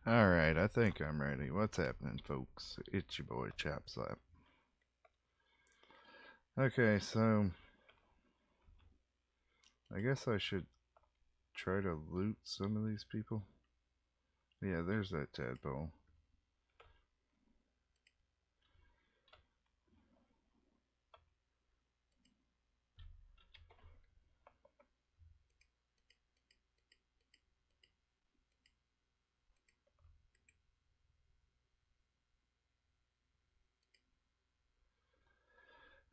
Alright, I think I'm ready. What's happening, folks? It's your boy, Chop Slap. Okay, so I guess I should try to loot some of these people. Yeah, there's that tadpole.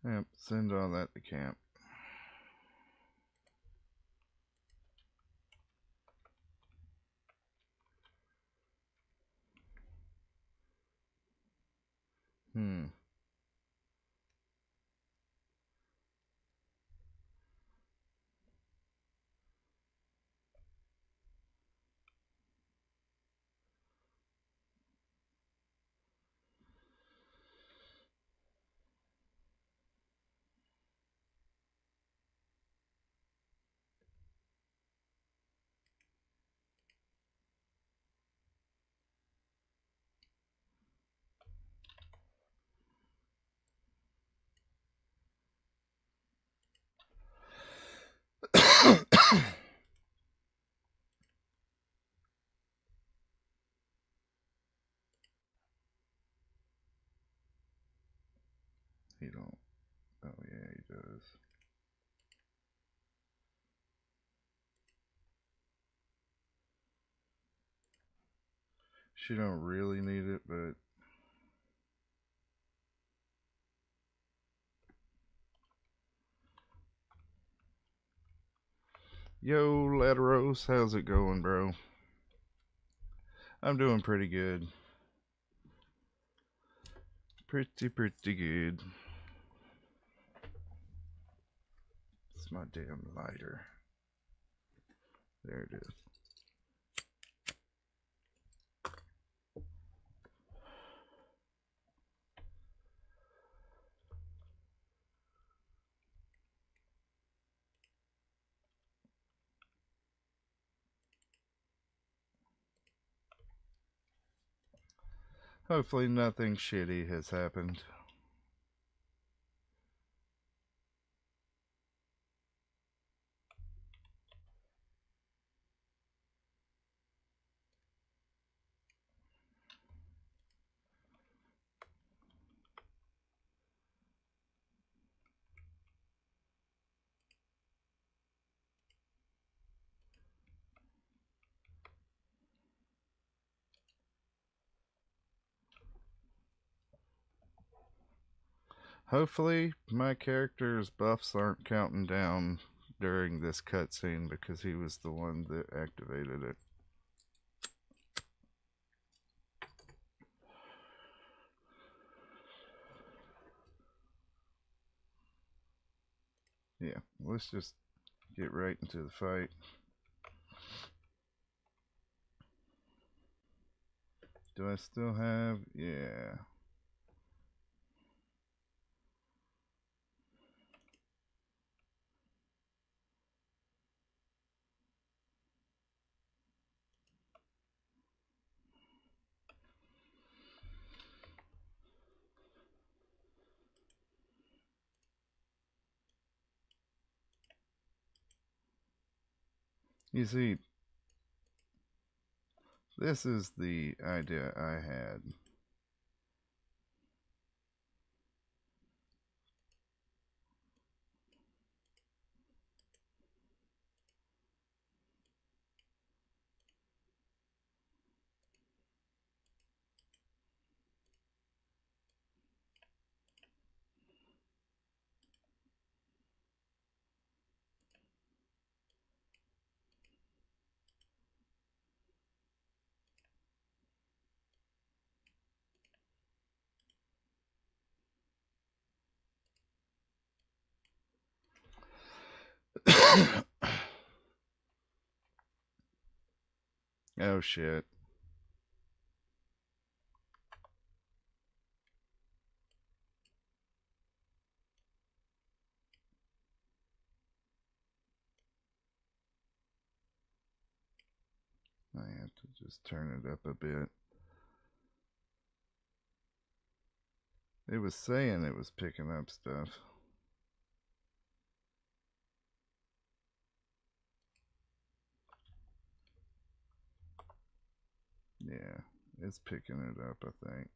Yep, send all that to camp. Hmm. He don't. Oh yeah, he does. She don't really need it, but yo, Lataros, how's it going, bro? I'm doing pretty good. Pretty good. It's my damn lighter. There it is. Hopefully nothing shitty has happened. Hopefully my character's buffs aren't counting down during this cutscene because he was the one that activated it. Yeah, let's just get right into the fight. Do I still have? Yeah. You see, this is the idea I had. Oh shit. Oh, yeah. have to just turn it up a bit. It was saying it was picking up stuff. Yeah, it's picking it up, I think.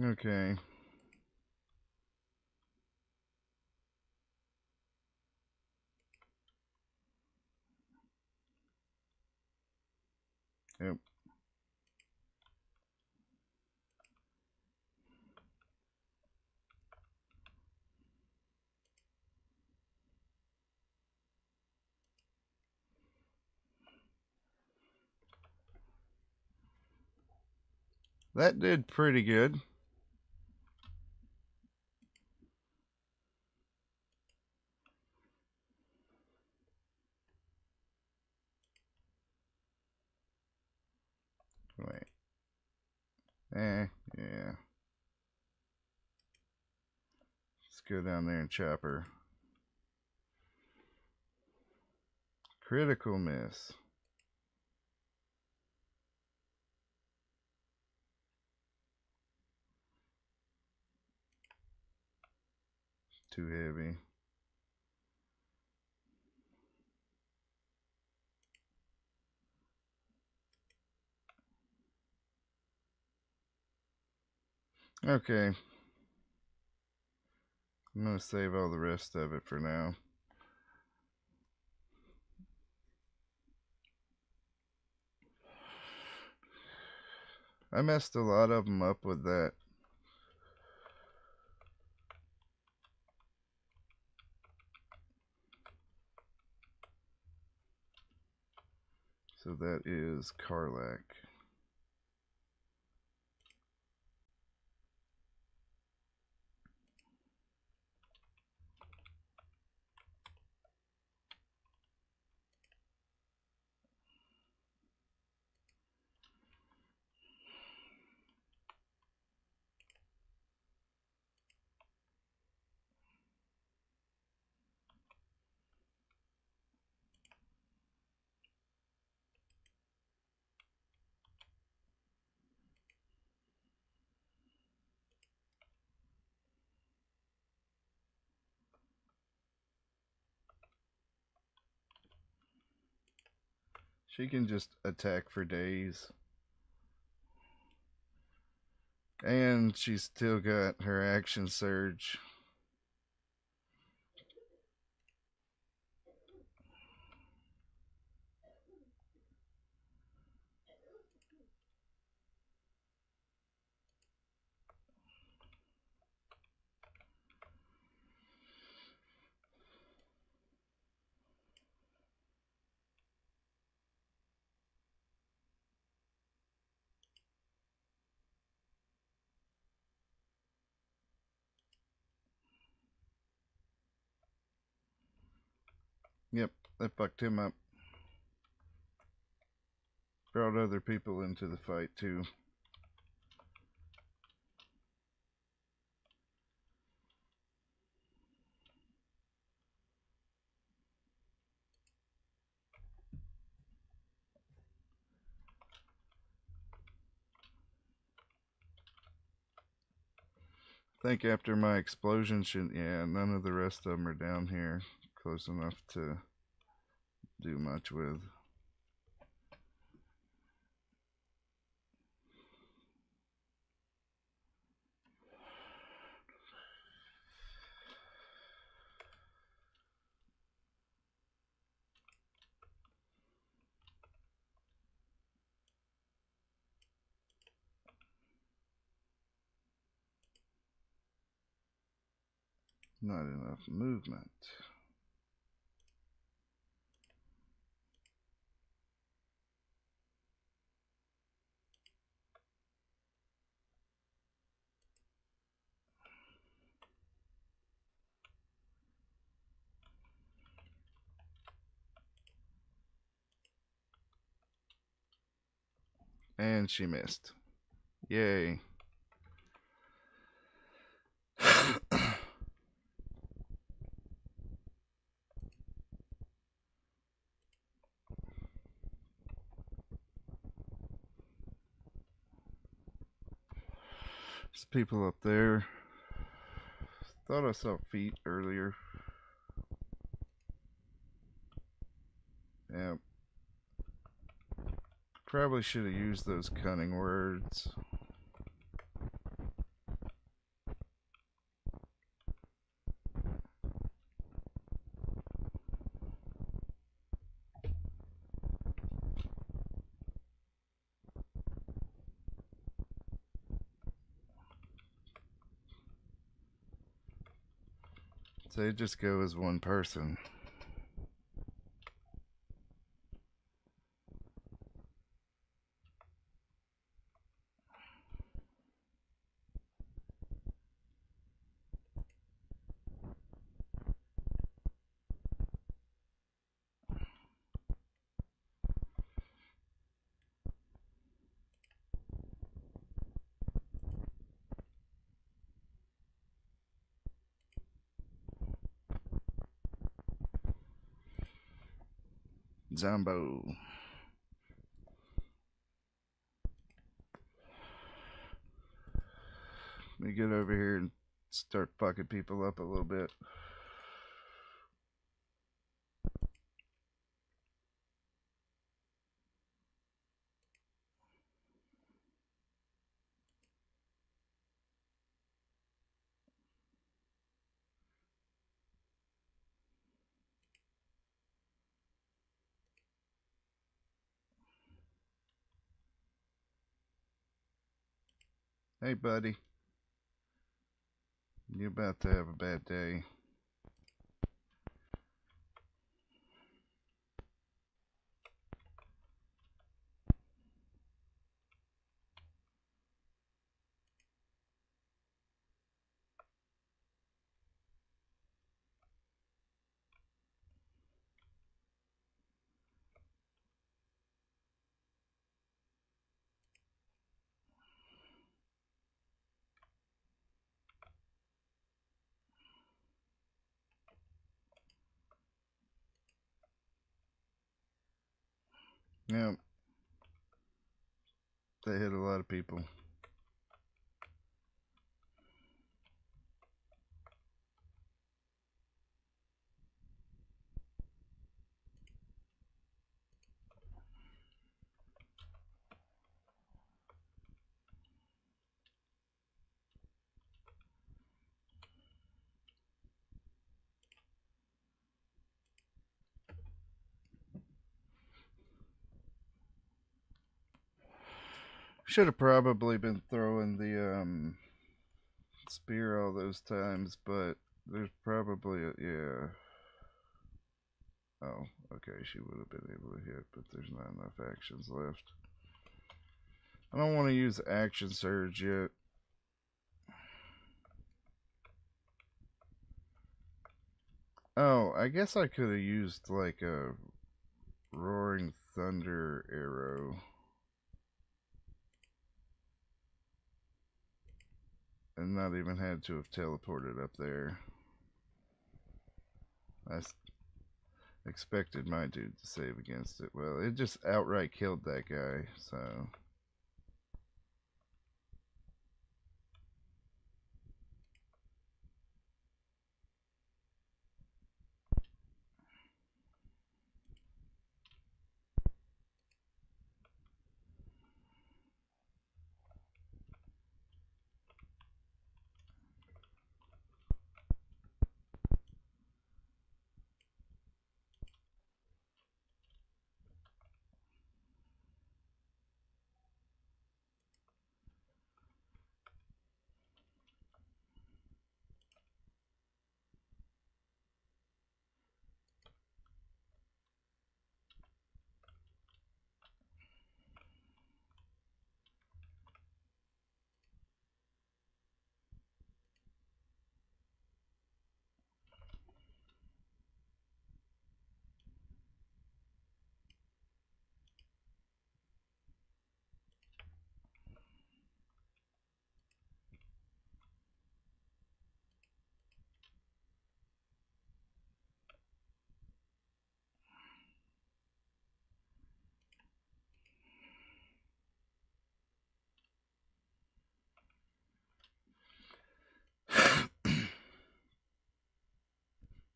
Okay. Yep. That did pretty good. Wait. Yeah. Let's go down there and chop her. Critical miss. Too heavy. Okay. I'm going to save all the rest of it for now. I messed a lot of them up with that. So that is Karlak. She can just attack for days. And she's still got her action surge. Yep, that fucked him up. Brought other people into the fight too. I think after my explosion, yeah, none of the rest of them are down here close enough to do much with. Not enough movement. And she missed. Yay. There's people up there. Thought I saw feet earlier. Yeah. Probably should have used those cunning words. They just go as one person. Zombo. Let me get over here and start fucking people up a little bit. Hey, buddy. You about to have a bad day. Yeah, they hit a lot of people. Should have probably been throwing the spear all those times, but there's probably yeah. Oh, okay, she would have been able to hit, but there's not enough actions left. I don't want to use action surge yet. Oh, I guess I could have used like a roaring thunder arrow and not even had to have teleported up there. I expected my dude to save against it. Well, it just outright killed that guy, so.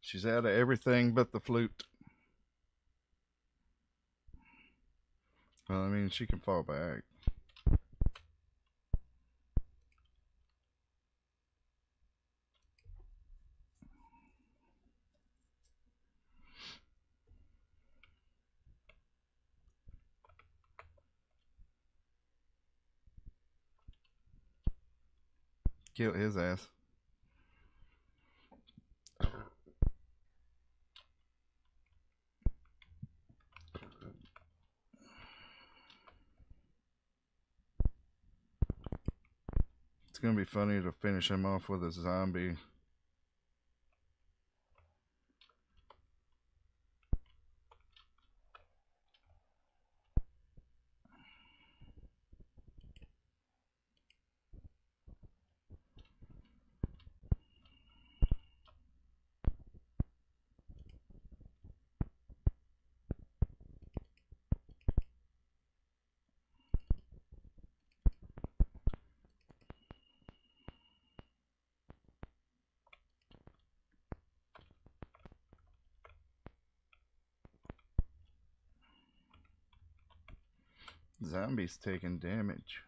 She's out of everything but the flute. Well, I mean, she can fall back. Kill his ass. It's gonna be funny to finish him off with a zombie. Zombie's taking damage.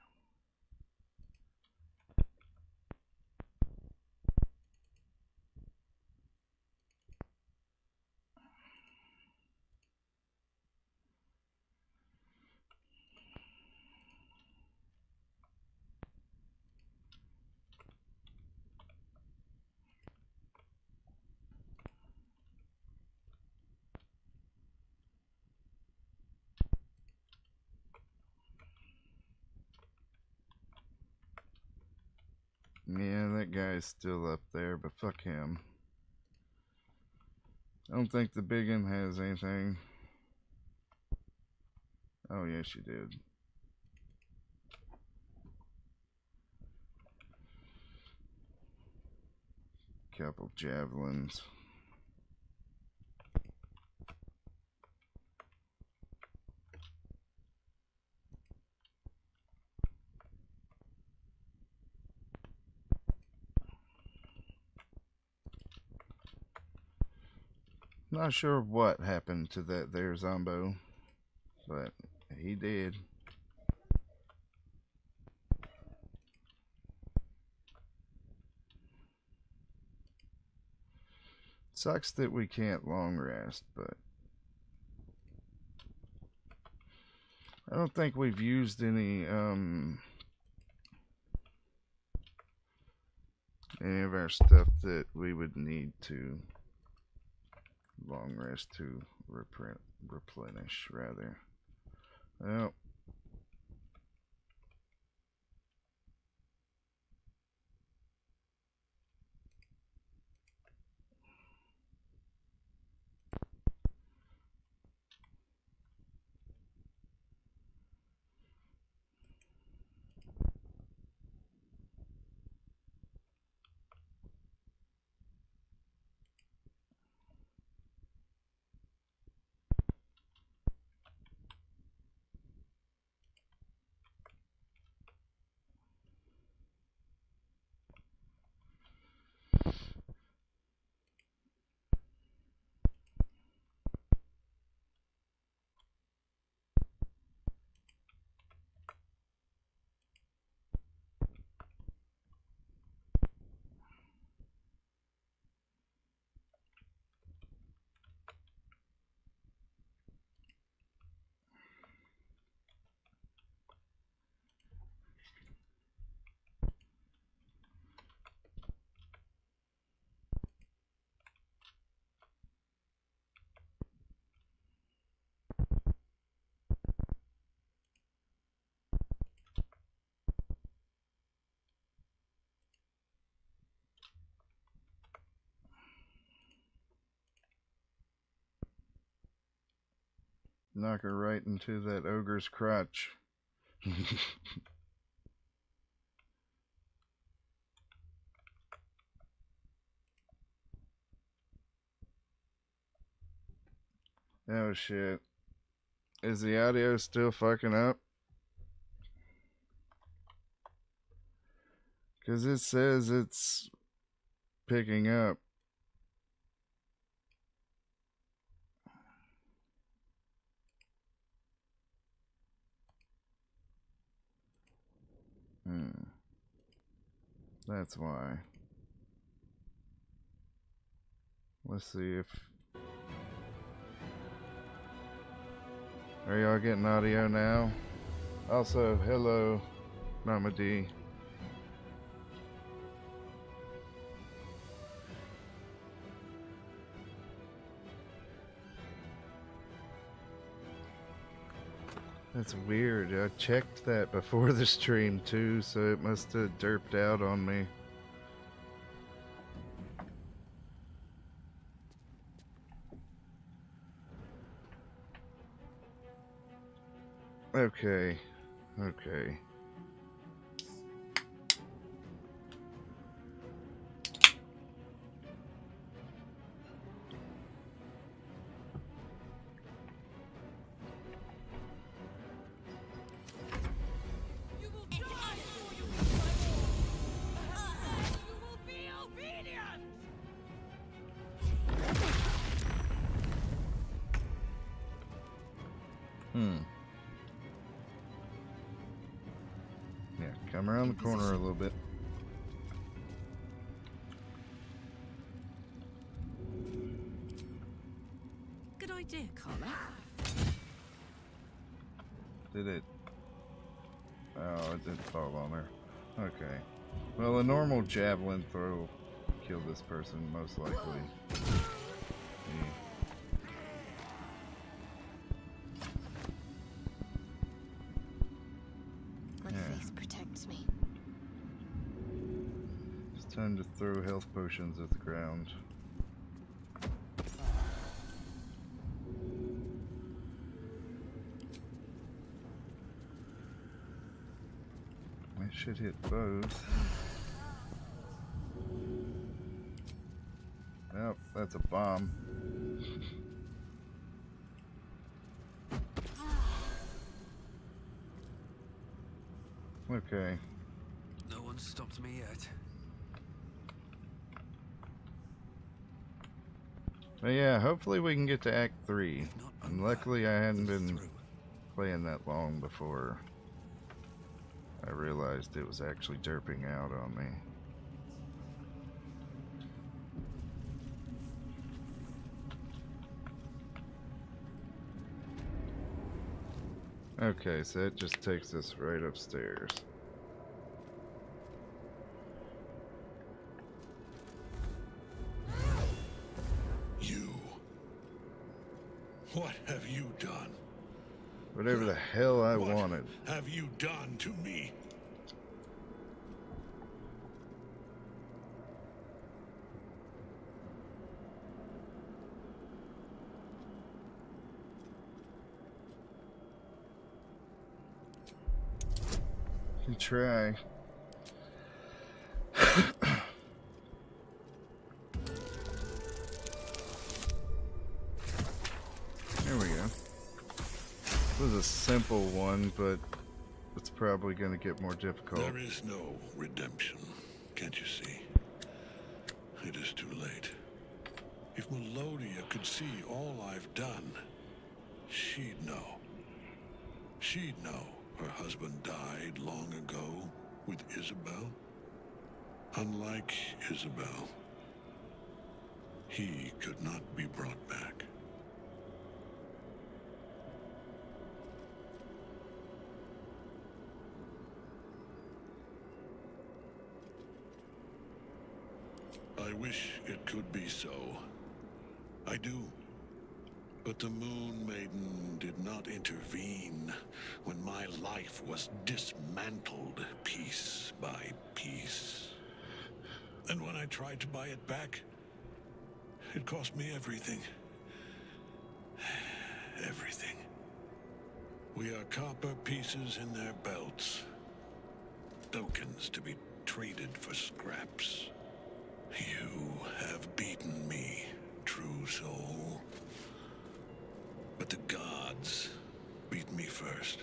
Yeah, that guy's still up there, but fuck him. I don't think the big one has anything. Oh, yeah, she did. Couple javelins. Not sure what happened to that there Zombo, but he did. Sucks that we can't long rest, but I don't think we've used any of our stuff that we would need to long rest to replenish rather. Well, knock her right into that ogre's crotch. Oh shit. Is the audio still fucking up? Because it says it's picking up. That's why. Let's see if... Are y'all getting audio now? Also, hello, Mama D. That's weird. I checked that before the stream too, so it must have derped out on me. Okay. Okay. Yeah, come around the corner a little bit. Good idea, Carla. Did it? Oh, it didn't fall on her. Okay. Well, a normal javelin throw will kill this person, most likely. My face protects me. It's time to throw health potions at the ground. I should hit both. Nope, that's a bomb. Okay. No one stopped me yet. But yeah, hopefully we can get to Act 3. And luckily I hadn't been playing that long before I realized it was actually derping out on me. Okay, so it just takes us right upstairs. You. What have you done? Whatever the hell I What wanted. have you done to me? You try. There we go. This was a simple one, but it's probably going to get more difficult. There is no redemption, can't you see? It is too late. If Melodia could see all I've done, she'd know. She'd know her husband died long ago with Isabel. Unlike Isabel, he could not be brought back. I wish it could be so. I do. But the Moon Maiden did not intervene when my life was dismantled piece by piece. And when I tried to buy it back, it cost me everything. Everything. We are copper pieces in their belts. Tokens to be traded for scraps. You have beaten me, true soul. But the gods beat me first.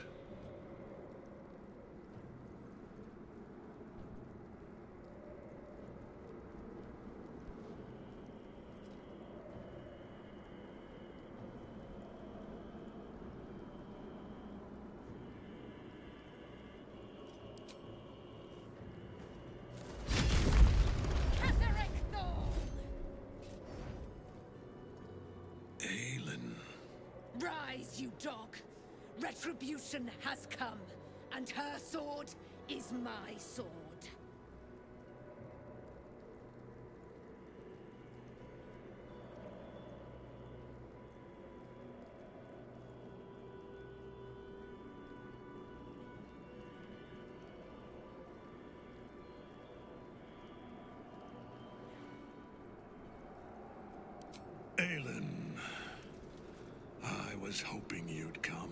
Rise, you dog. Retribution has come, and her sword is my sword. Aelin, I was hoping you'd come.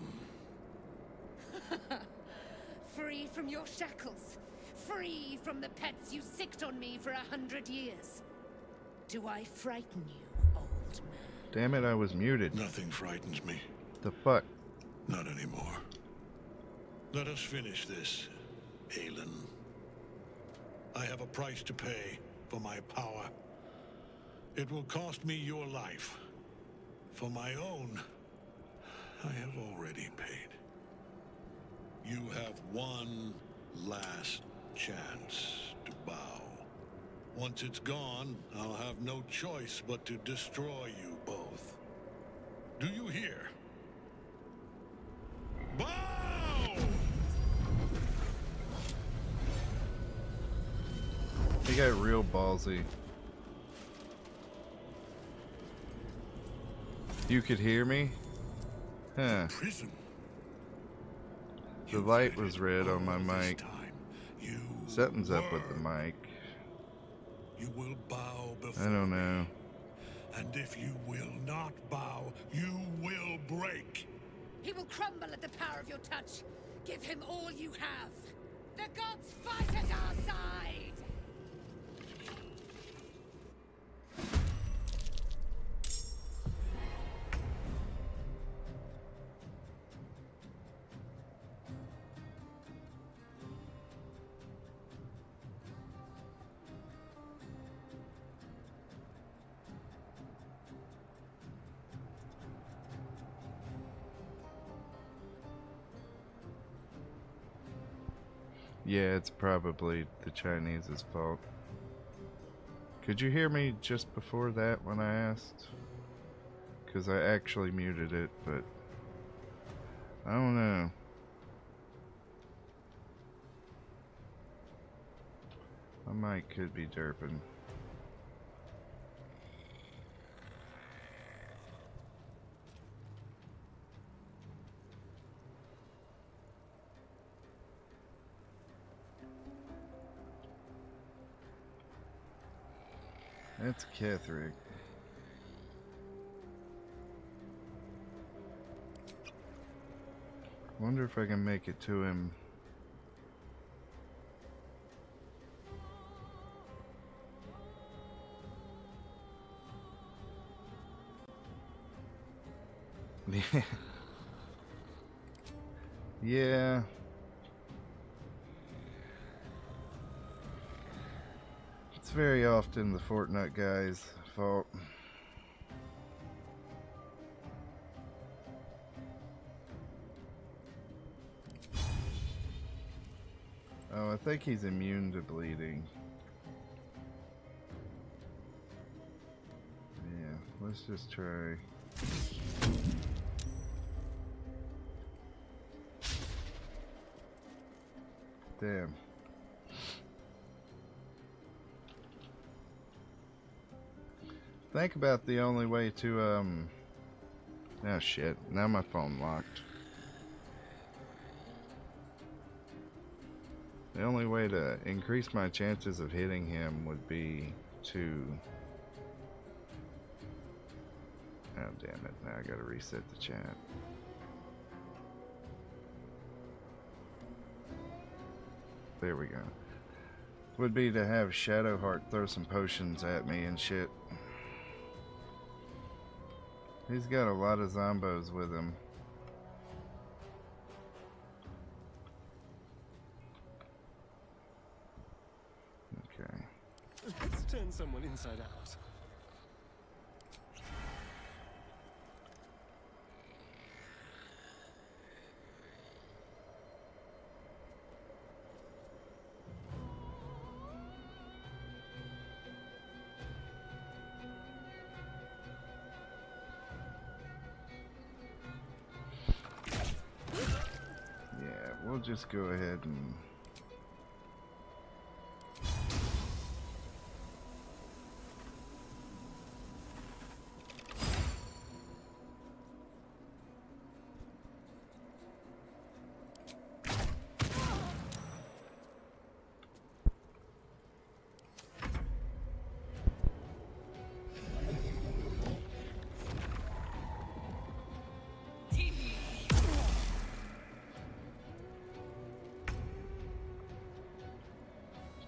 Free from your shackles. Free from the pets you sicked on me for 100 years. Do I frighten you, old man? Damn it, I was muted. Nothing frightens me. The fuck? Not anymore. Let us finish this, Aelin. I have a price to pay for my power. It will cost me your life. For my own, I have already paid. You have one last chance to bow. Once it's gone, I'll have no choice but to destroy you both. Do you hear? Bow! He got real ballsy. You could hear me? Huh. Prison. The light was red on my mic. Something's up with the mic. You will bow before I don't know. And if you will not bow, you will break. He will crumble at the power of your touch. Give him all you have. The gods fight at our side! Yeah, it's probably the Chinese's fault. Could you hear me just before that when I asked? Because I actually muted it, but I don't know. My mic could be derping. That's Catherick. Wonder if I can make it to him. Yeah. Yeah. It's very often the Fortnite guy's fault. Oh, I think he's immune to bleeding. Yeah, let's just try. Damn. Think about the only way to, oh shit, now my phone locked. The only way to increase my chances of hitting him would be to... Oh damn it, now I gotta reset the chat. There we go. Would be to have Shadowheart throw some potions at me and shit. He's got a lot of zombos with him. Okay. Let's turn someone inside out. just go ahead and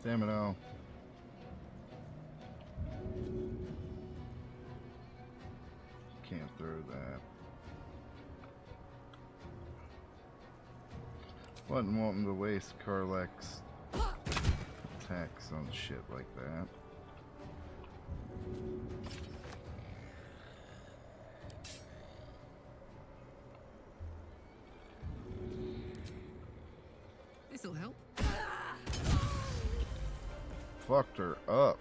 damn it all. Can't throw that. Wasn't wanting to waste Karlach's attacks on shit like that. This'll help. Fucked her up.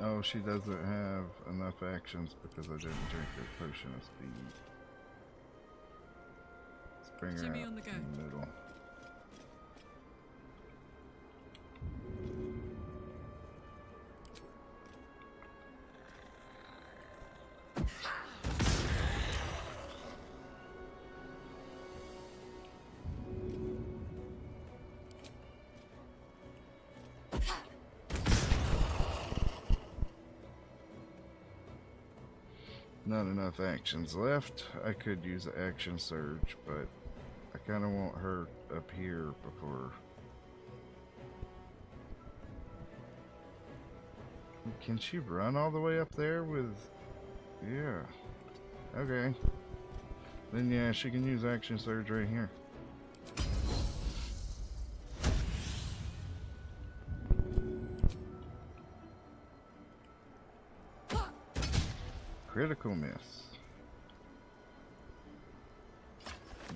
Oh, she doesn't have enough actions because I didn't drink her potion of speed. Let's bring her Jimmy out on the go. in the middle. Not enough actions left. I could use an action surge, but I kind of want her up here before. Can she run all the way up there with? Yeah. Okay. Then yeah, she can use action surge right here. Critical miss.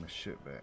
My shit back.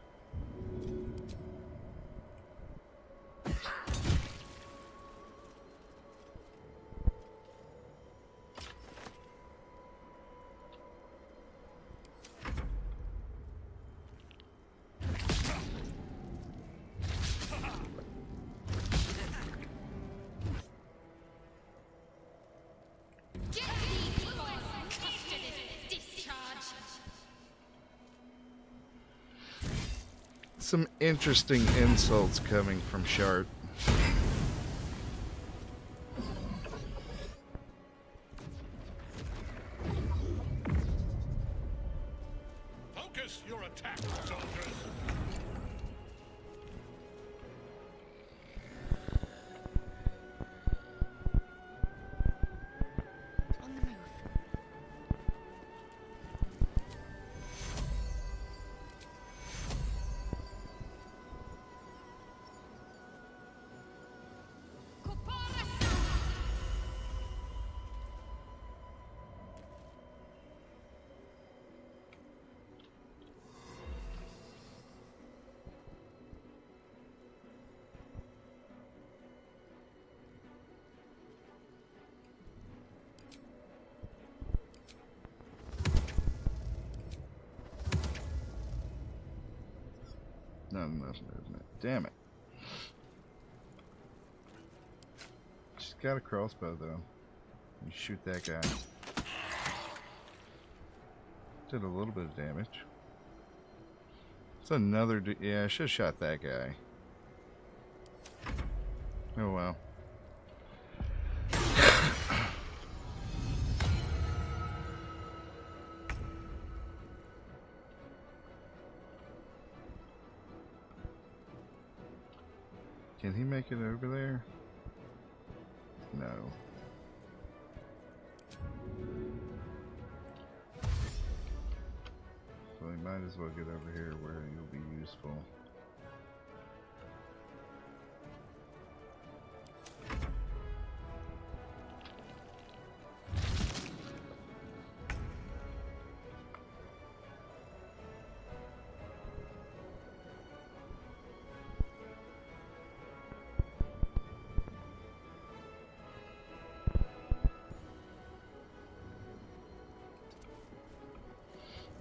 Some interesting insults coming from Shart. Focus your attack, soldiers! On the move. Not enough movement. Damn it. She's got a crossbow though. You shoot that guy. Did a little bit of damage. It's another. Yeah, I should have shot that guy. Oh well. Can he make it over there? No. So he might as well get over here where he'll be useful.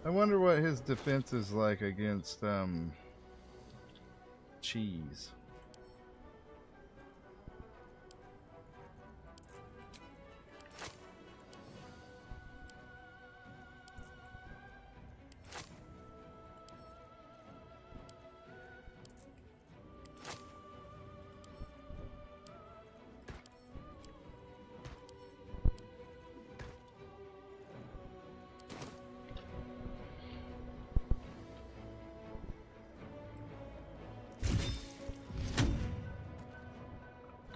I wonder what his defense is like against cheese.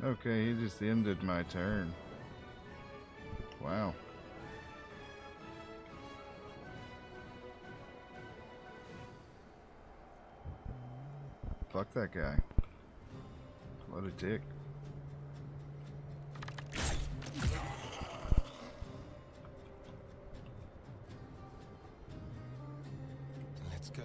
Okay, he just ended my turn. Wow. Fuck that guy. What a dick. Let's go.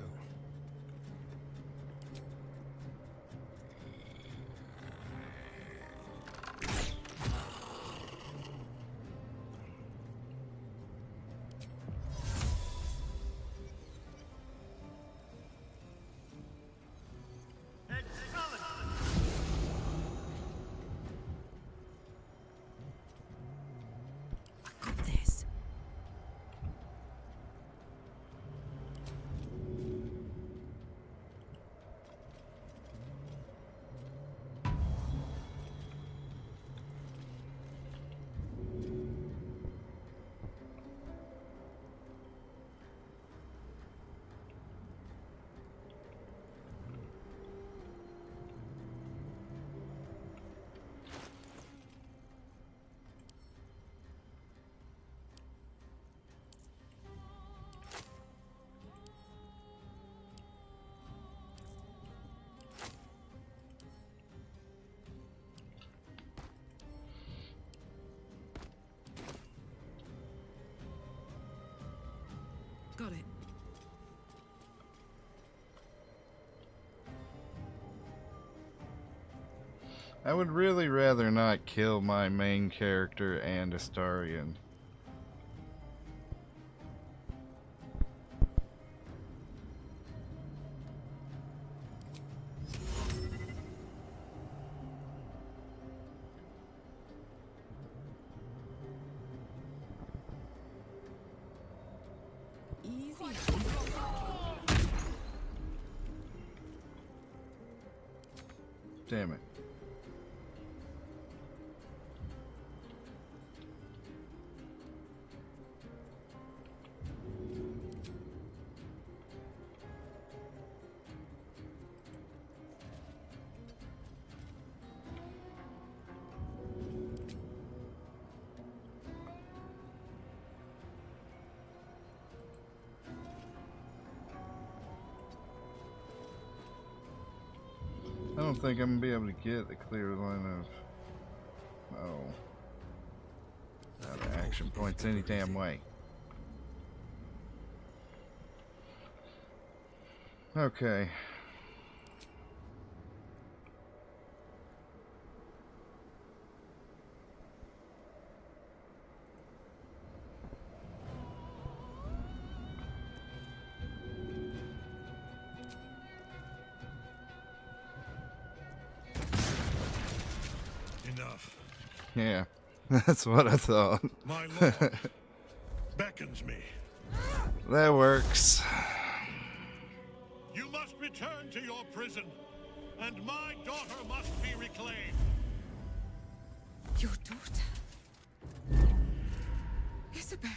Got this. Got it. I would really rather not kill my main character and Astarion. Easy. Damn it. I don't think I'm gonna be able to get a clear line of out of action points any damn way. Okay. Enough. Yeah, that's what I thought. My lord beckons me. That works. You must return to your prison, and my daughter must be reclaimed. Your daughter. Isabel.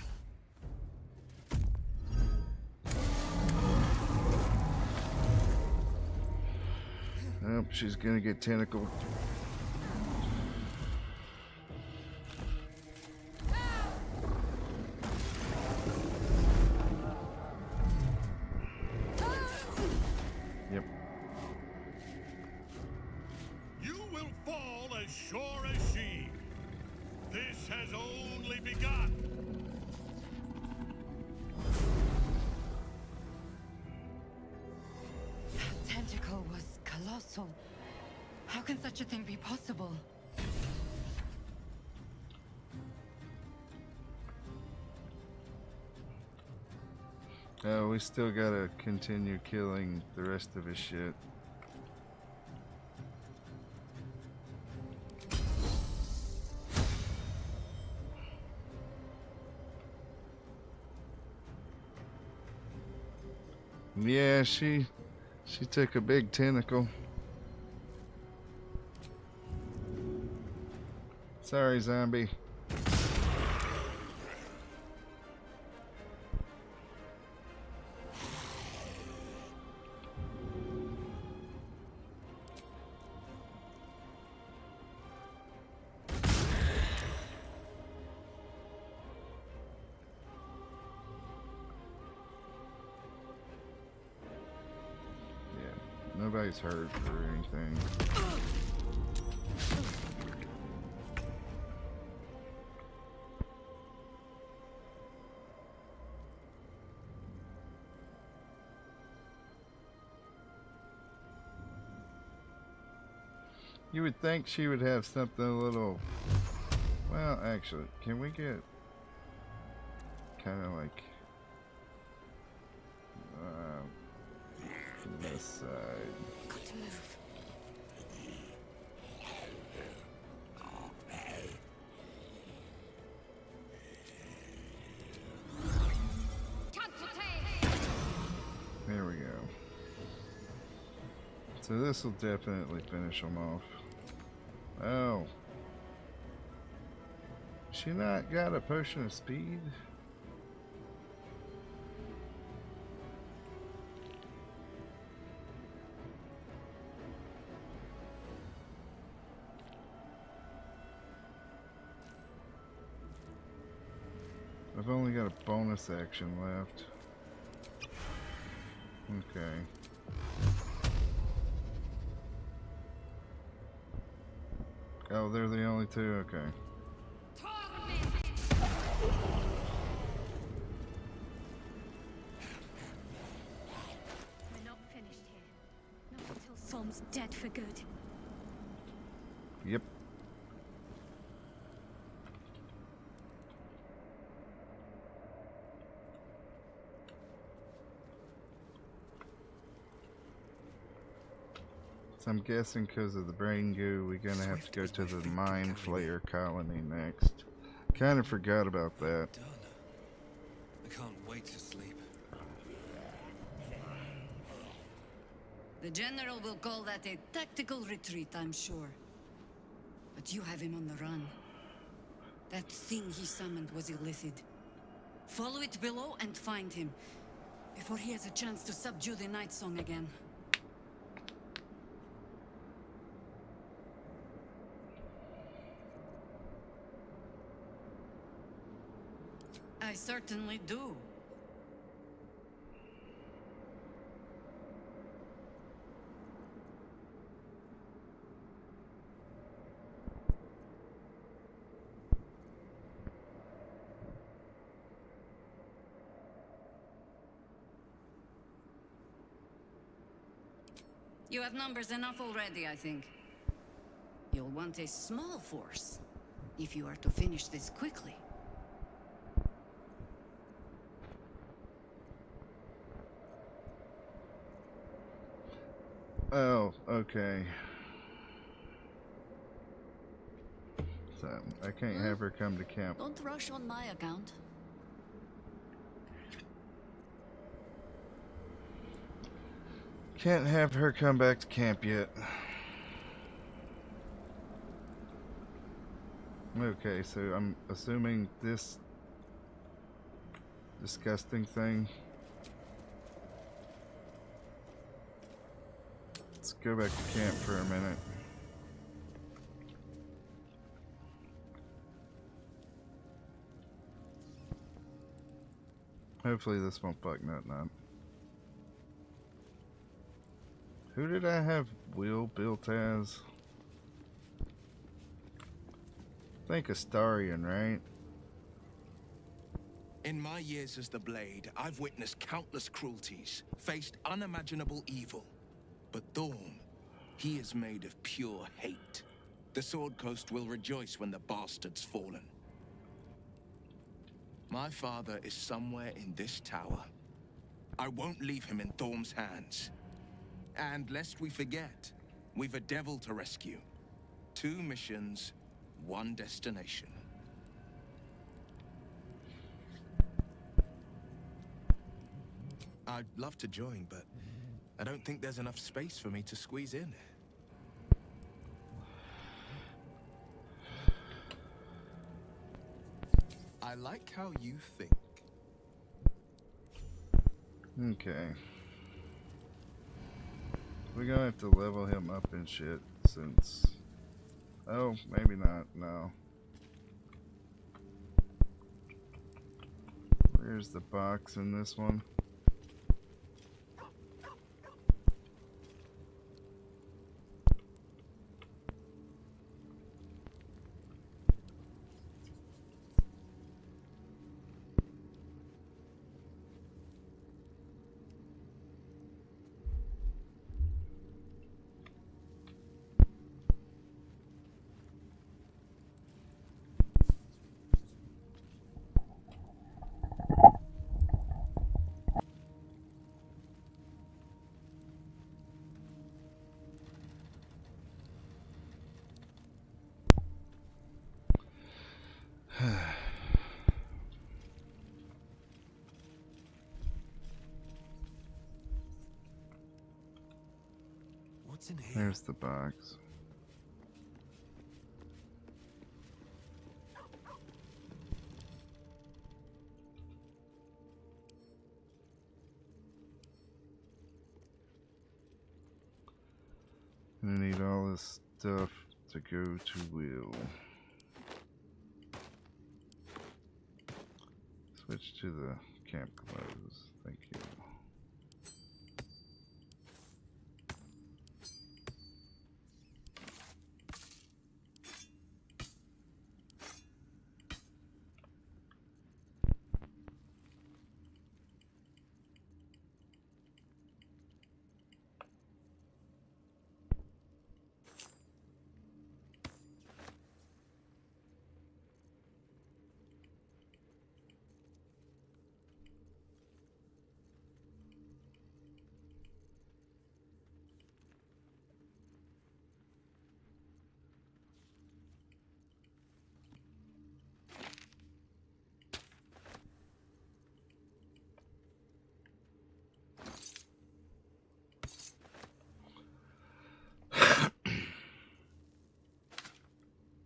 Nope, she's gonna get tentacled. Yep. You will fall as sure as she. This has only begun. That tentacle was colossal. How can such a thing be possible? Oh, we still gotta continue killing the rest of his shit. Yeah, she took a big tentacle. Sorry, zombie. Nobody's hurt or anything. You would think she would have something a little... Well, actually, can we get kind of like this side? Got to move. There we go. So this will definitely finish them off. Oh. She not got a potion of speed? I've only got a bonus action left. Okay. Oh, they're the only two? Okay. We're not finished here. Not until Som's dead for good. Yep. So I'm guessing because of the brain goo, we're gonna have to go to the Mind Flayer colony next. Kind of forgot about that. Done. I can't wait to sleep. The General will call that a tactical retreat, I'm sure. But you have him on the run. That thing he summoned was illicit. Follow it below and find him, before he has a chance to subdue the Night Song again. I certainly do. You have numbers enough already, I think. You'll want a small force, if you are to finish this quickly. Oh, okay. So, I can't have her come to camp. Don't rush on my account. Can't have her come back to camp yet. Okay, so I'm assuming this disgusting thing. Let's go back to camp for a minute. Hopefully this won't fuck nothing up. Who did I have Will built as? I think Astarion, right? In my years as the Blade, I've witnessed countless cruelties, faced unimaginable evil. But Thorn, he is made of pure hate. The Sword Coast will rejoice when the bastard's fallen. My father is somewhere in this tower. I won't leave him in Thorm's hands. And lest we forget, we've a devil to rescue. 2 missions, 1 destination. I'd love to join, but I don't think there's enough space for me to squeeze in. I like how you think. Okay. We're gonna have to level him up and shit since... Oh, maybe not, no. Where's the box in this one? What's in here? There's the box. I need all this stuff to go to Will. Switch to the camp clothes. Thank you.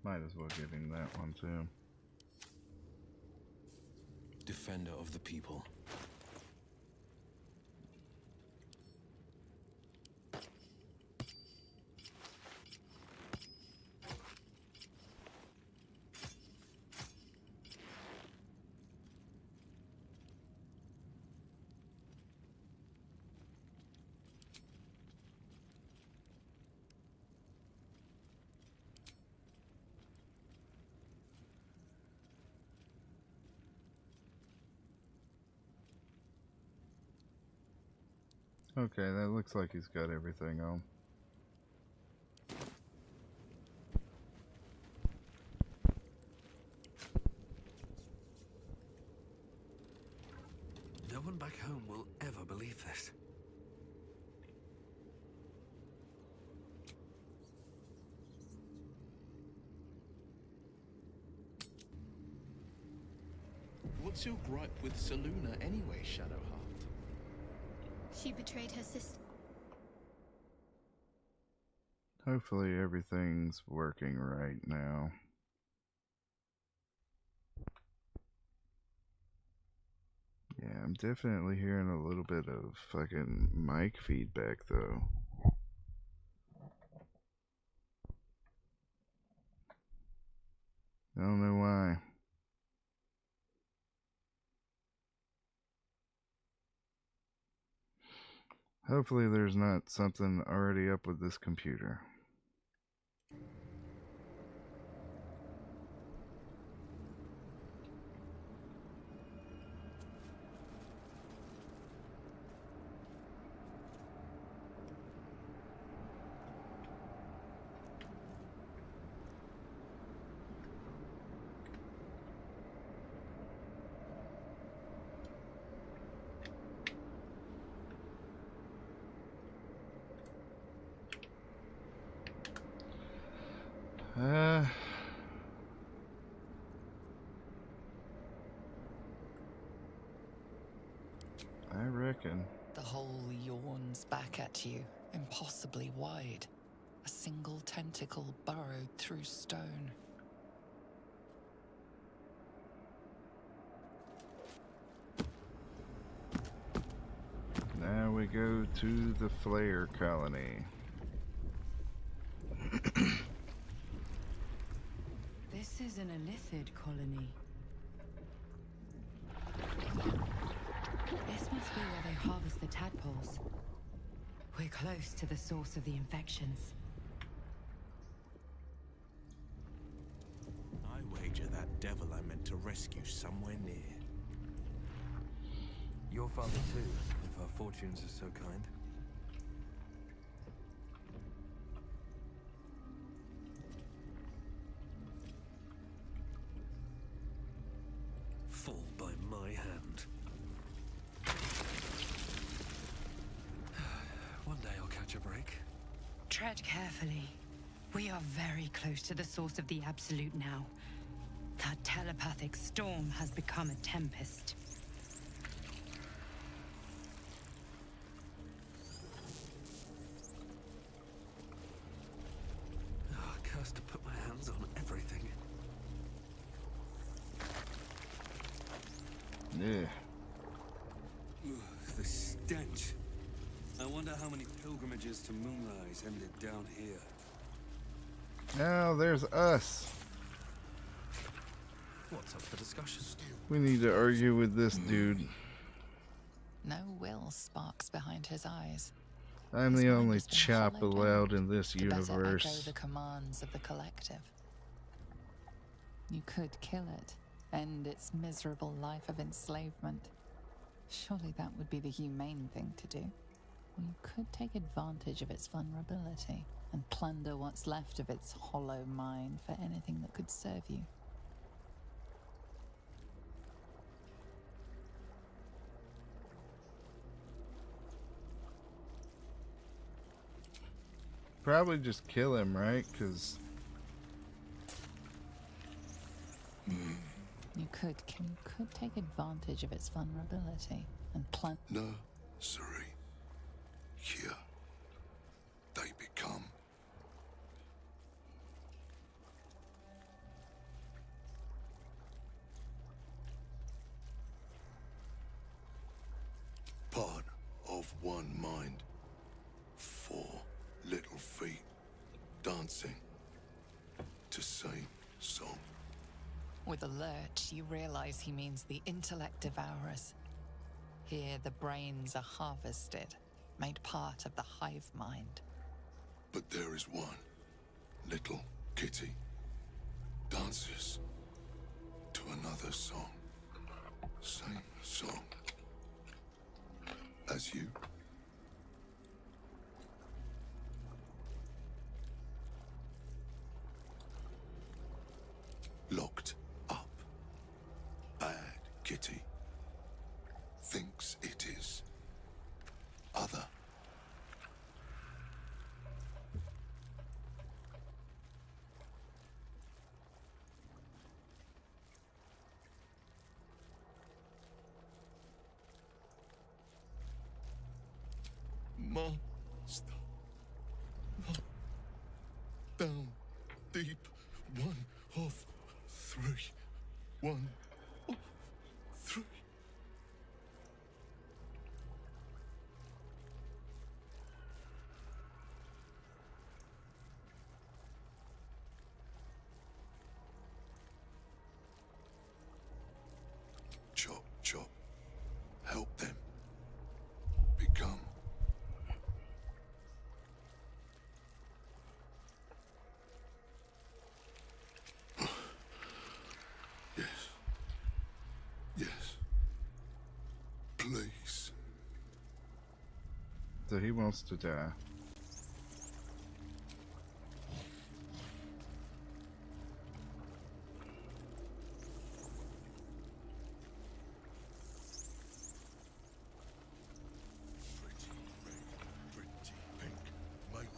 Might as well give him that one too. Defender of the people. Okay, that looks like he's got everything on. No one back home will ever believe this. What's your gripe with Saluna anyway, Shadowheart? She betrayed her sister. Hopefully everything's working right now. Yeah, I'm definitely hearing a little bit of fucking mic feedback though. I don't know why. Hopefully there's not something already up with this computer. I reckon. The hole yawns back at you, impossibly wide. A single tentacle burrowed through stone. Now we go to the Flare Colony. This is an Illithid colony. This must be where they harvest the tadpoles. We're close to the source of the infections. I wager that devil I meant to rescue somewhere near. Your father too, if our fortunes are so kind. Fall by my hand. One day I'll catch a break. Tread carefully. We are very close to the source of the Absolute now. That telepathic storm has become a tempest. Cursed to put my hands on everything. Yeah. The stench. I wonder how many pilgrimages to Moonrise ended down here. Now there's us. What's up for discussion? We need to argue with this dude. No will sparks behind his eyes. I'm His the mind only has been chop hollowed allowed out in this to better echo universe. the commands of the collective. You could kill it, end its miserable life of enslavement. Surely that would be the humane thing to do. Or you could take advantage of its vulnerability and plunder what's left of its hollow mind for anything that could serve you. Probably just kill him, right? Because You could take advantage of its vulnerability and plunder. Nursery. Here they become. Part of one mind. 4 little feet dancing to same song. With a lurch, you realize he means the intellect devourers. Here, the brains are harvested, made part of the hive mind. But there is one little kitty dances to another song. Same song as you. Locked up. Bad kitty. Thinks it is other. Monster. Down deep. 1 of 3. 1 of 3. Chop, chop. Help them become. Yes. Yes. Please. so he wants to die. Pretty red, pretty pink. Make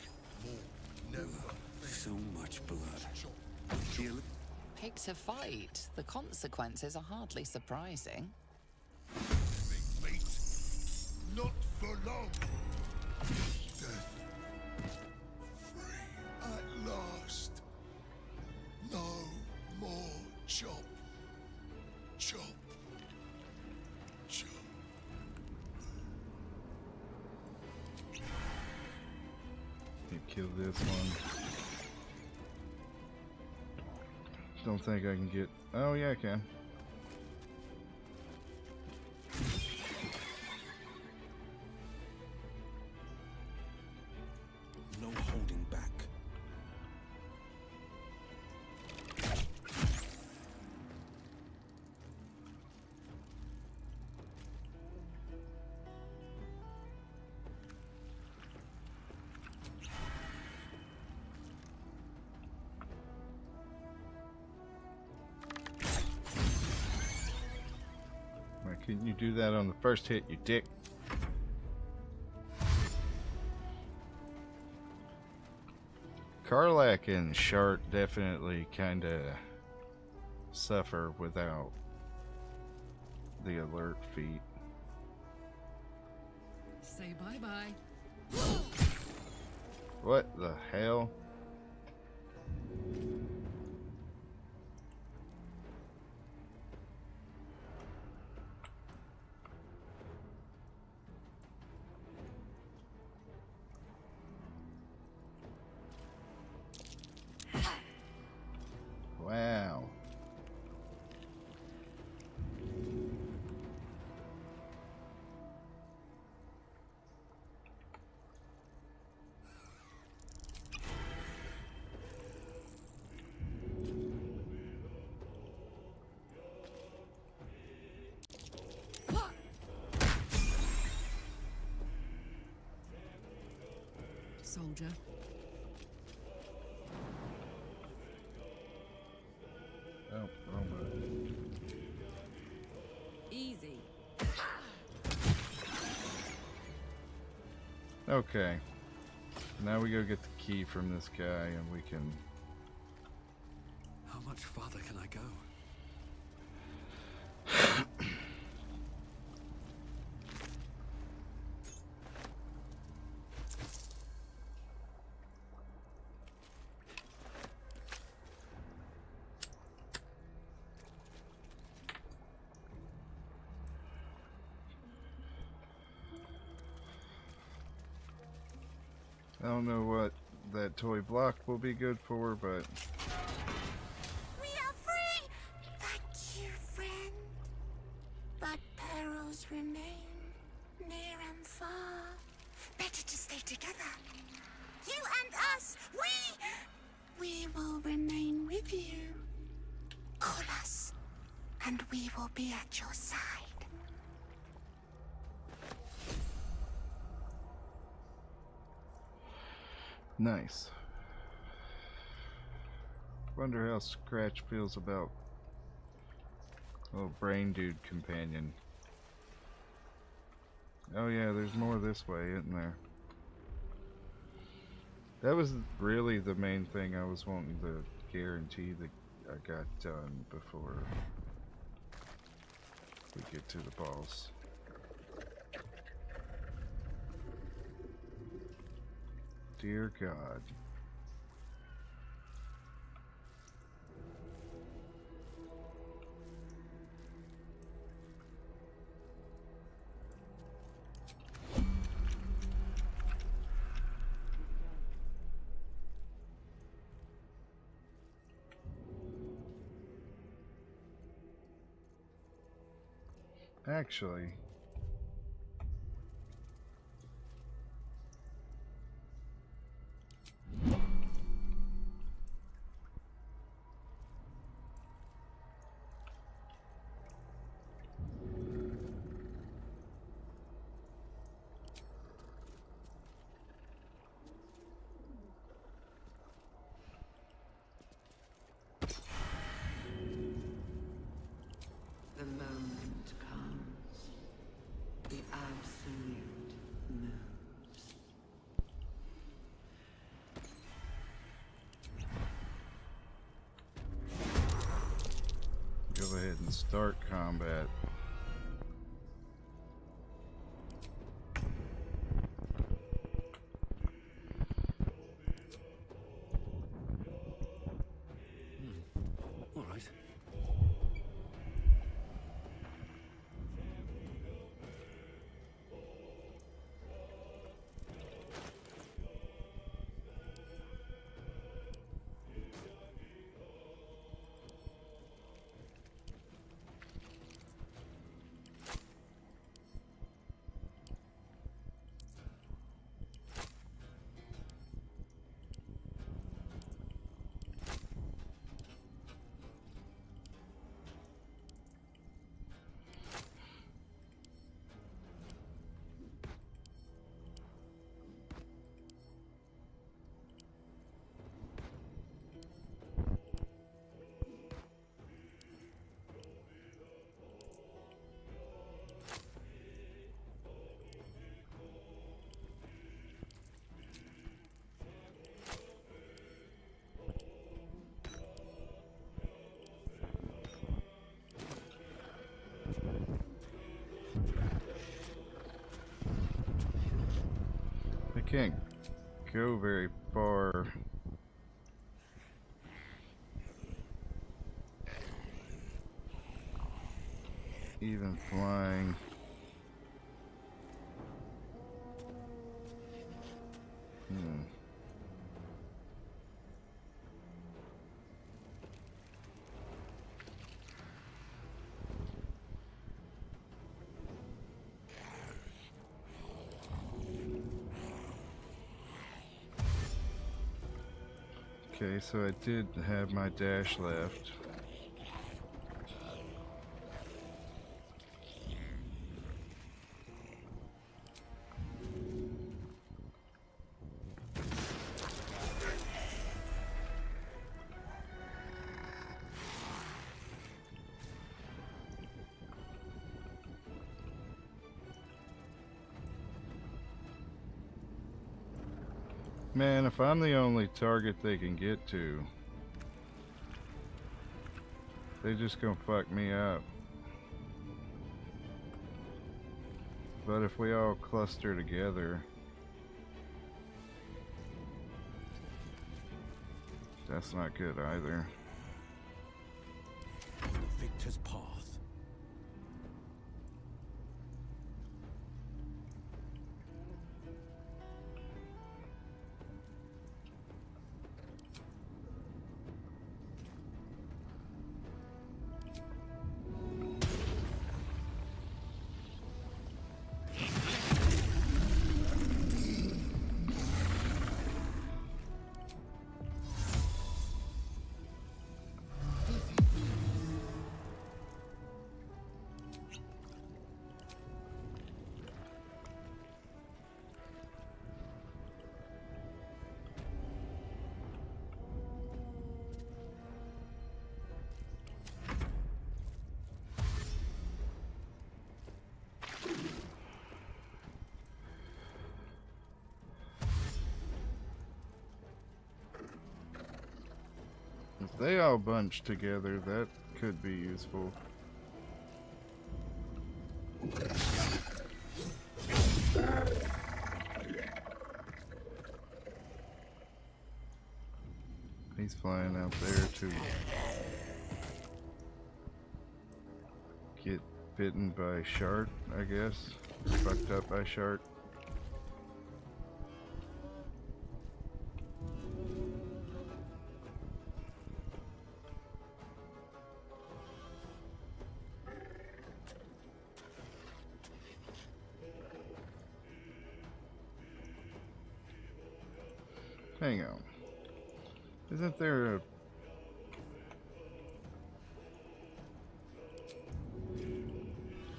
more. Never. So much blood. Pick to fight. The consequences are hardly surprising. Big meat. long. Death. Free at last. No more chop. Chop. Chop. You kill this one. Don't think I can get. Oh yeah, I can. No holding back. Why couldn't you do that on the first hit, you dick? Karlach and Shart definitely kind of suffer without the alert feat. Say bye-bye. What the hell? Wow. Soldier. Oh, wrong button. Easy. Okay. Now we go get the key from this guy and we can... How much farther can I go? I don't know what that toy block will be good for, but... We are free! Thank you, friend. But perils remain, near and far. Better to stay together. You and us, we will remain with you. Call us, and we will be at your side. Nice. Wonder how Scratch feels about little brain dude companion. Oh yeah, there's more this way, isn't there? That was really the main thing I was wanting to guarantee that I got done before we get to the boss. Dear God. Actually, The moment comes. The absolute moves. go ahead and start combat. Can't go very far. Even flying. Okay, so I did have my dash left. Man, if I'm the only target they can get to, they just gonna fuck me up. But if we all cluster together, that's not good either. Victor's path. If they all bunch together, that could be useful. He's flying out there to get bitten by shark, I guess. Fucked up by shark. Hang on. Isn't there a...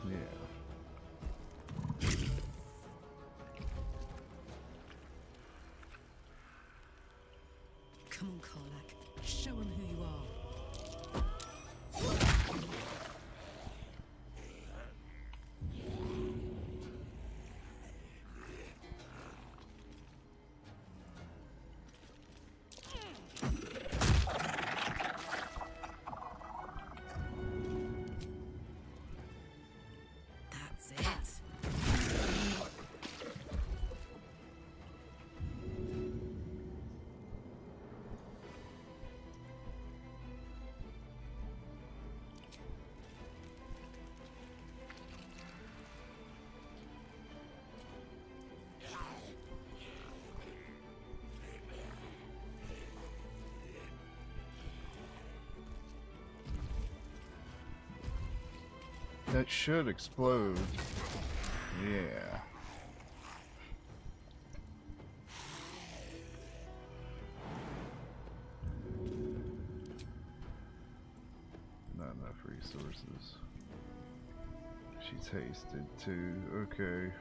Yeah. Come on, Karlak. Show him who you are. That's it. That should explode. Yeah. Not enough resources. She's hasted too. Okay.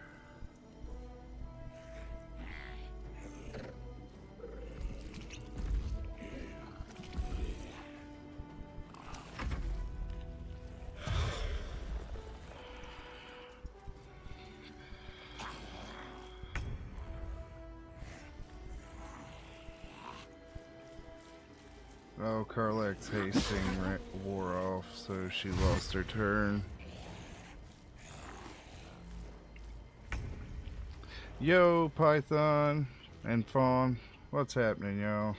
Oh, Karlak's hasting wore off, so she lost her turn. Yo, Python and Fawn. What's happening, y'all?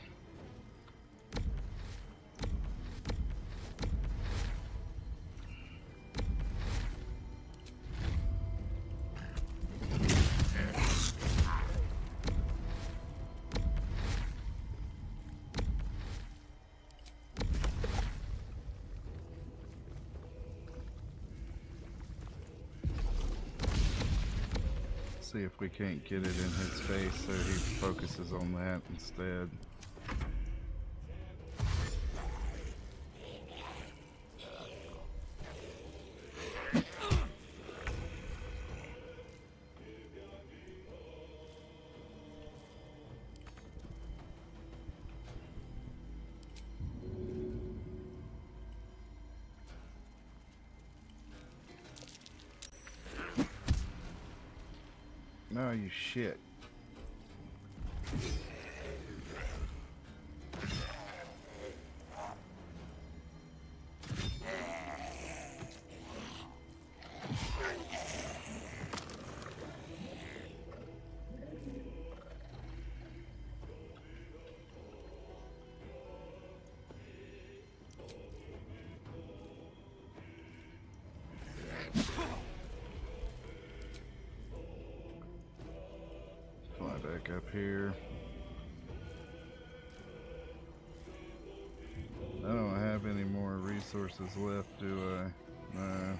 See if we can't get it in his face so he focuses on that instead. No, you shit. Fly back up here. I don't have any more resources left, do I? No.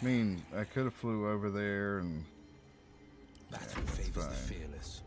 I mean, I could have flew over there and... Battle favors the fearless.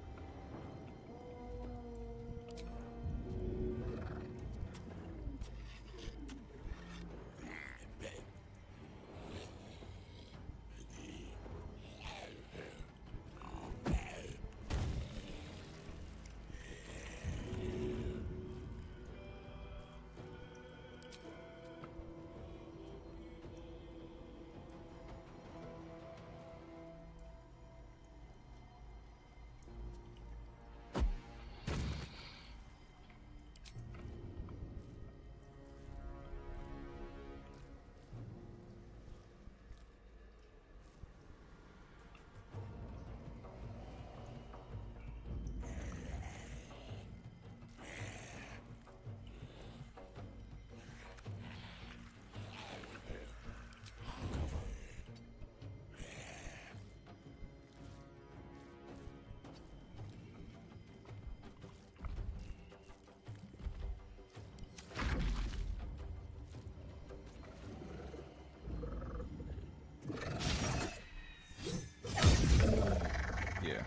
Yeah.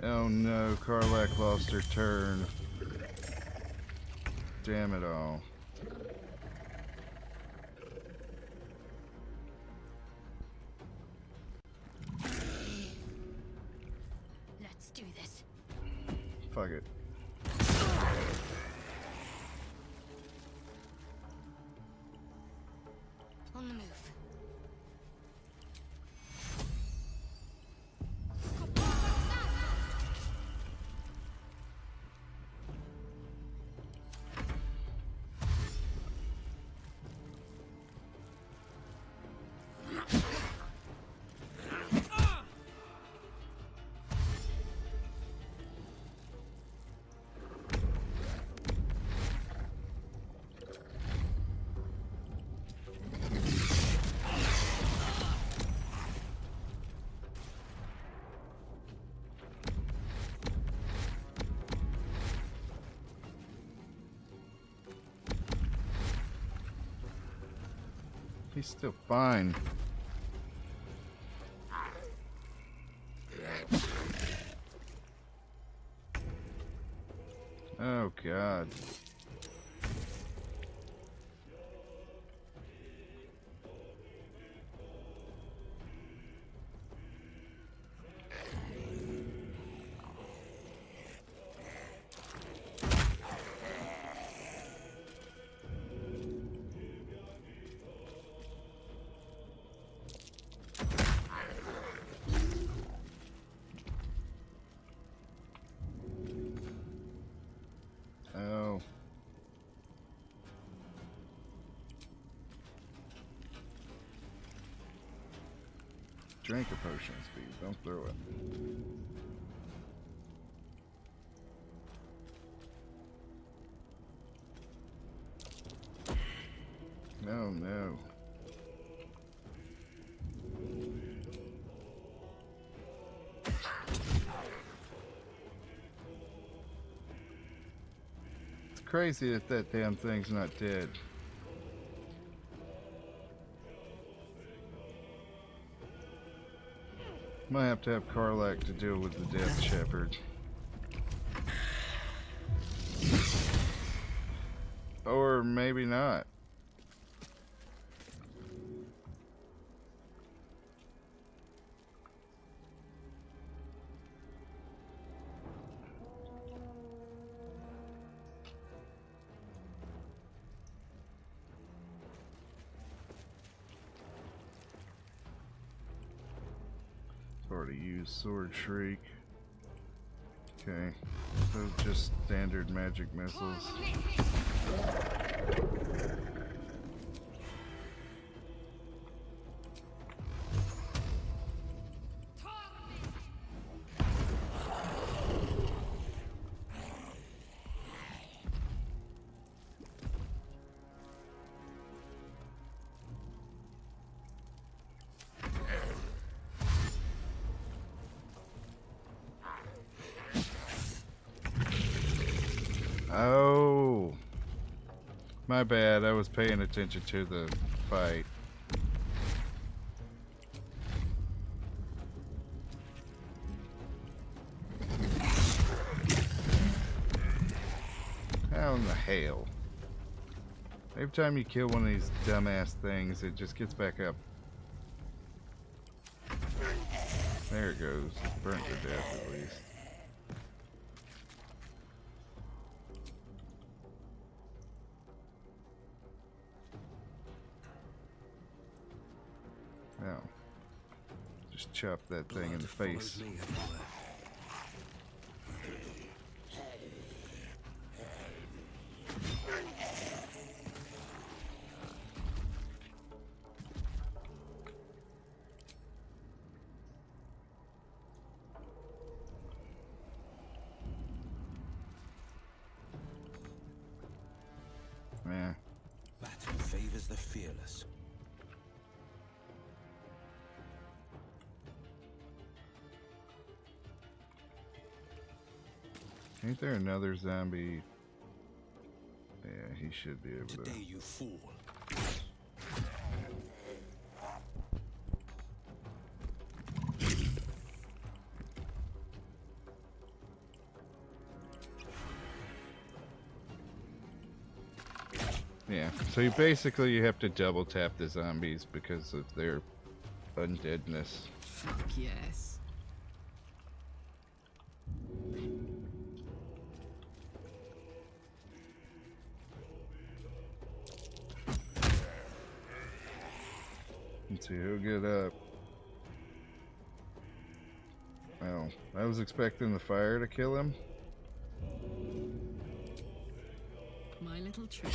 Oh no, Karlak lost her turn. Damn it all. Let's do this. Fuck it. On the move. He's still fine. Oh God. Oh. Drink a potion, Steve. Don't throw it. No, no. It's crazy that that damn thing's not dead. Might have to have Karlak to deal with the Death Shepherd. Or maybe not. Already used Sword Shriek. Okay, those are just standard magic missiles. Oh, my bad. I was paying attention to the fight. How in the hell? Every time you kill one of these dumbass things, it just gets back up. There it goes. Burnt to death at least. Now, just chop that thing in the face. Yeah. Battle favors the fearless. Ain't there another zombie? Yeah, he should be able to. Today you fall. Yeah, so you have to double tap the zombies because of their undeadness. Fuck yes. Let's see, he'll get up. Oh, I was expecting the fire to kill him. My little trick.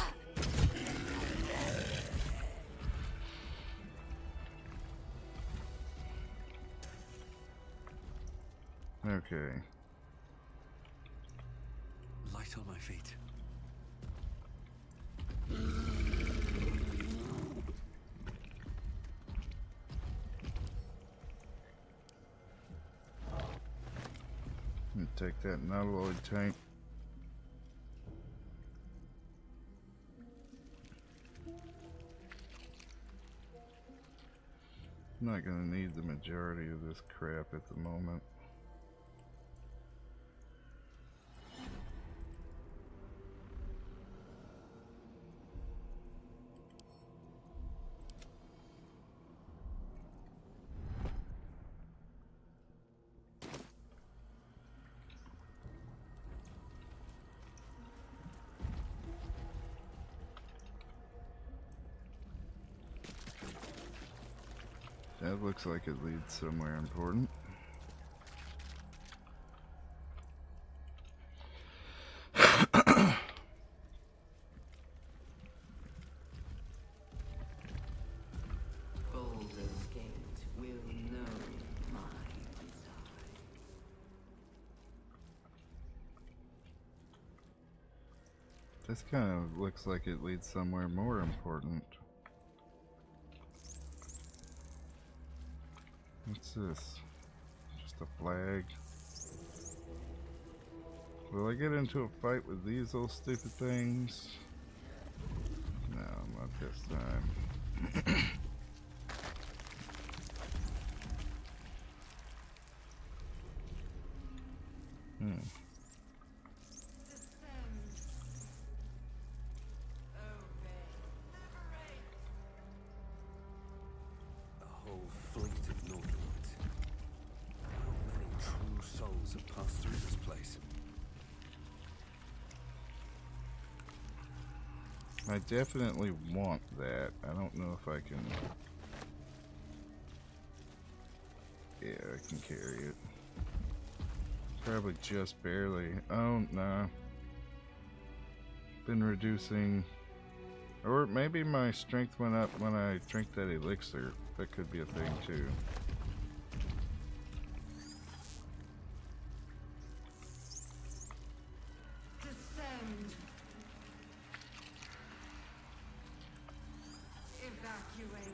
Okay. Light on my feet. Take that nautiloid tank. I'm not gonna need the majority of this crap at the moment. That looks like it leads somewhere important. Baldur's Gate will know This kind of looks like it leads somewhere more important. What's this? Just a flag. Will I get into a fight with these little stupid things? No, not this time. A whole fleet of Northlights. How many true souls have passed through this place? I definitely want that. I don't know if I can... Yeah, I can carry it. Probably just barely. Oh, no. Been reducing... Or maybe my strength went up when I drank that elixir. That could be a thing, too. Descend. Evacuate.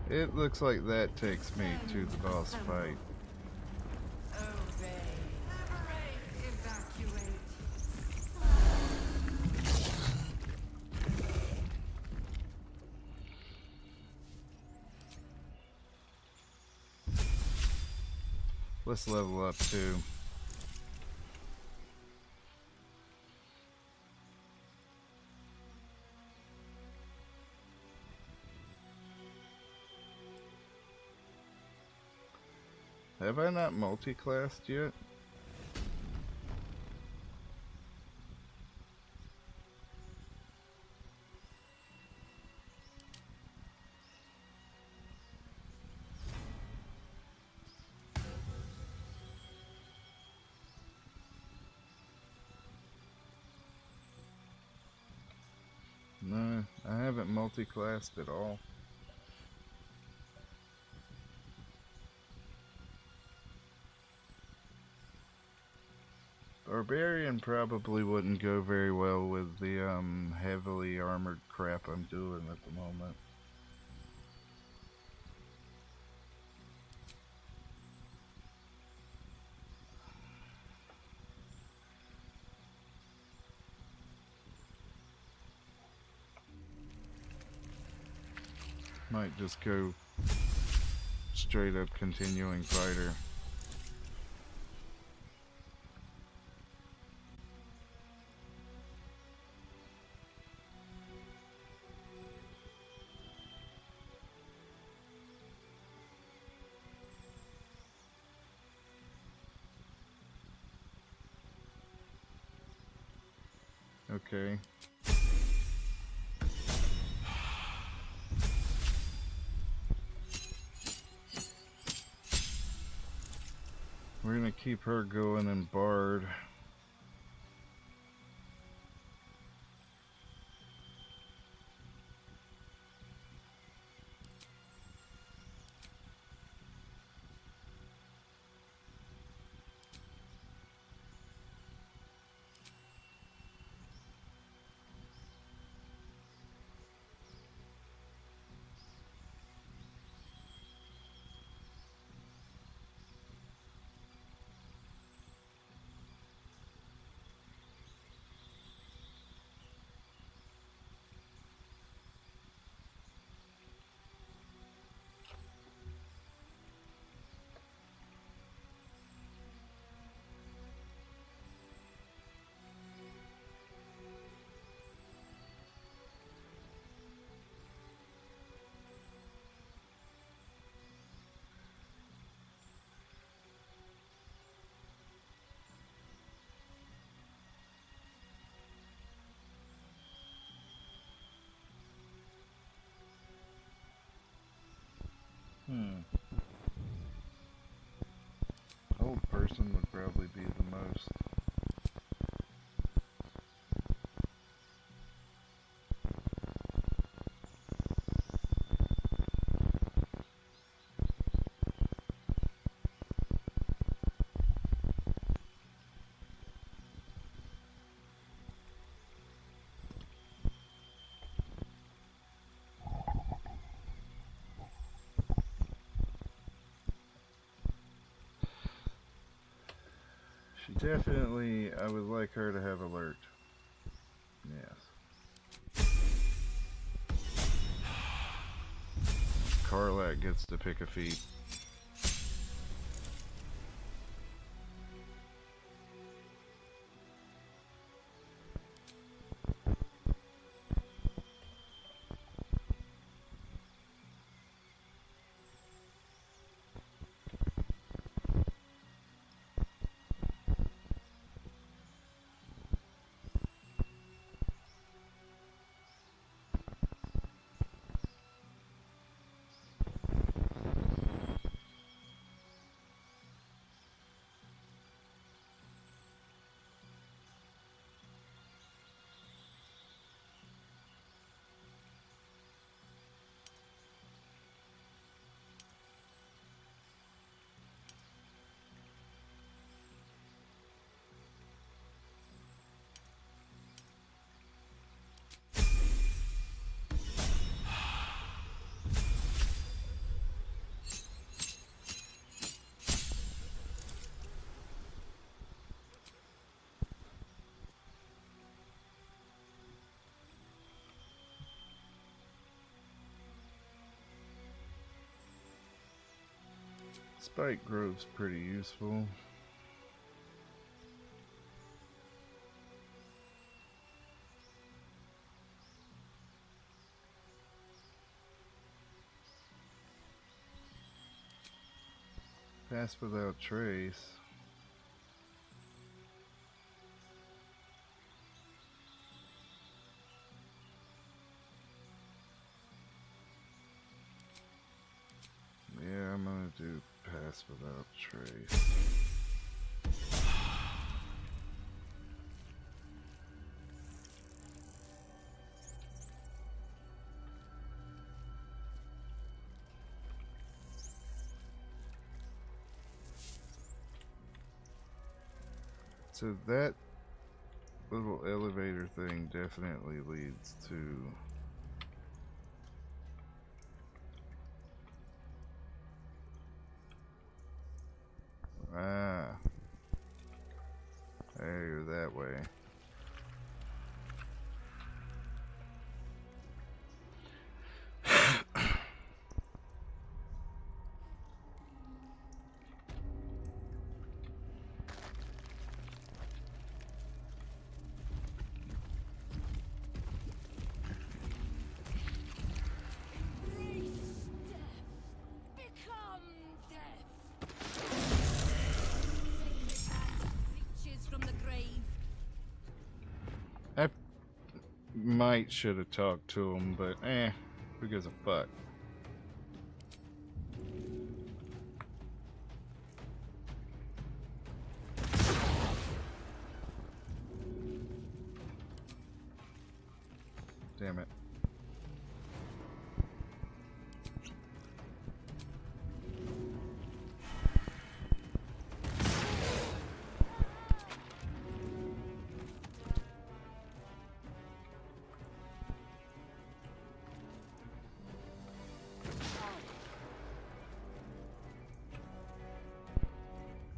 It looks like that takes me to the boss fight. Obey. Liberate. Evacuate. Let's level up too. Have I not multi-classed yet? No, I haven't multi-classed at all. Barbarian probably wouldn't go very well with the heavily armored crap I'm doing at the moment. Might just go straight up continuing fighter. Okay. We're gonna keep her going in Bard. person would probably be the most. She definitely, I would like her to have alert. Yes. Karlak gets to pick a feat. Spike Grove's pretty useful. Pass without trace. Yeah, I'm gonna do pass without trace. So that little elevator thing definitely leads to there, that way. I might should have talked to him, but who gives a fuck? Damn it.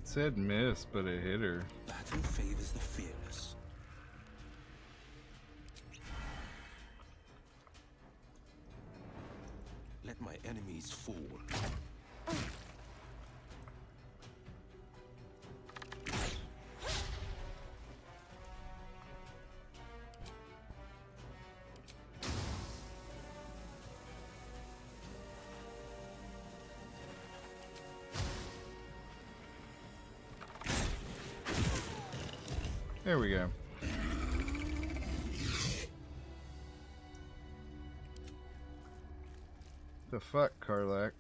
It said miss, but it hit her. Battle favors the fearless. Let my enemies fall. There we go. The fuck, Karlak?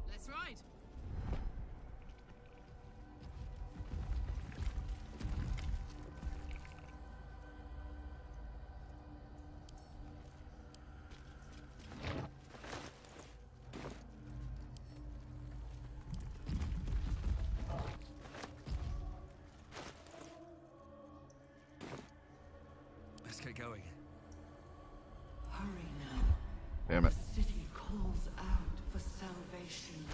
Let's ride. Let's get going. Hurry now. Damn it. The city calls out for salvation.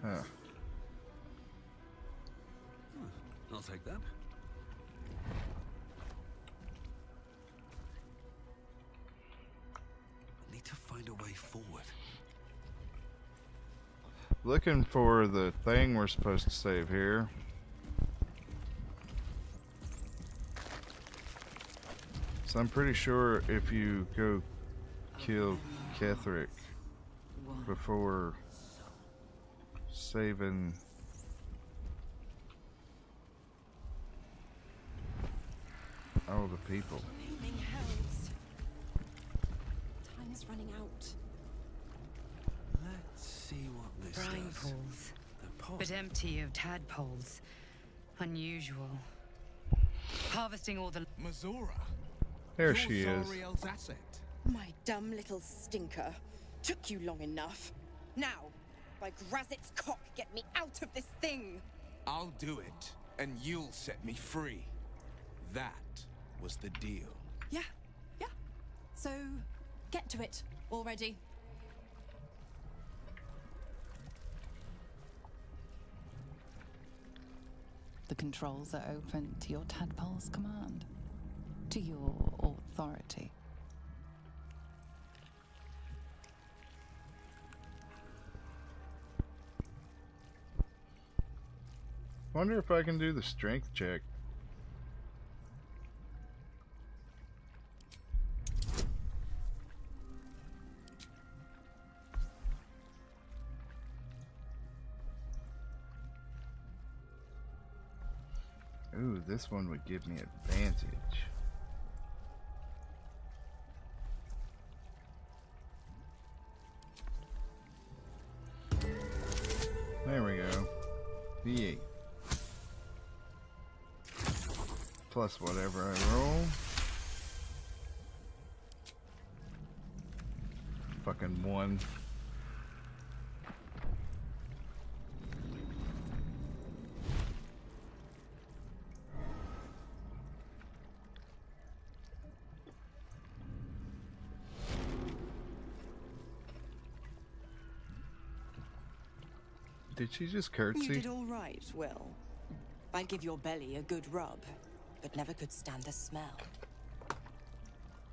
Huh. I'll take that. I need to find a way forward. Looking for the thing we're supposed to save here. So I'm pretty sure if you go kill Ketheric before saving all the people. Flaming hells. Time is running out. Let's see what this Brine does. pools, The pot. but empty of tadpoles. Unusual. Harvesting all the... Mazora, There you're she is. Zariel's asset. My dumb little stinker. Took you long enough. Now, by Grazit's cock, get me out of this thing! I'll do it, and you'll set me free. That was the deal. Yeah. So, get to it already. The controls are open to your tadpole's command, to your authority. Wonder if I can do the strength check. Ooh, this one would give me advantage. There we go. V8. Plus whatever I roll. Fucking 1. Did she just curtsy? You did all right, Will. I'd give your belly a good rub, but never could stand the smell.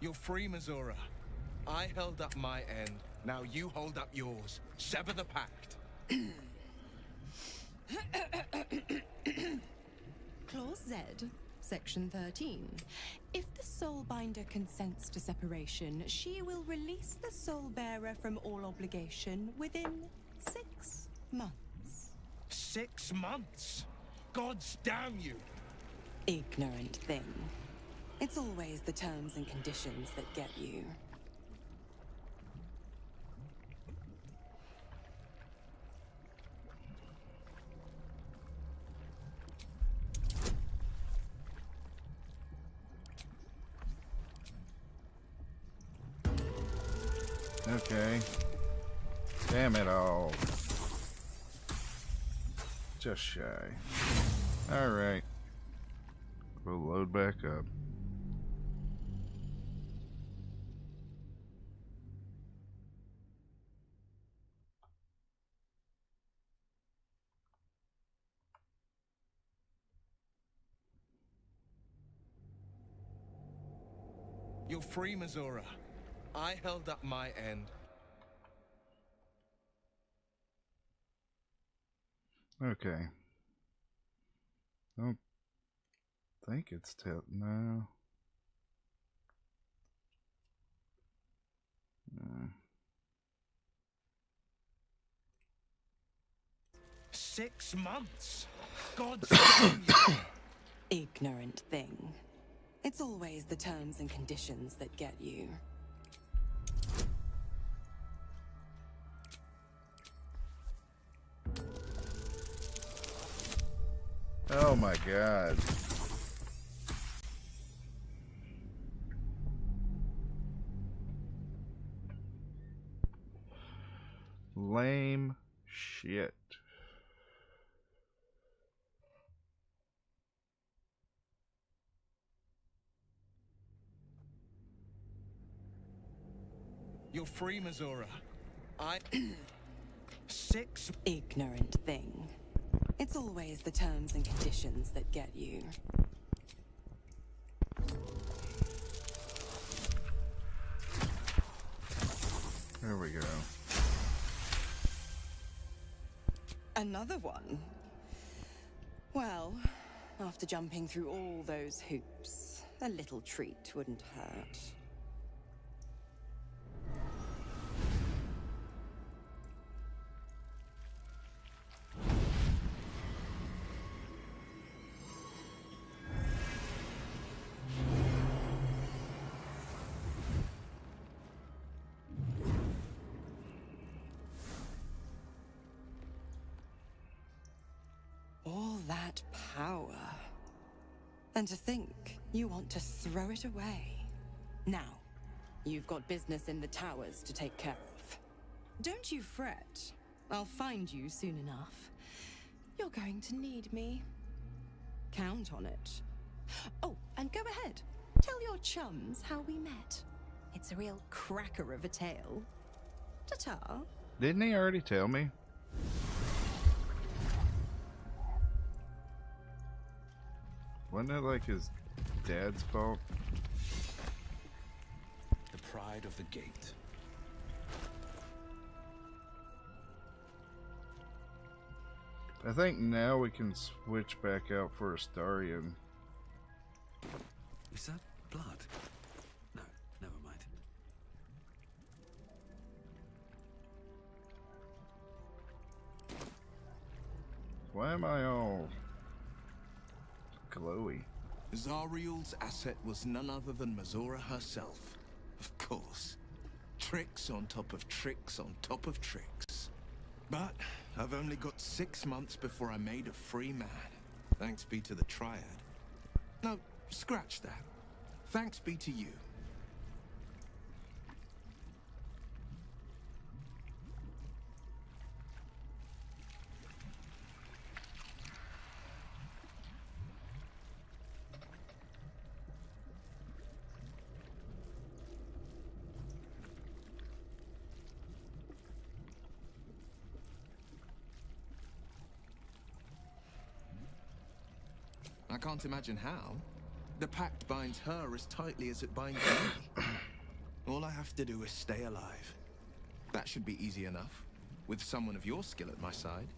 You're free, Mazora. I held up my end. Now you hold up yours. Sever the pact. Clause Z, Section 13. If the Soulbinder consents to separation, she will release the Soulbearer from all obligation within 6 months. 6 months? Gods damn you! Ignorant thing. It's always the terms and conditions that get you. Okay. Damn it all. Just shy. Alright. We'll load back up. You're free, Mazora. I held up my end. Okay. I don't think it's no. 6 months. God's damn you. Ignorant thing. It's always the terms and conditions that get you. Oh my god. Lame shit. You're free, Missoura. 6. Ignorant thing. It's always the terms and conditions that get you. There we go. Another one? Well, after jumping through all those hoops, a little treat wouldn't hurt. All that power. And to think you want to throw it away. Now, you've got business in the towers to take care of. Don't you fret. I'll find you soon enough. You're going to need me. Count on it. Oh, and go ahead. Tell your chums how we met. It's a real cracker of a tale. Ta-ta. Didn't he already tell me? Wasn't it like his dad's fault? The pride of the gate. I think now we can switch back out for Astarion. Is that blood? No, never mind. Why am I all glowy? Zariel's asset was none other than Missoura herself. Of course. Tricks on top of tricks on top of tricks. But I've only got 6 months before I'm made a free man. Thanks be to the Triad. No, scratch that. Thanks be to you. I can't imagine how. The pact binds her as tightly as it binds me. All I have to do is stay alive. That should be easy enough, with someone of your skill at my side.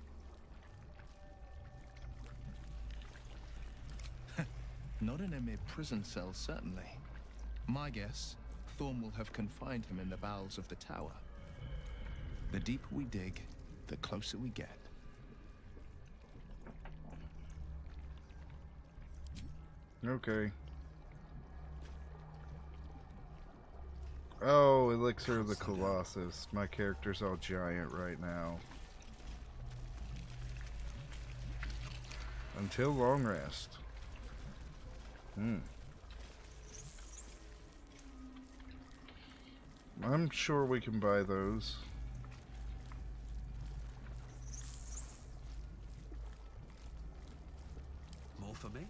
Not in a mere prison cell, certainly. My guess, Thorm will have confined him in the bowels of the tower. The deeper we dig, the closer we get. Okay. Oh, Elixir of the Colossus. My character's all giant right now. Until long rest. I'm sure we can buy those. More for me.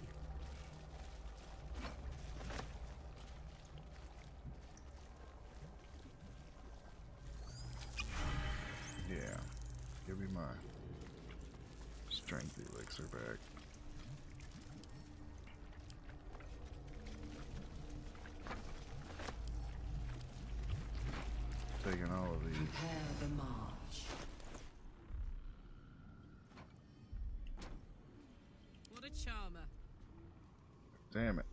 Yeah. Give me my strength elixir back. taking all of these. Prepare the march. What a charmer. Damn it.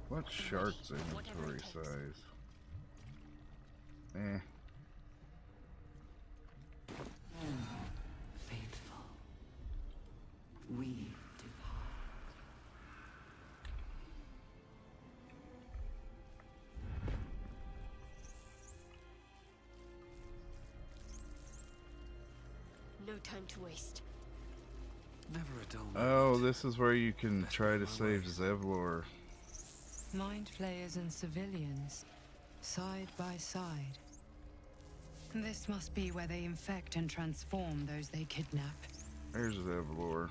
What's Shark's inventory size? Eh. Faithful. We depart. No time to waste. Never a dull Oh, moment. this is where you can try to save Zevlor. Mind flayers and civilians, side by side. This must be where they infect and transform those they kidnap. There's Zevlor.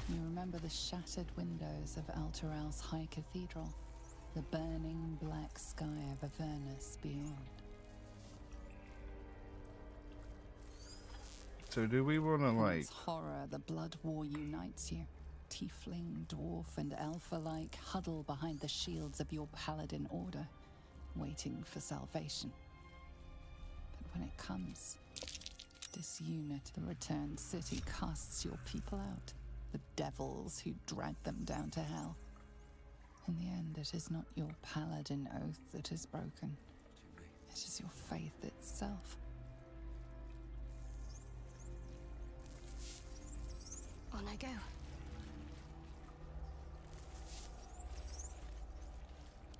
You remember the shattered windows of Alteral's High Cathedral, the burning black sky of Avernus beyond. So do we want to, In like... its horror, the blood war unites you. Tiefling, dwarf, and elf alike huddle behind the shields of your paladin order, waiting for salvation. But when it comes, disunit, the returned city casts your people out, the devils who drag them down to hell. In the end, it is not your paladin oath that is broken. It is your faith itself. On I go.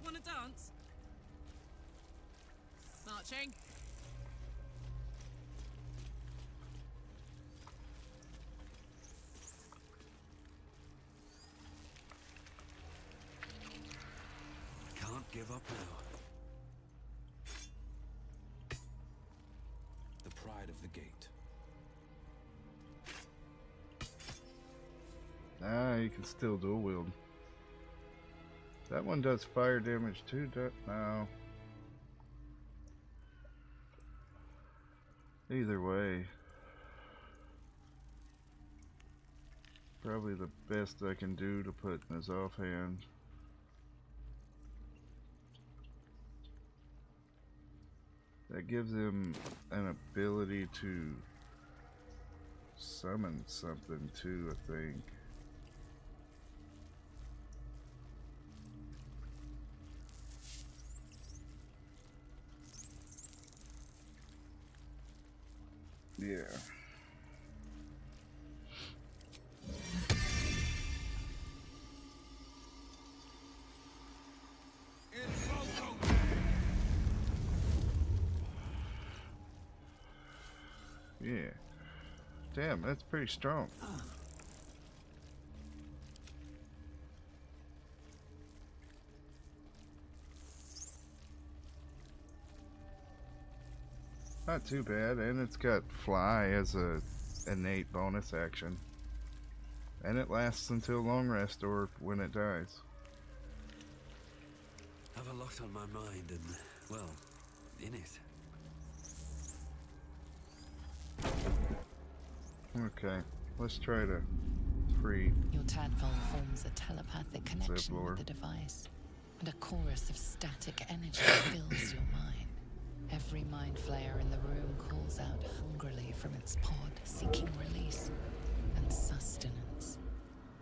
Wanna dance? Marching. Can't give up now. The pride of the gate. Ah, you can still dual wield. That one does fire damage too, no. Either way. Probably the best I can do to put in his offhand. That gives him an ability to summon something too, I think. Yeah. Yeah. Damn, that's pretty strong. Not too bad, and it's got fly as a innate bonus action. And it lasts until long rest or when it dies. Have a lot on my mind and, well, in it. Okay, let's try to free. Your tadpole forms a telepathic connection Zevlor. with the device, and a chorus of static energy fills your mind. Every mind flayer in the room calls out hungrily from its pod, seeking release and sustenance.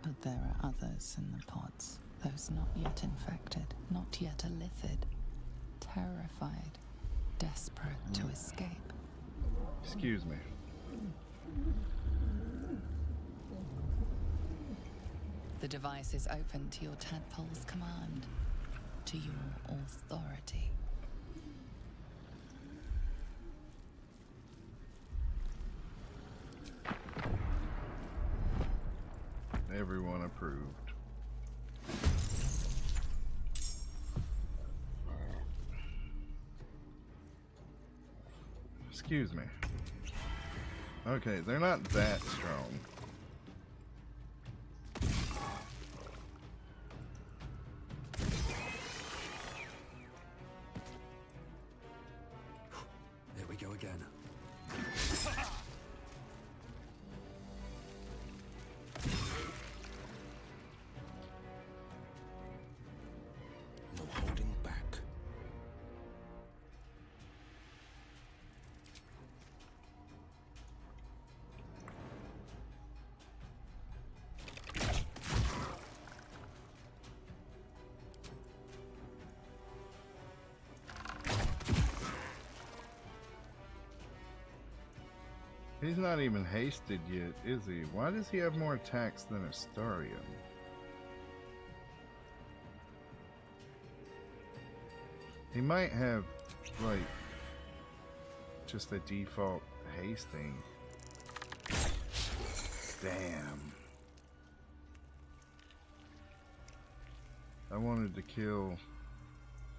But there are others in the pods, those not yet infected, not yet elithid, terrified, desperate to escape. Excuse me. The device is open to your tadpole's command, to your authority. Everyone approved. Excuse me. Okay, they're not that strong. He's not even hasted yet, is he? Why does he have more attacks than Astarion? He might have, like, just a default hasting. Damn. I wanted to kill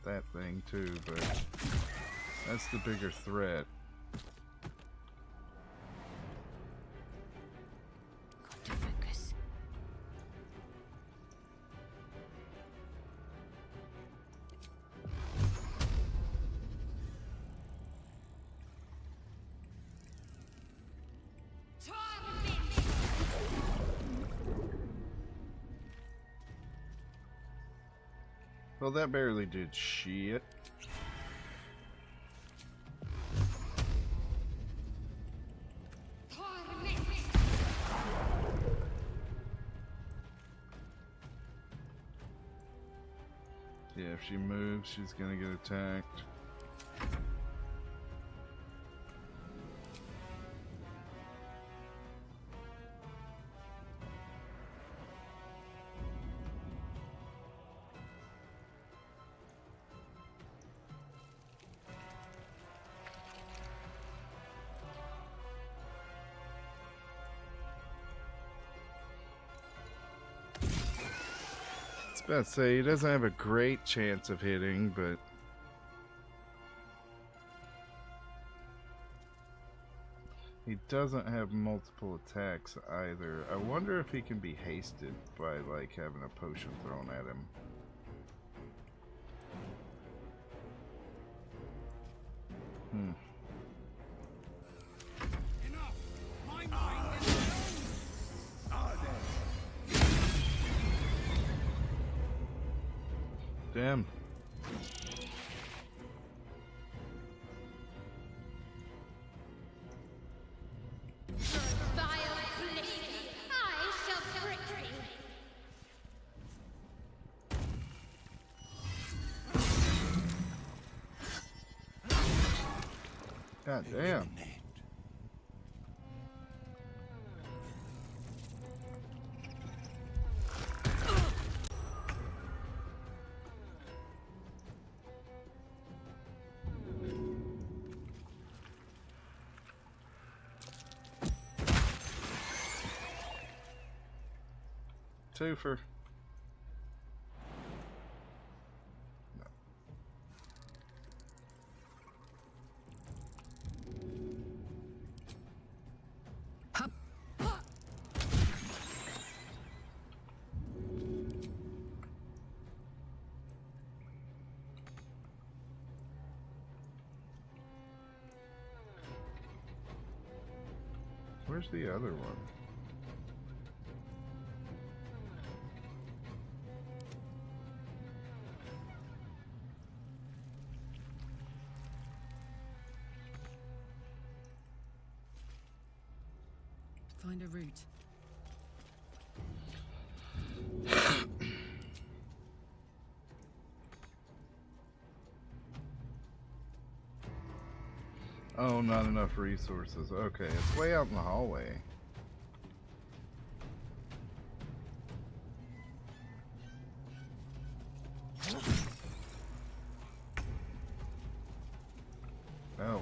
that thing too, but that's the bigger threat. Got to focus. Well, that barely did shit. Yeah, if she moves, she's gonna get attacked. I was about to say, he doesn't have a great chance of hitting, but he doesn't have multiple attacks either. I wonder if he can be hasted by, like, having a potion thrown at him. Damn. God damn. Twofer. No. Where's the other one? Find a route. Oh, not enough resources. Okay, it's way out in the hallway. Oh.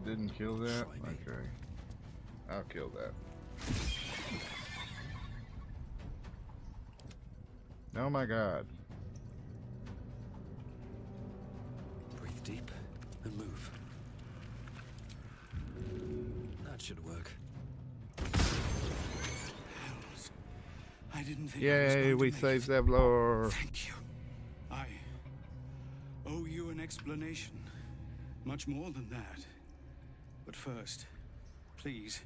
Didn't kill that? Okay. I'll kill that. Oh my god. Breathe deep and move. That should work. Hells. I didn't think I was Yay, going to we make saved it. Zevlor. Thank you. I owe you explanation. Much more than that. But first, please,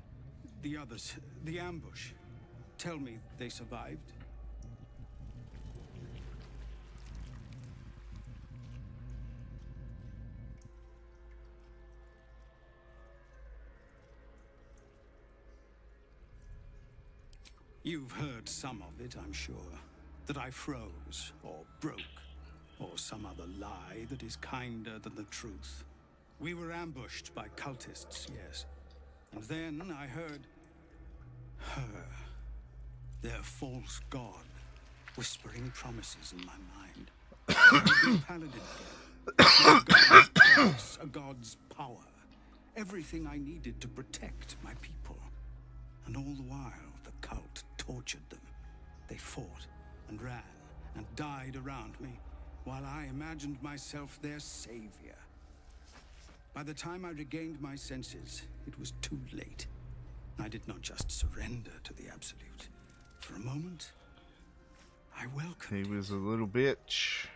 the others, the ambush. Tell me they survived. You've heard some of it, I'm sure. That I froze, or broke, or some other lie that is kinder than the truth. We were ambushed by cultists, yes. And then I heard her, their false god, whispering promises in my mind. A paladin again. A god's purpose, a god's power. Everything I needed to protect my people. And all the while, the cult tortured them. They fought and ran and died around me, while I imagined myself their savior. By the time I regained my senses, it was too late. I did not just surrender to the Absolute. For a moment, I welcomed He was a little bitch.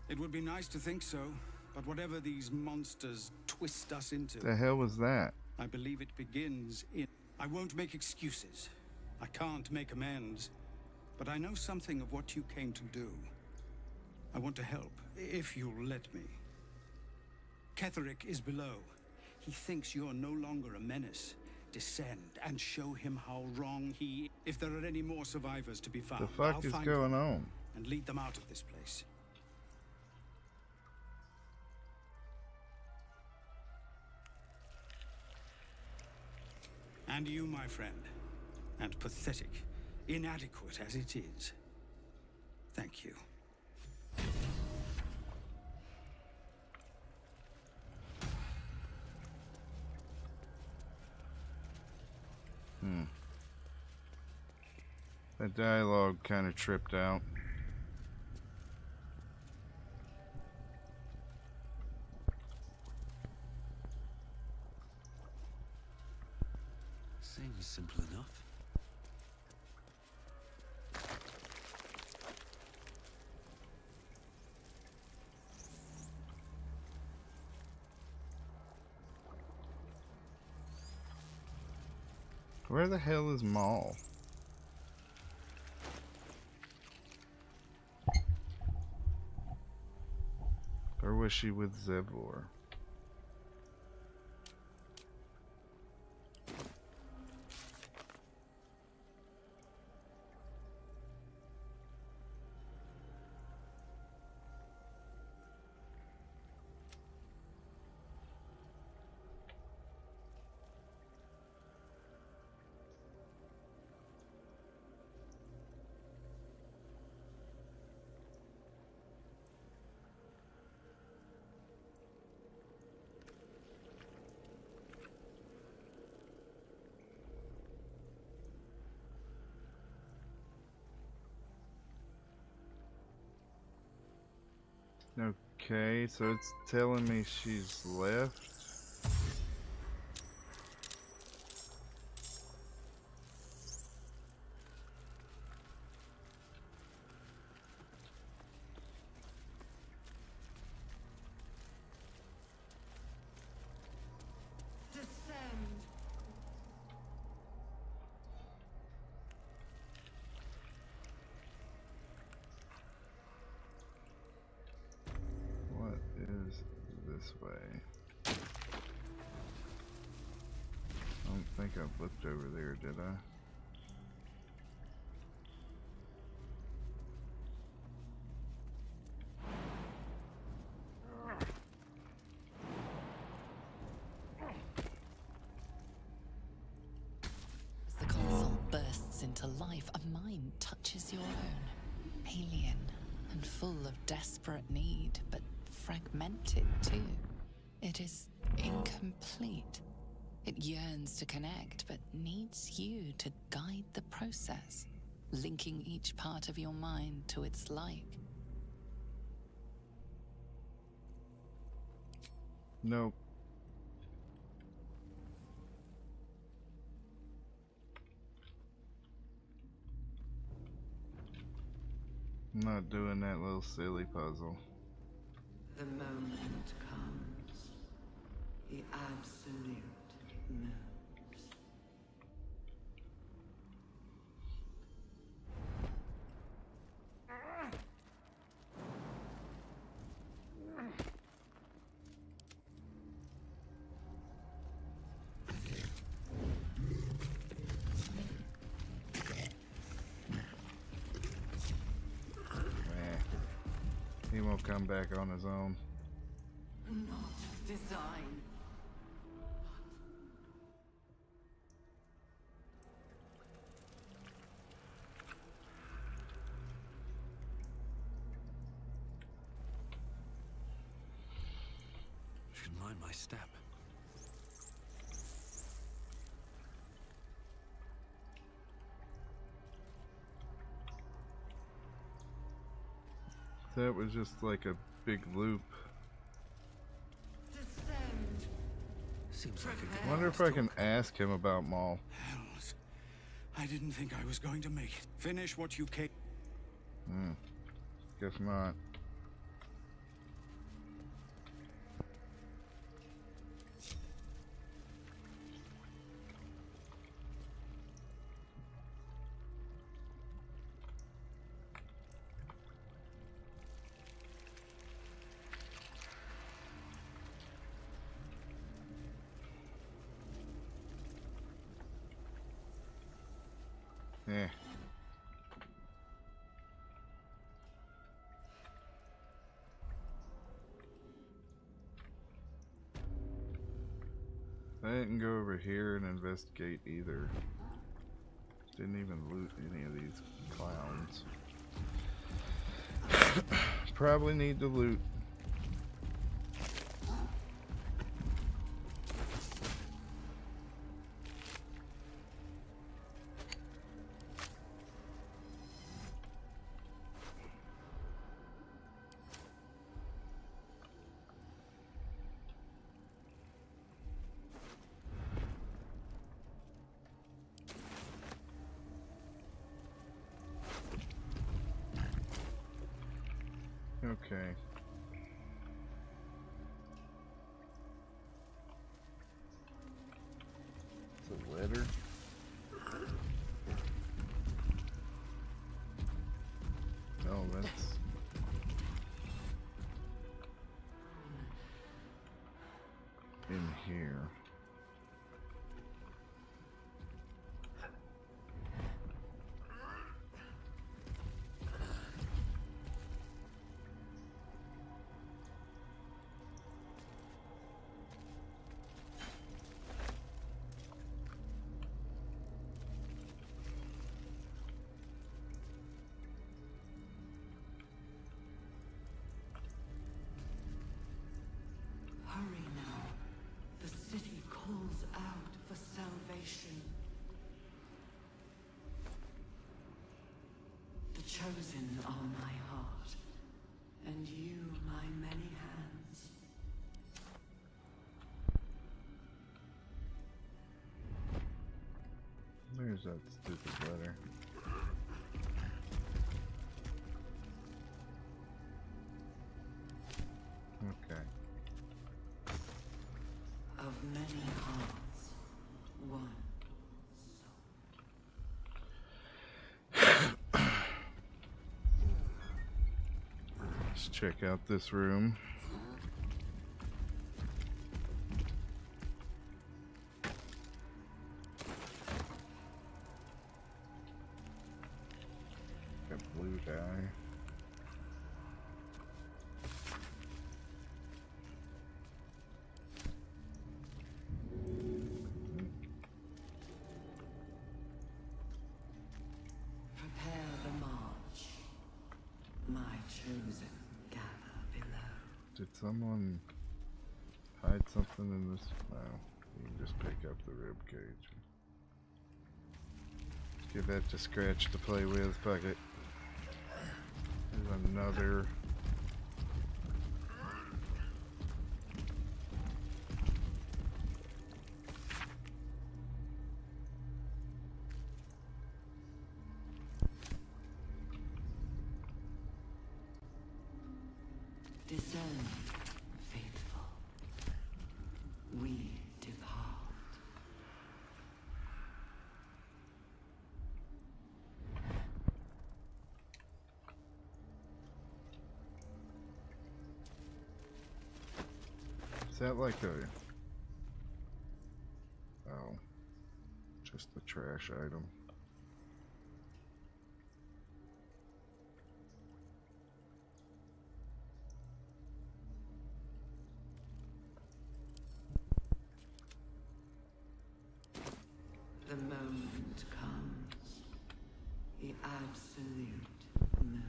It would be nice to think so, but whatever these monsters twist us into... The hell was that? I believe it begins in... I won't make excuses. I can't make amends. But I know something of what you came to do. I want to help, if you'll let me. Ketherick is below. He thinks you're no longer a menace. Descend and show him how wrong he... If there are any more survivors to be found, The fuck I'll is find going them on? and lead them out of this place. And you, my friend, and pathetic, inadequate as it is, thank you. That dialogue kind of tripped out. Seems simple enough. Where the hell is Maul? Or was she with Zevlor? Okay, so it's telling me she's left. What is this way? I don't think I looked over there, did I? As the console bursts into life, a mind touches your own. Alien and full of desperate need, but fragmented too. It is incomplete. It yearns to connect, but needs you to guide the process. linking each part of your mind to its like. Nope. I'm not doing that little silly puzzle. The moment comes. The absolute moves. He won't come back on his own. Not design. Should mind my step. That was just like a big loop. Descend. Seems like a I wonder if I can ask him about Maul. Hells. I didn't think I was going to make it. Finish what you came. Guess not. Yeah. I didn't go over here and investigate either. Didn't even loot any of these clowns. Probably need to loot. Okay. It's a letter. Oh, that's... in here. Hurry now. The city calls out for salvation. The chosen are my heart, and you my many hands. There's that stupid letter. Okay. Of many hearts, one Let's check out this room. Got blue guy. Prepare the march. My chosen gather below. Did someone hide something in this? No, you can just pick up the rib cage. Give that to Scratch to play with. Fuck it. There's another. Discern, faithful. We depart. Is that like a... Oh. Just a trash item. The moment comes. The absolute moves.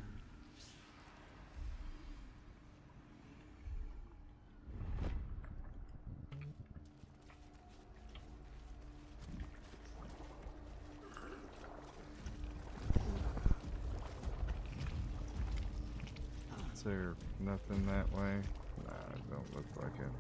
Is there nothing that way? Nah, it don't look like it.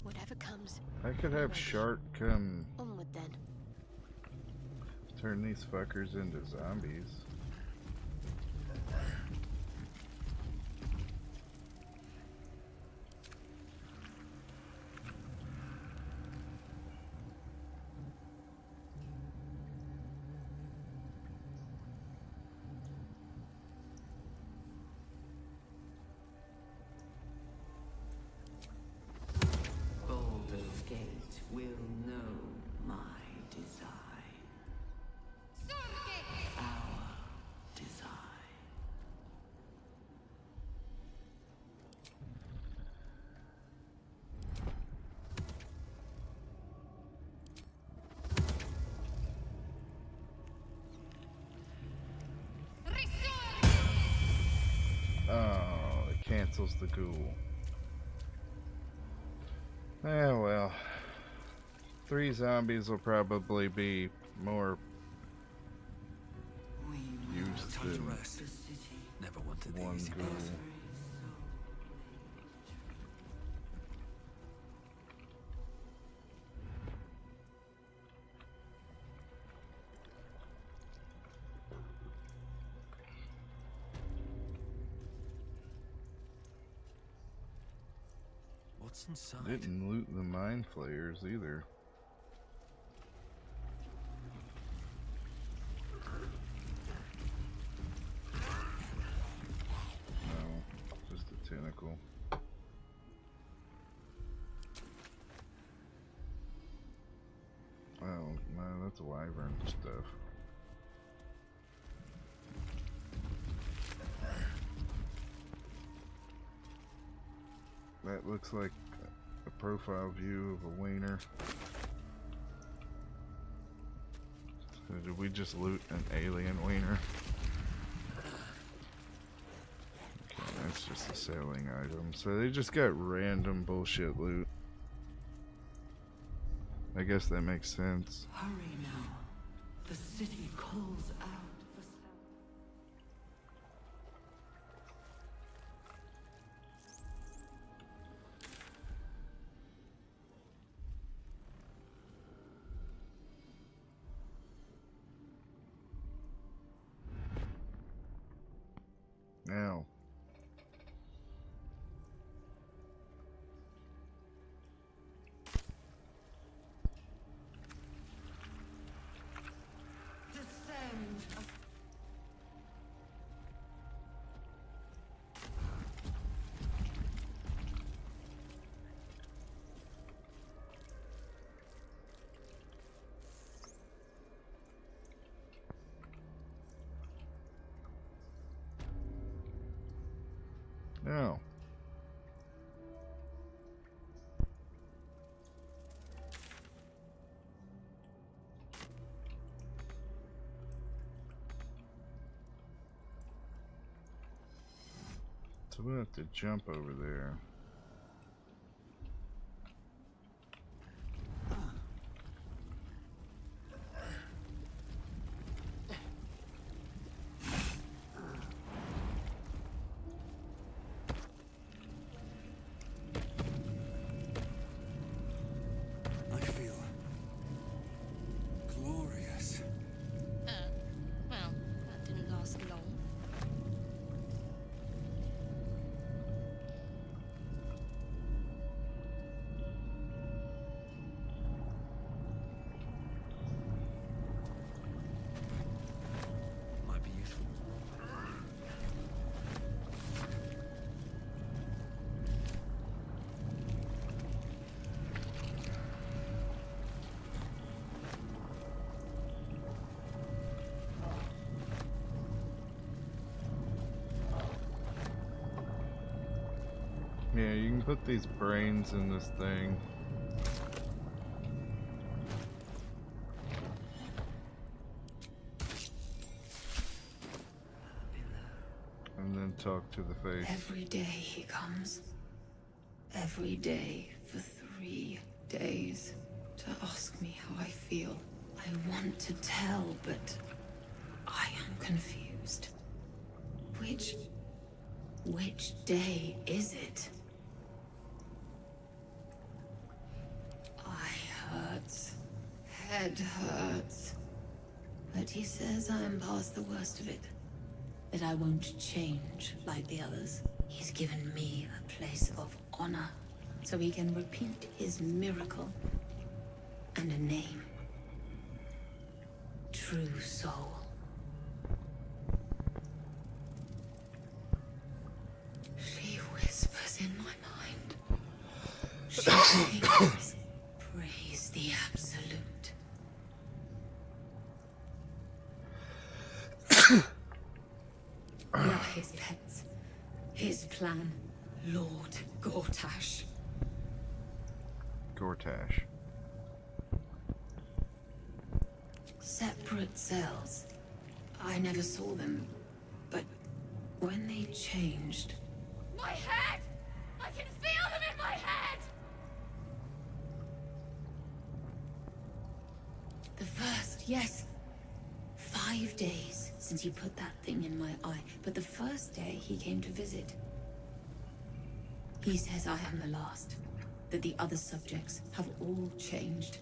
Whatever comes. I could have Shark come Onward then. turn these fuckers into zombies. Baldur's Gate will know my design. Our design. Oh, it cancels the ghoul. Yeah, well. 3 zombies will probably be more used Time to than rest. Never wanted the one easy ghoul. path. What's inside? Didn't loot the mind flayers either. No, just a tentacle. Oh, no, that's wyvern stuff. That looks like a profile view of a wiener. So did we just loot an alien wiener? Okay, that's just a selling item. So they just got random bullshit loot. I guess that makes sense. Hurry now. The city calls out for Now. descend. Now. So we'll have to jump over there. I feel glorious. Well, that didn't last long. Might be useful. Yeah, you can put these brains in this thing. And then talk to the face. Every day he comes. Every day for 3 days to ask me how I feel. I want to tell, but I am confused. Which day is it? Eye hurts. Head hurts. But he says I am past the worst of it. That I won't change like the others. He's given me a place of honor, so he can repeat his miracle. And a name. True Soul. She whispers in my mind. She sings, praise the Absolute. We are his pets. His plan. Lord Gortash. Gortash. Separate cells. I never saw them, but when they changed... My head! I can feel them in my head! The first, yes. 5 days since you put that thing in my eye, but the first day he came to visit. He says I am the last, that the other subjects have all changed.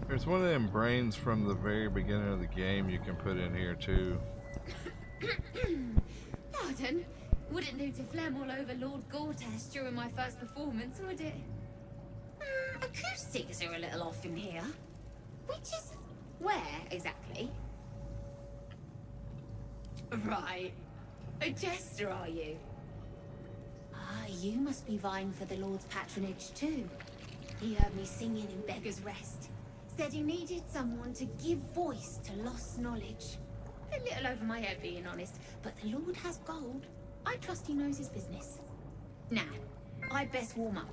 There's one of them brains from the very beginning of the game you can put in here too. Pardon? Wouldn't do to phlegm all over Lord Gortash during my first performance, would it? Acoustics are a little off in here. Which is... where, exactly? Right. A jester, are you? Ah, you must be vying for the Lord's patronage too. He heard me singing in Beggar's Rest. Said he needed someone to give voice to lost knowledge. A little over my head, being honest, but the Lord has gold. I trust he knows his business. Now, I'd best warm up.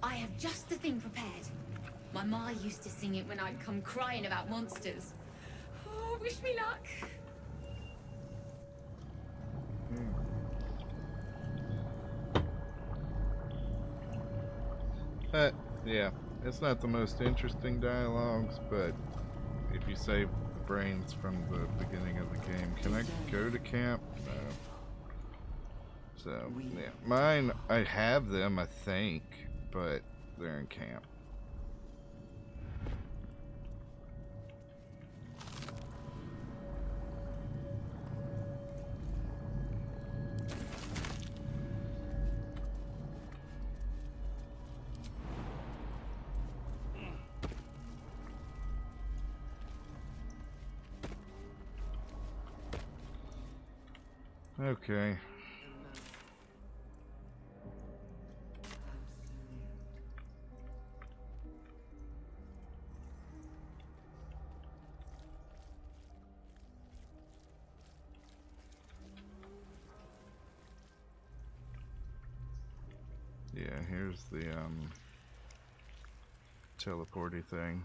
I have just the thing prepared. My ma used to sing it when I'd come crying about monsters. Oh, wish me luck. Yeah, it's not the most interesting dialogues, but if you save the brains from the beginning of the game, can I go to camp? No. So, yeah. Mine, I have them, I think, but they're in camp. Okay. Yeah, here's the teleporty thing.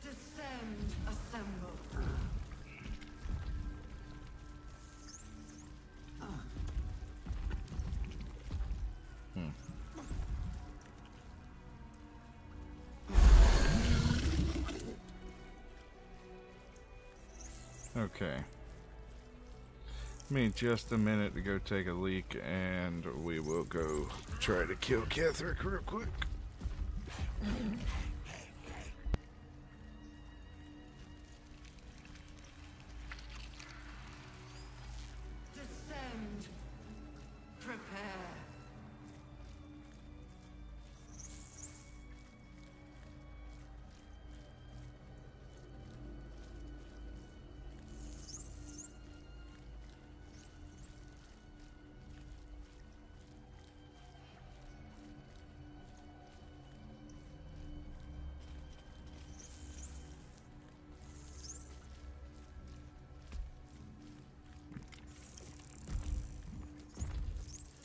Descend, assemble. Okay. Give me just a minute to go take a leak, and we will go try to kill Ketherick real quick. Descend. Prepare.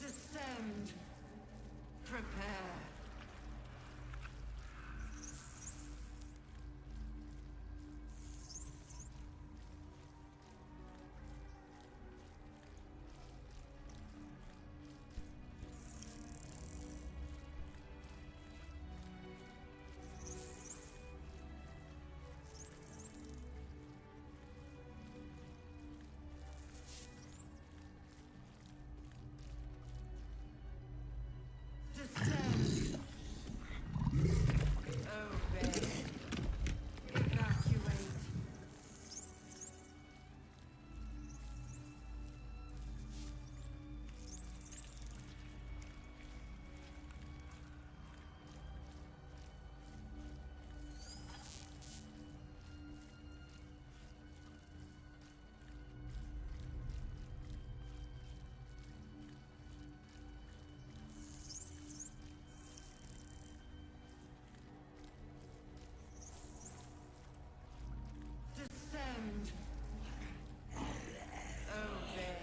Descend. Prepare. Descend. Obey. Evacuate. Descend. Obey.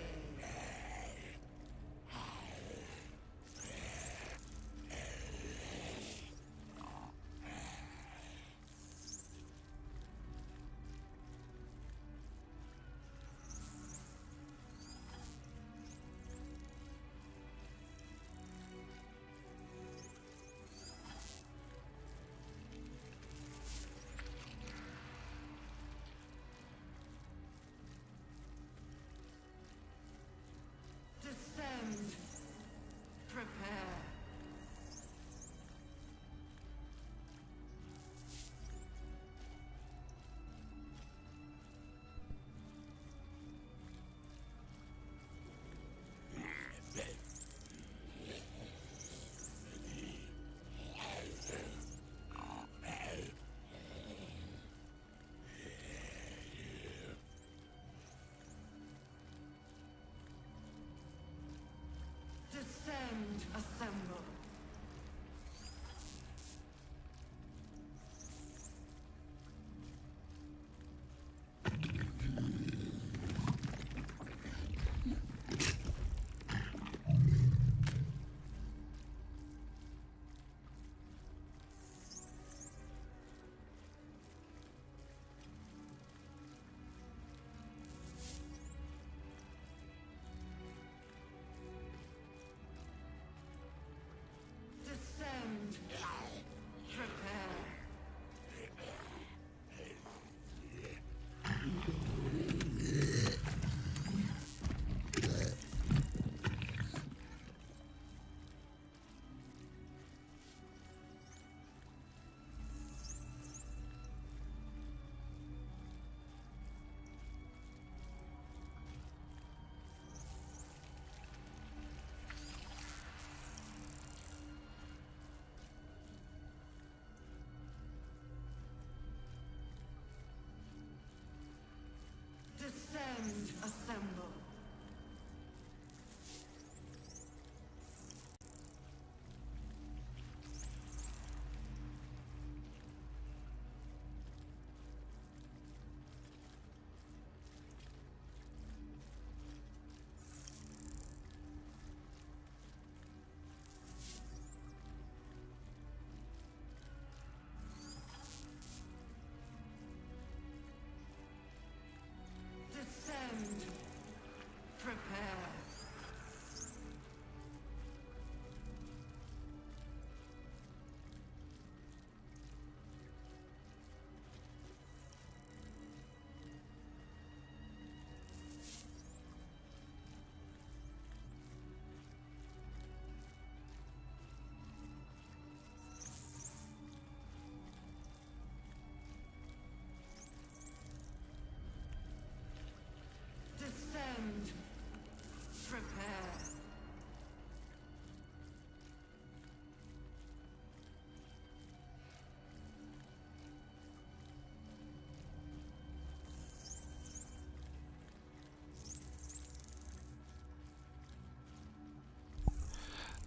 Descend. Prepare. Descend, assemble.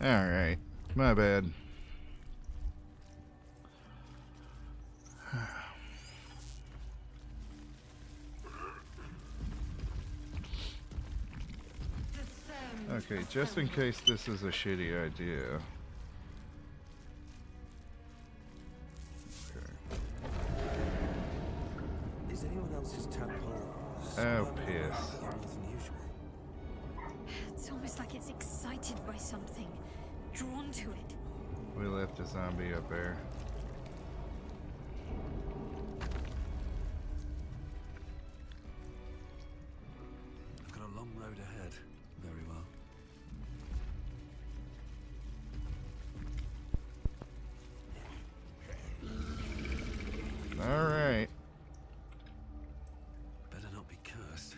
Alright, my bad. Okay, just in case this is a shitty idea. Okay. Is anyone else's tadpole Oh, piss. more than usual? It's almost like it's excited by something, drawn to it. We left a zombie up there. I've got a long road ahead. Very well. Alright. Better not be cursed.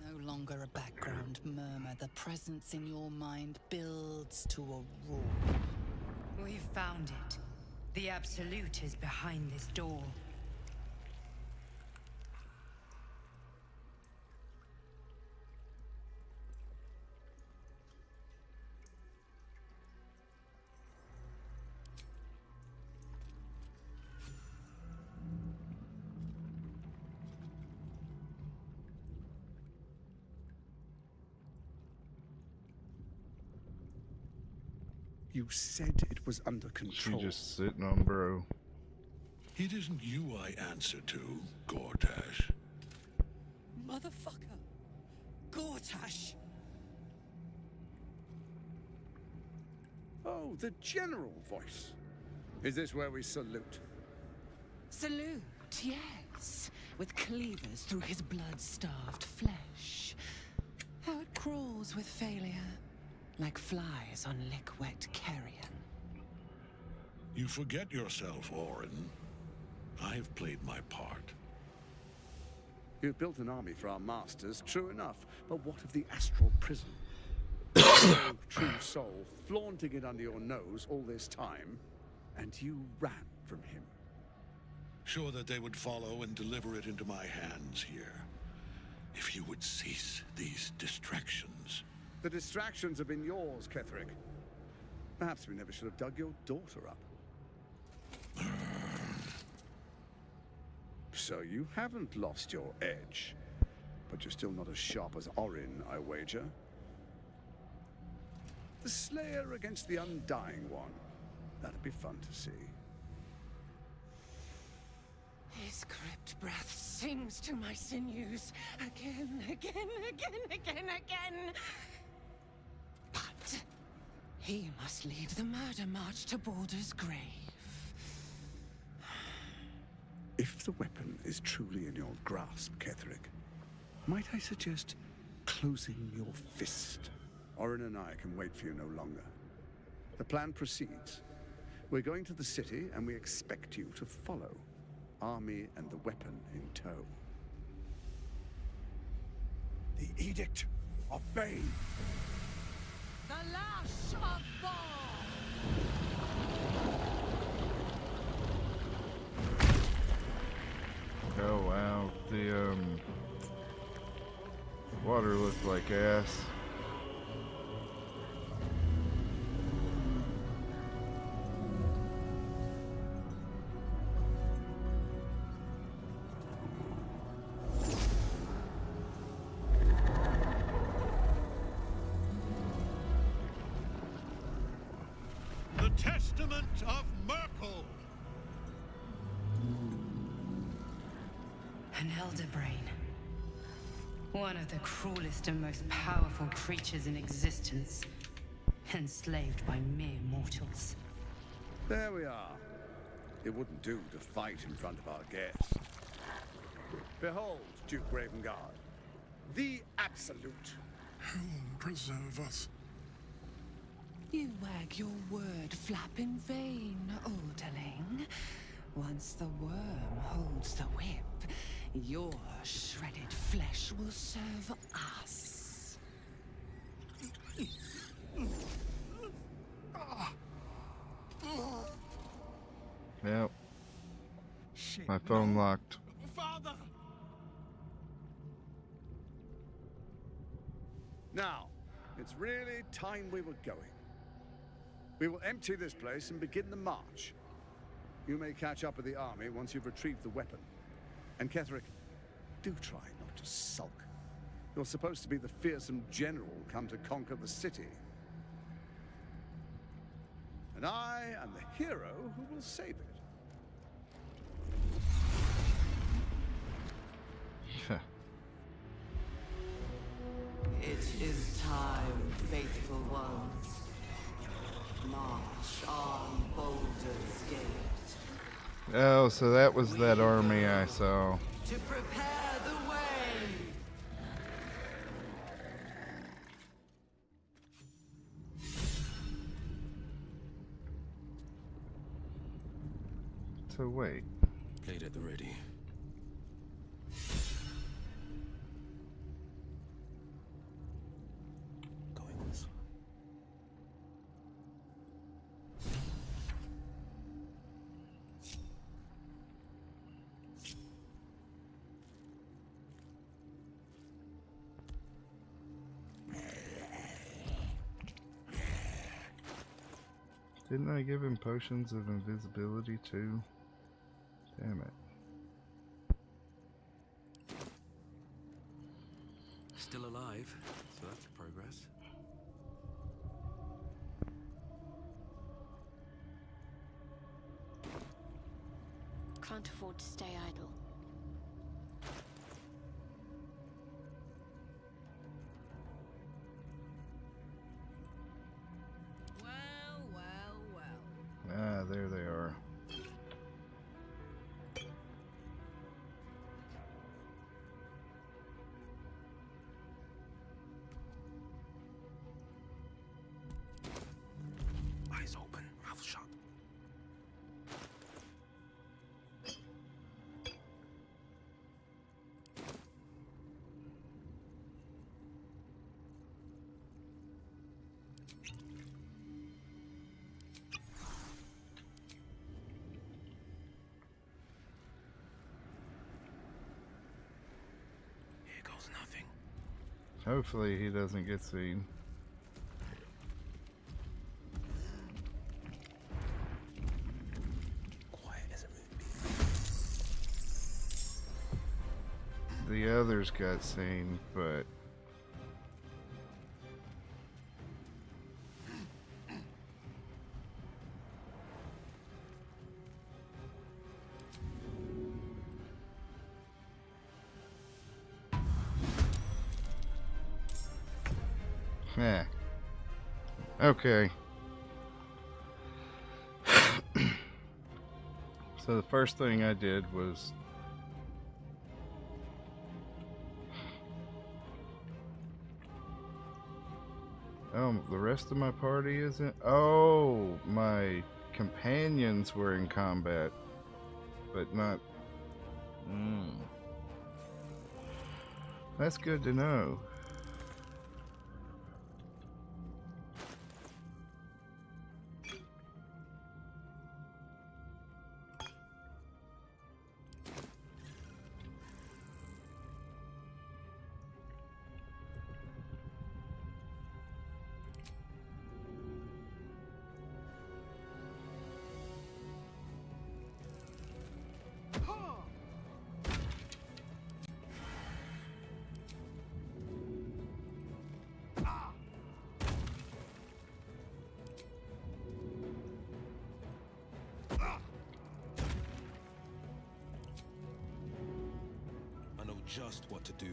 No longer a background murmur. The presence in your mind builds to a roar. We've found it. The Absolute is behind this door. You said it was under control. She just sitting on bro. It isn't you I answer to, Gortash. Motherfucker! Gortash! Oh, the general voice. Is this where we salute? Salute, yes. With cleavers through his blood-starved flesh. How it crawls with failure. Like flies on lick-wet carrion. You forget yourself, Orin. I've played my part. You've built an army for our masters, true enough. But what of the astral prison? No true soul, flaunting it under your nose all this time, and you ran from him. Sure that they would follow and deliver it into my hands here. If you would cease these distractions. The distractions have been yours, Ketherick. Perhaps we never should have dug your daughter up. So you haven't lost your edge, but you're still not as sharp as Orin, I wager. The Slayer against the Undying One. That'd be fun to see. His crypt breath sings to my sinews. Again, again, again. But he must lead the murder march to Baldur's grave. If the weapon is truly in your grasp, Ketherick, might I suggest closing your fist? Orin and I can wait for you no longer. The plan proceeds. We're going to the city, and we expect you to follow. Army and the weapon in tow. The Edict of Bane. The lash of Thor! Oh wow, the water looked like ass. The Testament of Merkel! An elder brain. One of the cruelest and most powerful creatures in existence. Enslaved by mere mortals. There we are. It wouldn't do to fight in front of our guests. Behold, Duke Ravengard. The Absolute. Heaven preserve us. You wag your word flap in vain, Alderling. Once the worm holds the whip, your shredded flesh will serve us. Yep. My phone locked. Father! It's really time we were going. We will empty this place and begin the march. You may catch up with the army once you've retrieved the weapon. And Ketherick, do try not to sulk. You're supposed to be the fearsome general come to conquer the city. And I am the hero who will save it. It is time, faithful ones. March on Baldur's Gate. Oh, so that was that army I saw. To prepare the way. So wait. Blade at the ready. Going this way. Didn't I give him potions of invisibility too? Damn it. Still alive, so that's progress. Can't afford to stay idle. Well, well, well. Ah, there they are. Eyes open, mouth shut. Here goes nothing. Hopefully he doesn't get seen. Quiet as a moonbeam. The others got seen, but yeah. Okay. So the first thing I did was the rest of my party isn't. Oh, my companions were in combat, but not. That's good to know. I know just what to do.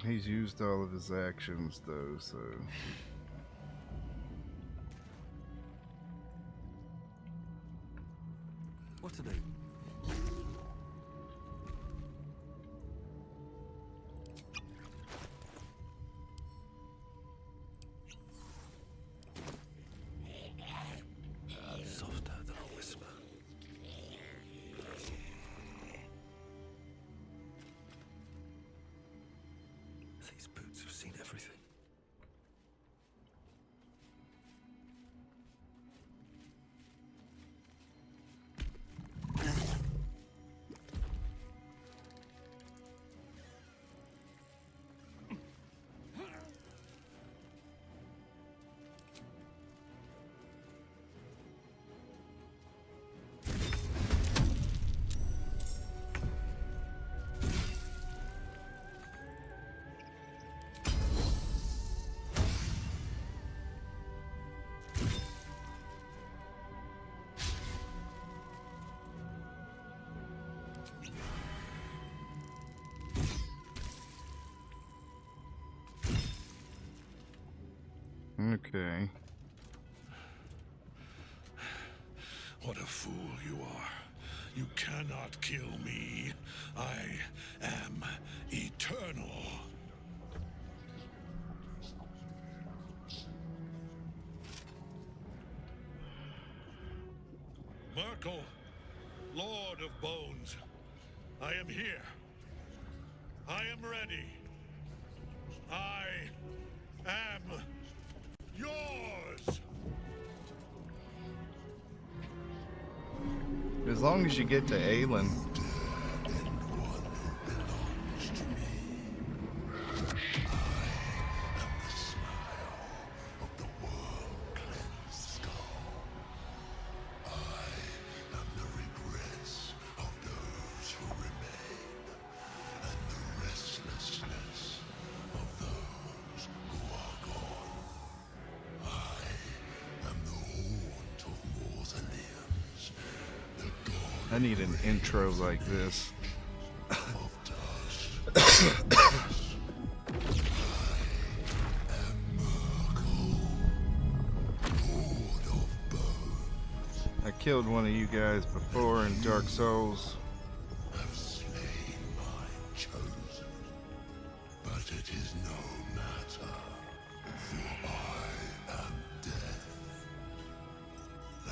He's used all of his actions though, so. What are they? Softer than a whisper. These boots have seen everything. Okay. What a fool you are. You cannot kill me. I am eternal. Merkel, Lord of Bones, I am here. I am ready. I am yours. As long as you get to Aelin. I need an intro like this. I killed one of you guys before in Dark Souls. Have slain my chosen, but it is no matter, for I am death,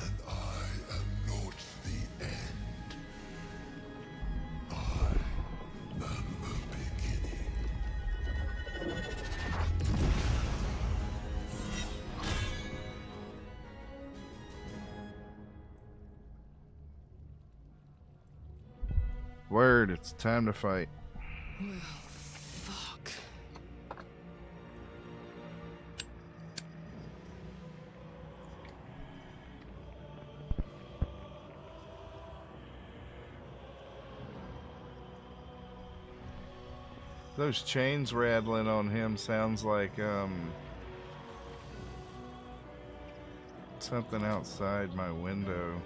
and I am not the end. I am the beginning. Word, it's time to fight. Well, fuck. Those chains rattling on him sounds like something outside my window.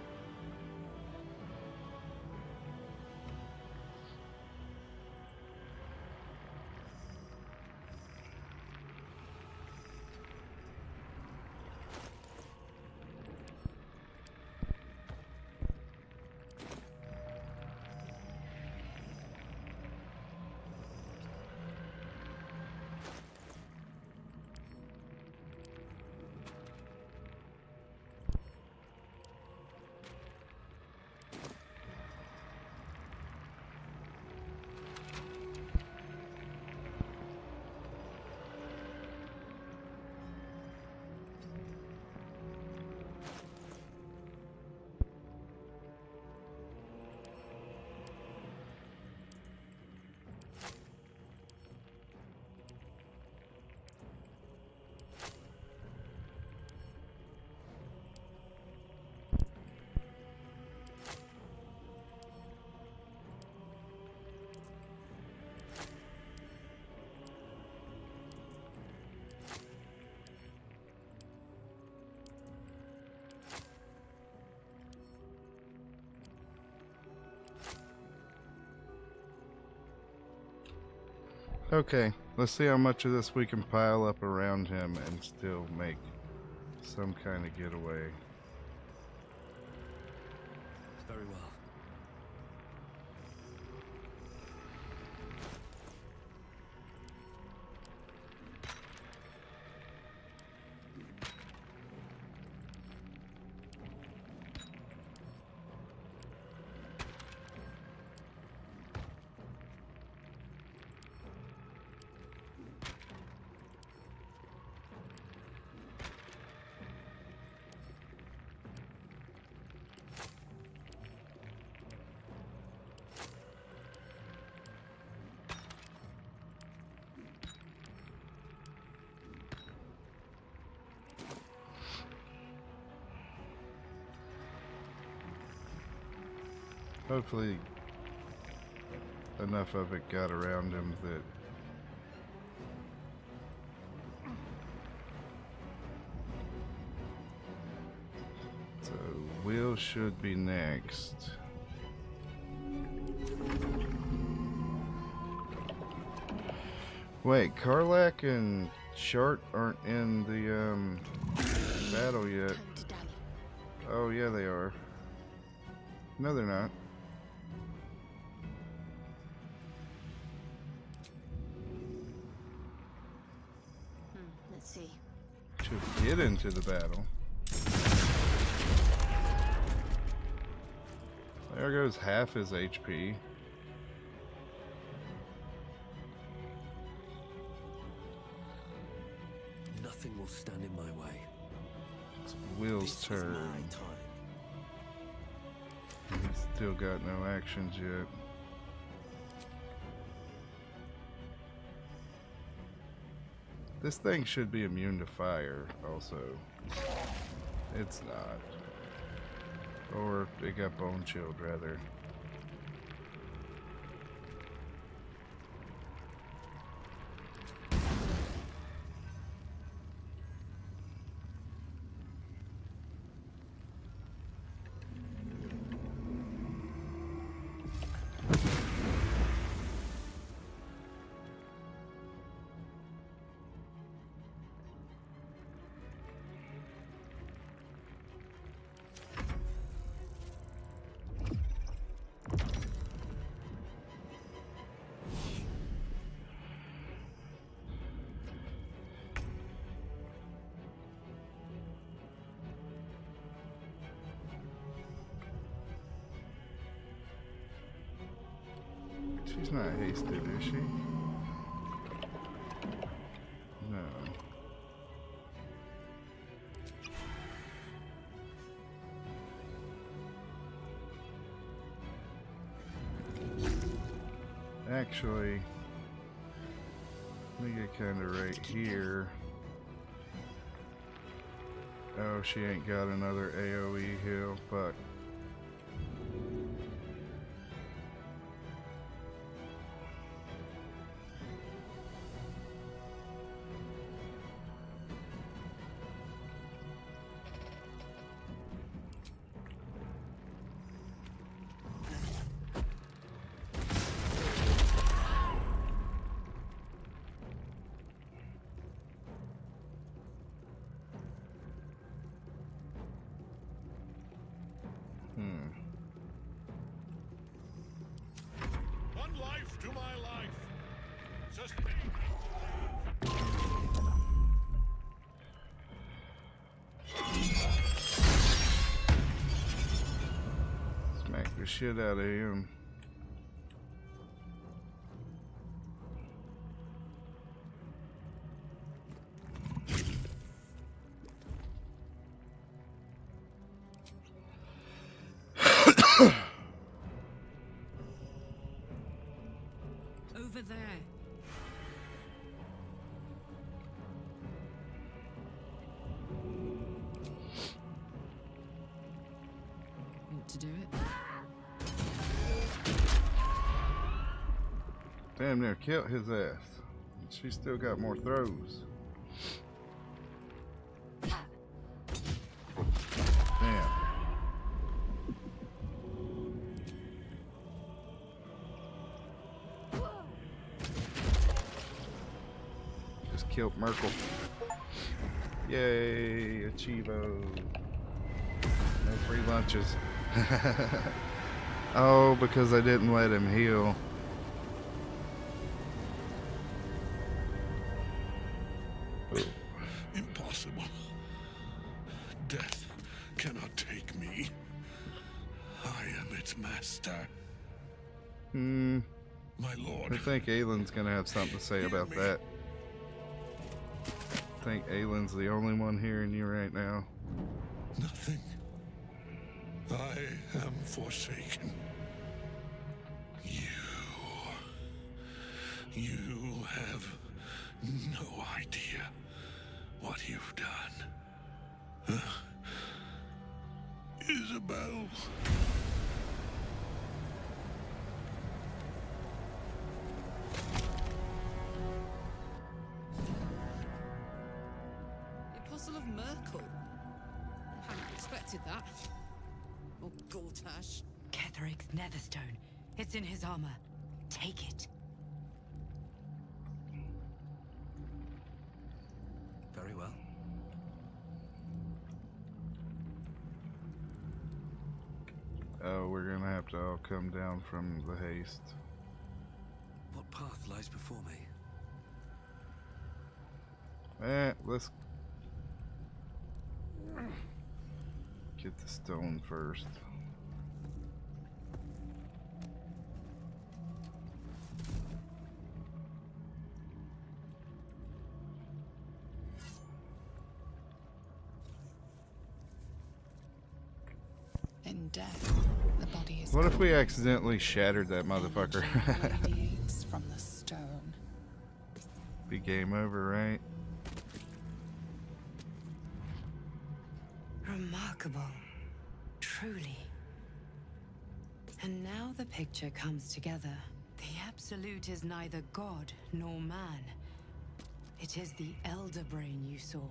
Okay, let's see how much of this we can pile up around him and still make some kind of getaway. Very well. Hopefully enough of it got around him that so Will should be next. Wait, Karlak and Shart aren't in the battle yet. Oh yeah, they are. No, they're not. Let's see. Should get into the battle. There goes half his HP. Nothing will stand in my way. It's Will's turn. He's still got no actions yet. This thing should be immune to fire also. It's not. Or it got bone chilled rather. She's not hasted, is she? No. Actually, let me get kind of right here. Oh, she ain't got another AoE heal, fuck. One life to my life. Sustain. Smack the shit out of him. Over there. Want to do it? Damn near killed his ass. She still got more throws. Damn. Just killed Merkel. Yay, Achievo. No free lunches. Oh, because I didn't let him heal. Impossible. Death cannot take me. I am its master. My lord. I think Aylin's gonna have something to say about that. I think Aylin's the only one hearing you right now. Nothing. I am forsaken. You have no idea what you've done. Huh? Isabel. expected that. Oh, Gortash. Ketheric's netherstone. It's in his armor. Take it. Very well. Oh, we're gonna have to all come down from the haste. What path lies before me? Let's get the stone first. In death, the body is. What if we accidentally shattered that motherfucker? Radiates from the stone. Be game over, right? Remarkable. Truly. And now the picture comes together. The Absolute is neither god nor man. It is the Elder Brain you saw.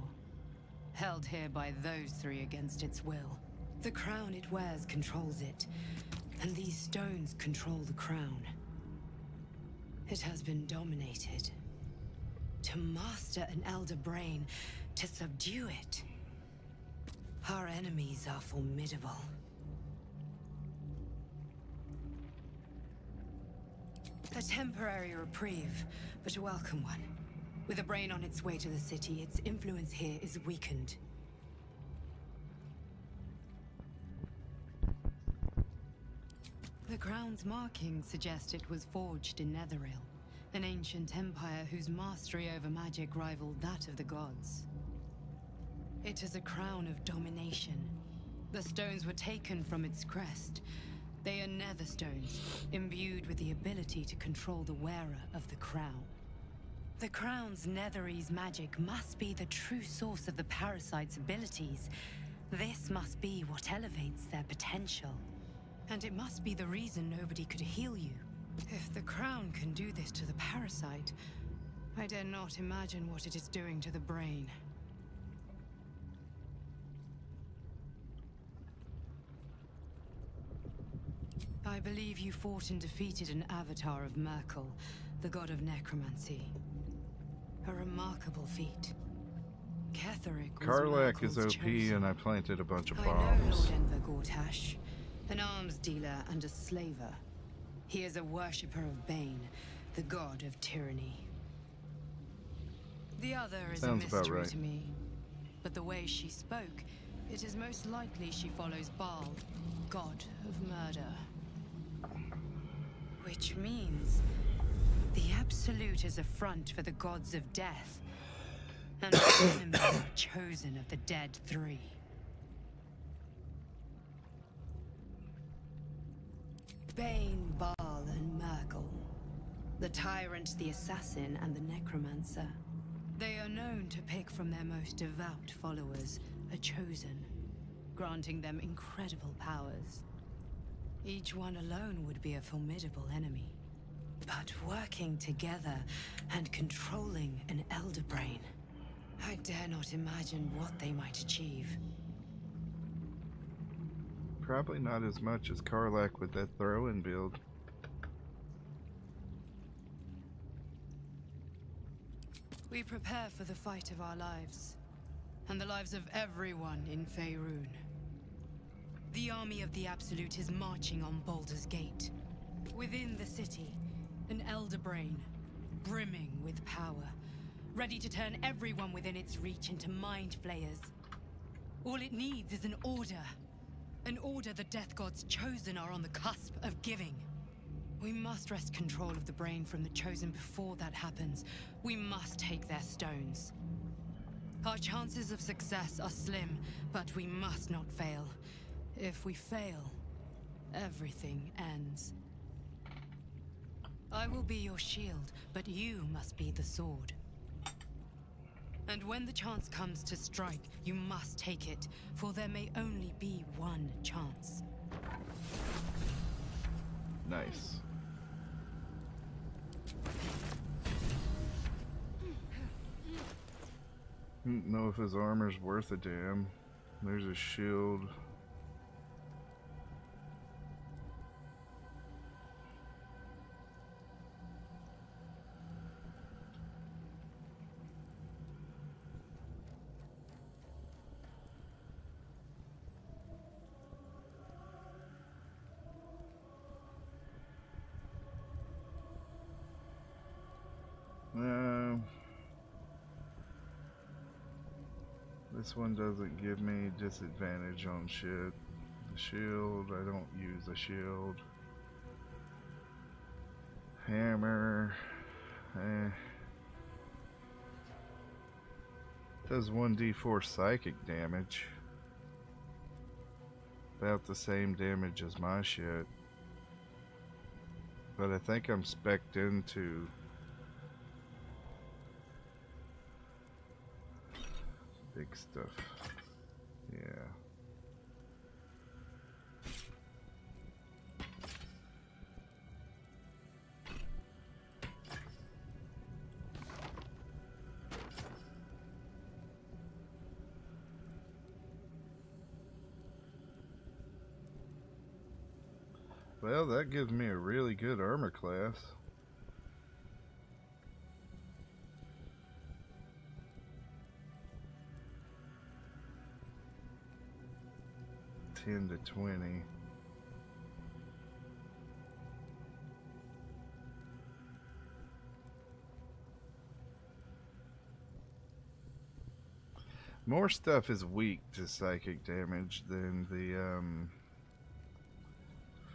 Held here by those three against its will. The crown it wears controls it, and these stones control the crown. It has been dominated. To master an Elder Brain, to subdue it. Our enemies are formidable. A temporary reprieve, but a welcome one. With a brain on its way to the city, its influence here is weakened. The crown's markings suggest it was forged in Netheril, an ancient empire whose mastery over magic rivaled that of the gods. It is a crown of domination. The stones were taken from its crest. They are nether stones, imbued with the ability to control the wearer of the crown. The crown's Netherese magic must be the true source of the parasite's abilities. This must be what elevates their potential. And it must be the reason nobody could heal you. If the crown can do this to the parasite, I dare not imagine what it is doing to the brain. I believe you fought and defeated an avatar of Merkel, the god of necromancy. A remarkable feat. Ketheric was Karlach is Merkel's OP chosen. and I planted a bunch of I know bombs. Lord Enver Gortash, an arms dealer and a slaver. He is a worshipper of Bane, the god of tyranny. The other is Sounds a about mystery right. to me. But the way she spoke, it is most likely she follows Baal, god of murder. Which means the Absolute is a front for the gods of death, and the enemies are chosen of the dead three. Bane, Baal, and Merkel. The tyrant, the assassin, and the necromancer. They are known to pick from their most devout followers a chosen, granting them incredible powers. Each one alone would be a formidable enemy. But working together and controlling an Elder Brain, I dare not imagine what they might achieve. Probably not as much as Karlach with that throw-in build. We prepare for the fight of our lives, and the lives of everyone in Faerun. The army of the Absolute is marching on Baldur's Gate. Within the city, an Elder Brain, brimming with power, ready to turn everyone within its reach into mind flayers. All it needs is an order. An order the Death Gods chosen are on the cusp of giving. We must wrest control of the brain from the chosen before that happens. We must take their stones. Our chances of success are slim, but we must not fail. If we fail, everything ends. I will be your shield, but you must be the sword. And when the chance comes to strike, you must take it, for there may only be one chance. Nice. Don't know if his armor's worth a damn. There's a shield. This one doesn't give me disadvantage on shit. The shield, I don't use a shield. Hammer, does 1d4 psychic damage. About the same damage as my shit. But I think I'm spec'd into big stuff. Yeah. Well, that gives me a really good armor class. To 20. More stuff is weak to psychic damage than the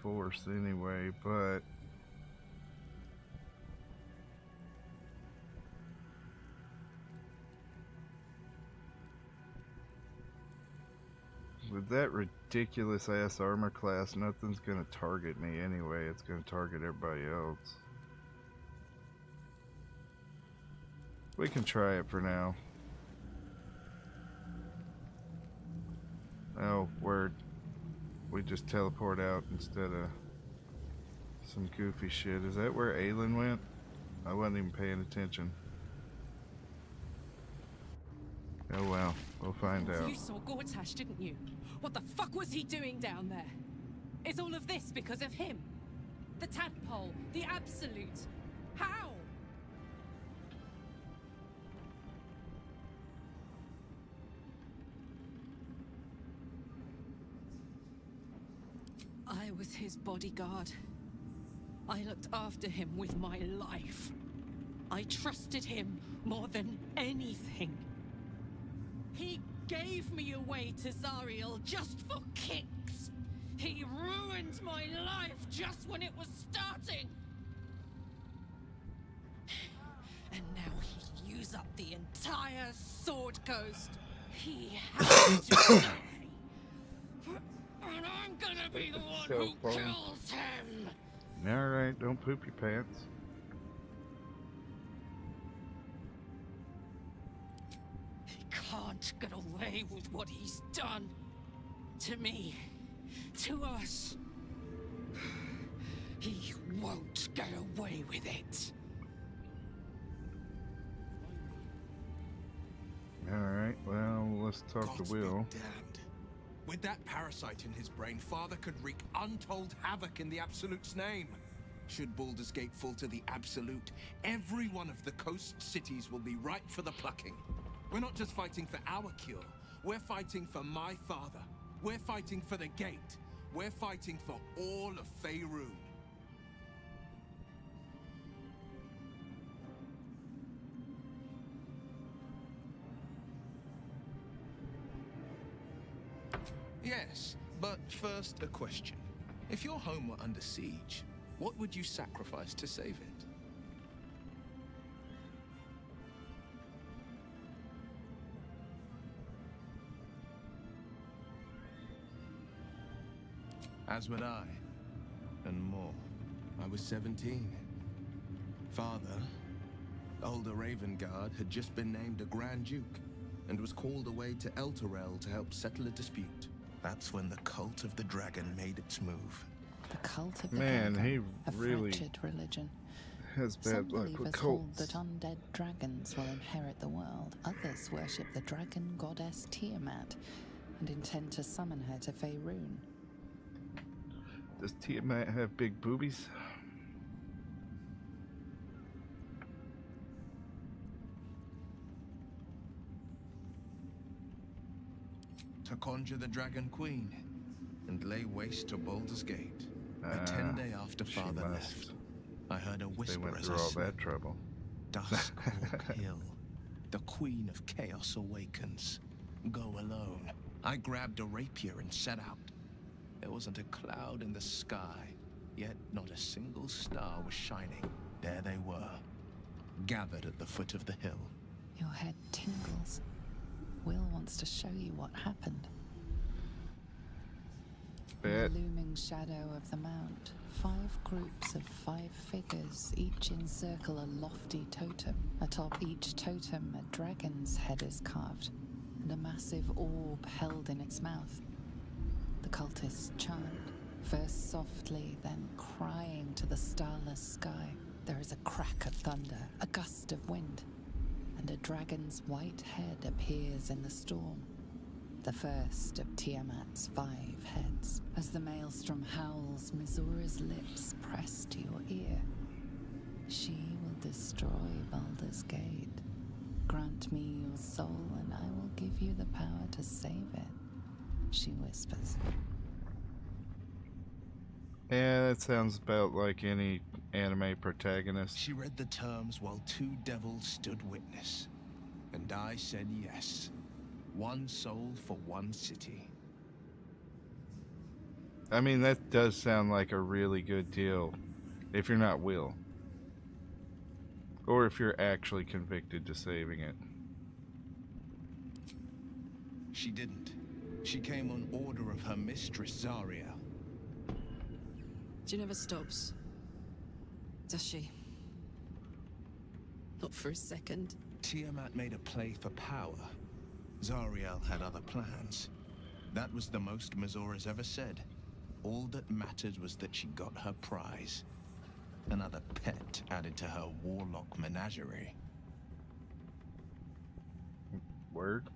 force anyway, but with that ridiculous ass armor class, nothing's gonna target me anyway. It's gonna target everybody else. We can try it for now. Oh, word. We just teleport out instead of some goofy shit. Is that where Aelin went? I wasn't even paying attention. Oh well, we'll find out. You saw Gortash, didn't you? What the fuck was he doing down there? Is all of this because of him? The tadpole, the absolute. How? I was his bodyguard. I looked after him with my life. I trusted him more than anything. He gave me away to Zariel just for kicks. He ruined my life just when it was starting. And now he'd use up the entire Sword Coast. He has to die. And I'm gonna be the one who kills him. Alright, don't poop your pants. He can't get away with what he's done. To me. To us. He won't get away with it. Alright, well, let's talk to Will. Damned. With that parasite in his brain, Father could wreak untold havoc in the Absolute's name. Should Baldur's Gate fall to the Absolute, every one of the coast cities will be ripe for the plucking. We're not just fighting for our cure. We're fighting for my father. We're fighting for the Gate. We're fighting for all of Faerun. Yes, but first a question. If your home were under siege, what would you sacrifice to save it? As would I, and more. I was 17. Father, older Ravengard, had just been named a Grand Duke, and was called away to Elturel to help settle a dispute. That's when the Cult of the Dragon made its move. The Cult of the Man, Dragon, he really a fractured religion. has bad Some luck with believers hold cults. that undead dragons will inherit the world. Others worship the dragon goddess Tiamat. and intend to summon her to Faerun. Does Tiamat have big boobies? To conjure the Dragon Queen and lay waste to Baldur's Gate. A 10-day after Father left, I heard a whisper They went as through I all slept. that trouble. Duskhawk Hill. The Queen of Chaos awakens. Go alone. I grabbed a rapier and set out. There wasn't a cloud in the sky, yet not a single star was shining. There they were, gathered at the foot of the hill. Your head tingles. Will wants to show you what happened. In the looming shadow of the mount, 5 groups of 5 figures each encircle a lofty totem. Atop each totem, a dragon's head is carved, and a massive orb held in its mouth. The cultists chant, first softly, then crying to the starless sky. There is a crack of thunder, a gust of wind, and a dragon's white head appears in the storm. The first of Tiamat's 5 heads. As the maelstrom howls, Mizora's lips press to your ear. She will destroy Baldur's Gate. Grant me your soul, and I will give you the power to save it, she whispers. Yeah, that sounds about like any anime protagonist. She read the terms while 2 devils stood witness. And I said yes. 1 soul for 1 city. I mean, that does sound like a really good deal if you're not Will. Or if you're actually convicted to saving it. She didn't. She came on order of her mistress, Zariel. She never stops, does she? Not for a second. Tiamat made a play for power. Zariel had other plans. That was the most Mizora's ever said. All that mattered was that she got her prize. Another pet added to her warlock menagerie. Word?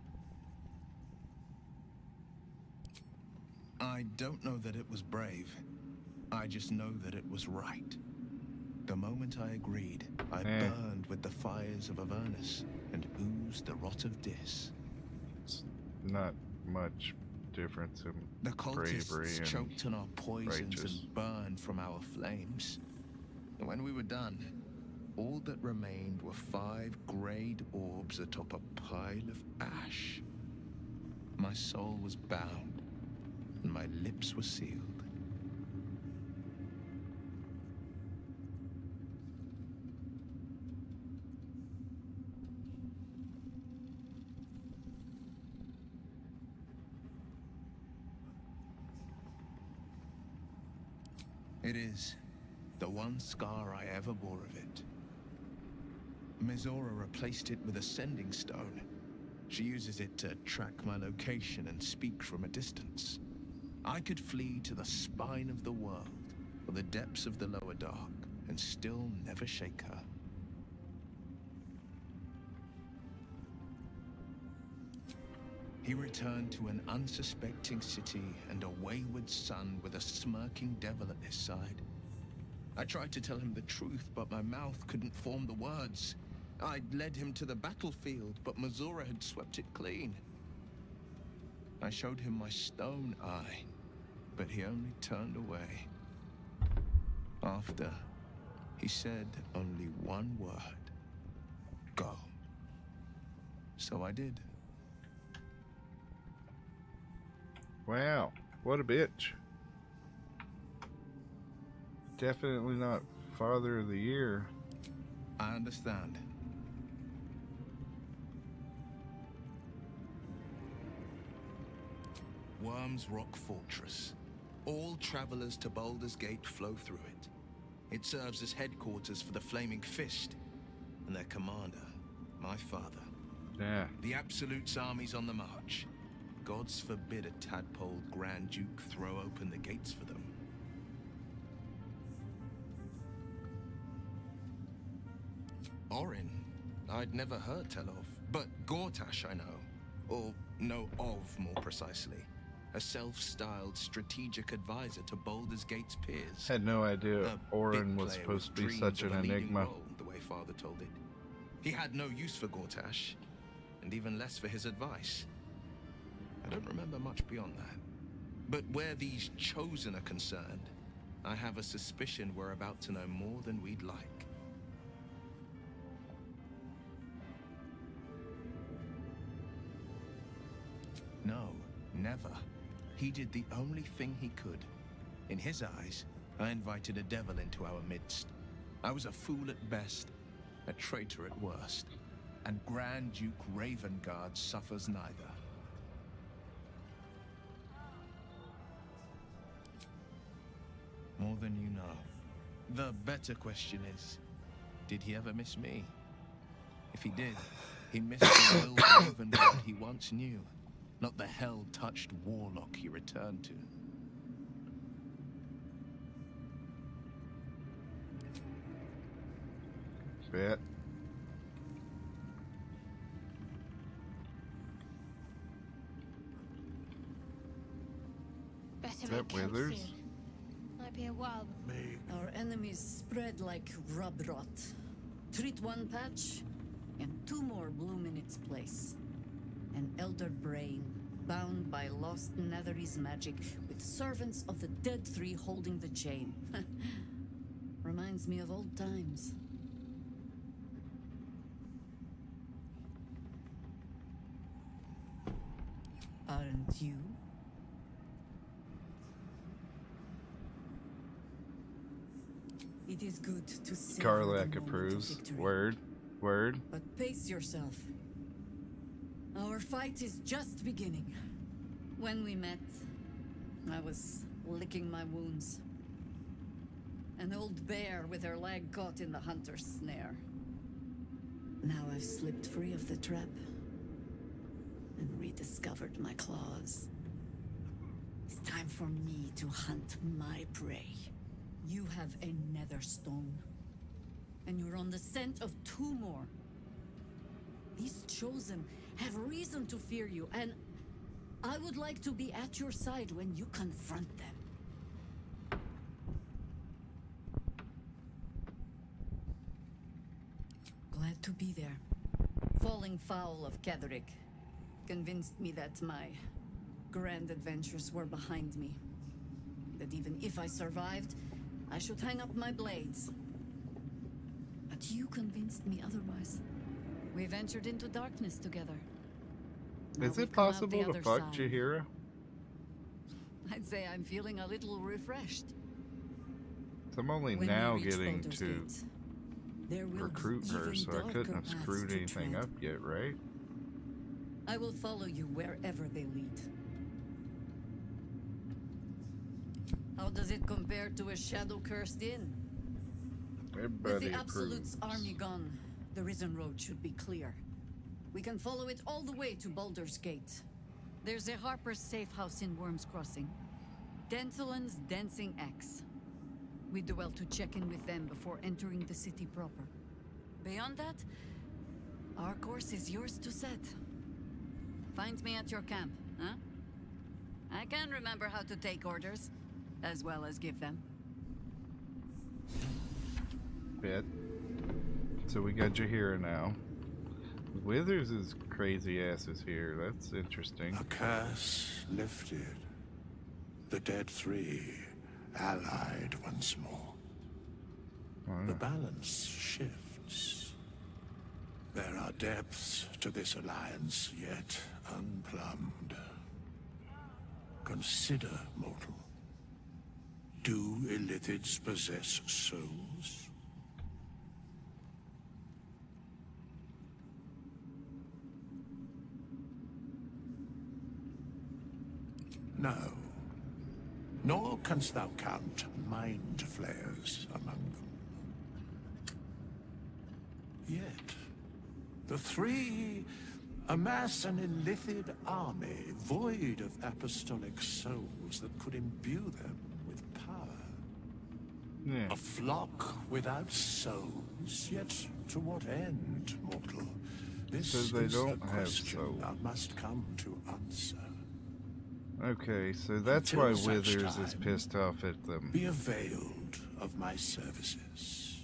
I don't know that it was brave. I just know that it was right. The moment I agreed, I burned with the fires of Avernus and oozed the rot of Dis. It's not much difference in The bravery cultists and choked on our poisons righteous. and burned from our flames. And when we were done, all that remained were 5 grayed orbs atop a pile of ash. My soul was bound, and my lips were sealed. It is the one scar I ever bore of it. Mizora replaced it with a sending stone. She uses it to track my location and speak from a distance. I could flee to the spine of the world, or the depths of the lower dark, and still never shake her. He returned to an unsuspecting city and a wayward son with a smirking devil at his side. I tried to tell him the truth, but my mouth couldn't form the words. I'd led him to the battlefield, but Mizora had swept it clean. I showed him my stone eye, but he only turned away. After, he said only one word. Go. So I did. Wow, what a bitch. Definitely not Father of the Year. I understand. Worm's Rock Fortress. All travelers to Baldur's Gate flow through it. It serves as headquarters for the Flaming Fist and their commander, my father. Yeah. The Absolute's army's on the march. Gods forbid a tadpole Grand Duke throw open the gates for them. Orin, I'd never heard tell of, but Gortash I know. Or Know of, more precisely. A self-styled strategic advisor to Baldur's Gate's peers. Had no idea A Orin big was player supposed to with be dreams such of an a leading enigma. role, the way Father told it. He had no use for Gortash, and even less for his advice. I don't remember much beyond that. But where these chosen are concerned, I have a suspicion we're about to know more than we'd like. No, never. He did the only thing he could. In his eyes, I invited a devil into our midst. I was a fool at best, a traitor at worst. And Grand Duke Ravengard suffers neither. More than you know. The better question is, did he ever miss me? If he did, he missed the Will Ravengard he once knew, not the hell-touched warlock he returned to. Bet. Better Is make that camp Withers? soon. Might be a while. Our enemies spread like rub rot. Treat one patch, and two more bloom in its place. An elder brain, bound by lost Netherese magic, with servants of the Dead Three holding the chain. Reminds me of old times. Aren't you? It is good to savor the Karlak moment of approves. victory. Word. Word. But pace yourself. Our fight is just beginning. When we met, I was licking my wounds. An old bear with her leg caught in the hunter's snare. Now I've slipped free of the trap and rediscovered my claws. It's time for me to hunt my prey. You have a nether stone, and you're on the scent of two more. These chosen have reason to fear you, and I would like to be at your side when you confront them. Glad to be there. Falling foul of Ketherick convinced me that my grand adventures were behind me. That even if I survived, I should hang up my blades. But you convinced me otherwise. We ventured into darkness together. Now Is we it come out possible the to other fuck side. Jaheira? I'd say I'm feeling a little refreshed. I'm only When we now reach getting Baldur's to Gate, there will be recruit her, even so I couldn't darker have paths screwed to anything tread. up yet, right? I will follow you wherever they lead. How does it compare to a shadow-cursed inn? With Everybody the Absolute's approves. army gone, the Risen Road should be clear. We can follow it all the way to Baldur's Gate. There's a Harper's safe house in Worm's Crossing. Denthelin's Dancing Axe. We do well to check in with them before entering the city proper. Beyond that, our course is yours to set. Find me at your camp, huh? I can remember how to take orders, as well as give them. Bit. So we got Jaheira now. Withers' crazy ass is here. That's interesting. A curse lifted. The Dead Three allied once more. The balance shifts. There are depths to this alliance yet unplumbed. Consider, mortal. Do Illithids possess souls? No. Nor canst thou count mind flayers among them. Yet, the three amass an Illithid army void of apostolic souls that could imbue them with power. Yeah. A flock without souls, yet to what end, mortal? This Because they is don't the have question souls. thou must come to answer. Okay, so that's Until why such Withers is time, pissed off at them. Be availed of my services.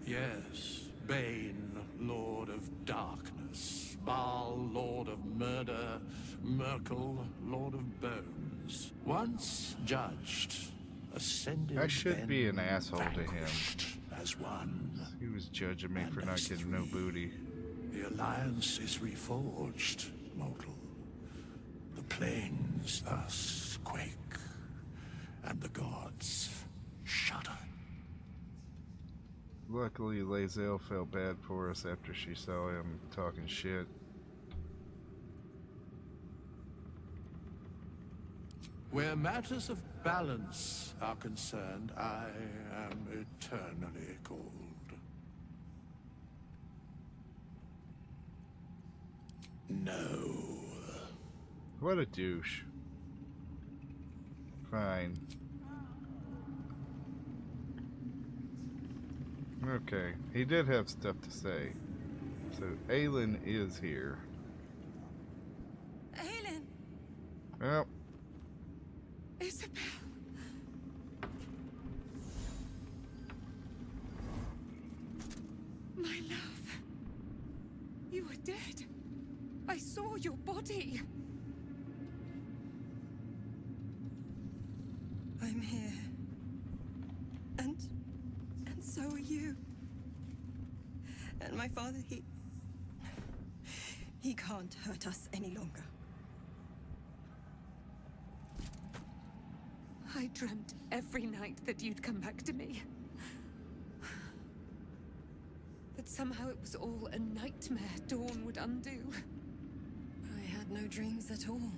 Yes, Bane, Lord of Darkness, Baal, Lord of Murder, Merkel, Lord of Bones. Once judged, ascended, I should then be an asshole to him. vanquished as one. He was judging me for And not as getting no three. booty. The alliance is reforged, mortal. The plains thus quake, and the gods shudder. Luckily, Lae'zel felt bad for us after she saw him talking shit. Where matters of balance are concerned, I am eternally cold. No. What a douche. Fine. Okay, he did have stuff to say. So Aelin is here. Aelin! Well, Isabel! My love. You were dead. I saw your body. I'm here. And so are you. And my father, he can't hurt us any longer. I dreamt every night that you'd come back to me. That somehow it was all a nightmare Dawn would undo. I had no dreams at all.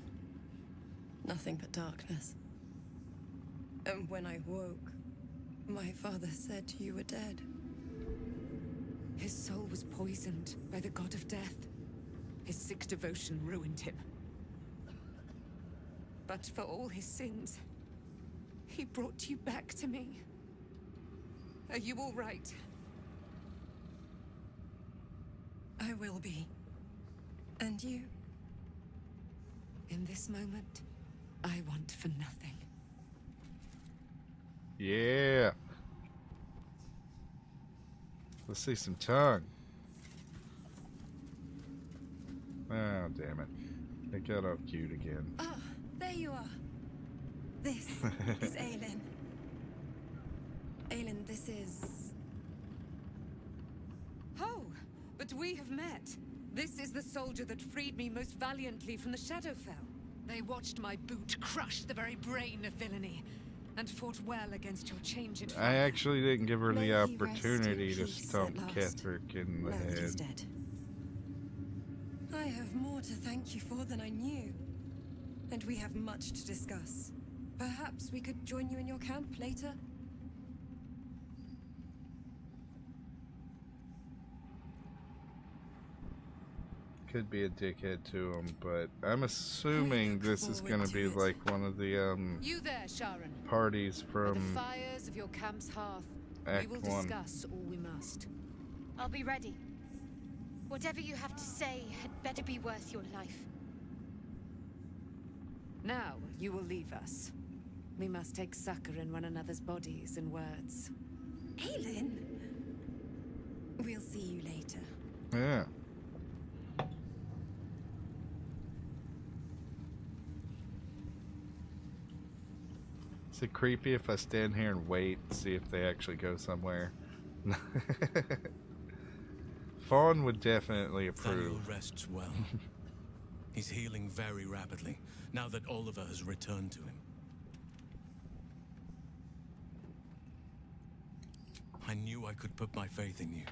Nothing but darkness. And when I woke, my father said you were dead. His soul was poisoned by the god of death. His sick devotion ruined him. But for all his sins, he brought you back to me. Are you all right? I will be. And you? In this moment, I want for nothing. yeah. Let's see some tongue. Oh, damn it. It got all cute again. Ah, there you are. This is Aelin. Aelin, this is... Oh, but we have met. This is the soldier that freed me most valiantly from the Shadowfell. They watched my boot crush the very brain of villainy, and fought well against your changed I actually didn't give her May the he rest in opportunity to peace stomp at last, Ketherick in the now that he's head. dead. I have more to thank you for than I knew. And we have much to discuss. Perhaps we could join you in your camp later? Could be a dickhead to him, but I'm assuming this is gonna be like one of the You there, Sharon. parties At the from fires of your camp's hearth, Act we will 1. discuss all we must. I'll be ready. Whatever you have to say had better be worth your life. Now, you will leave us. We must take succor in one another's bodies and words. Aelin! We'll see you later. Yeah. Is it creepy if I stand here and wait and see if they actually go somewhere? Fawn would definitely approve. Thaniel rests well. He's healing very rapidly, now that Oliver has returned to him. I knew I could put my faith in you.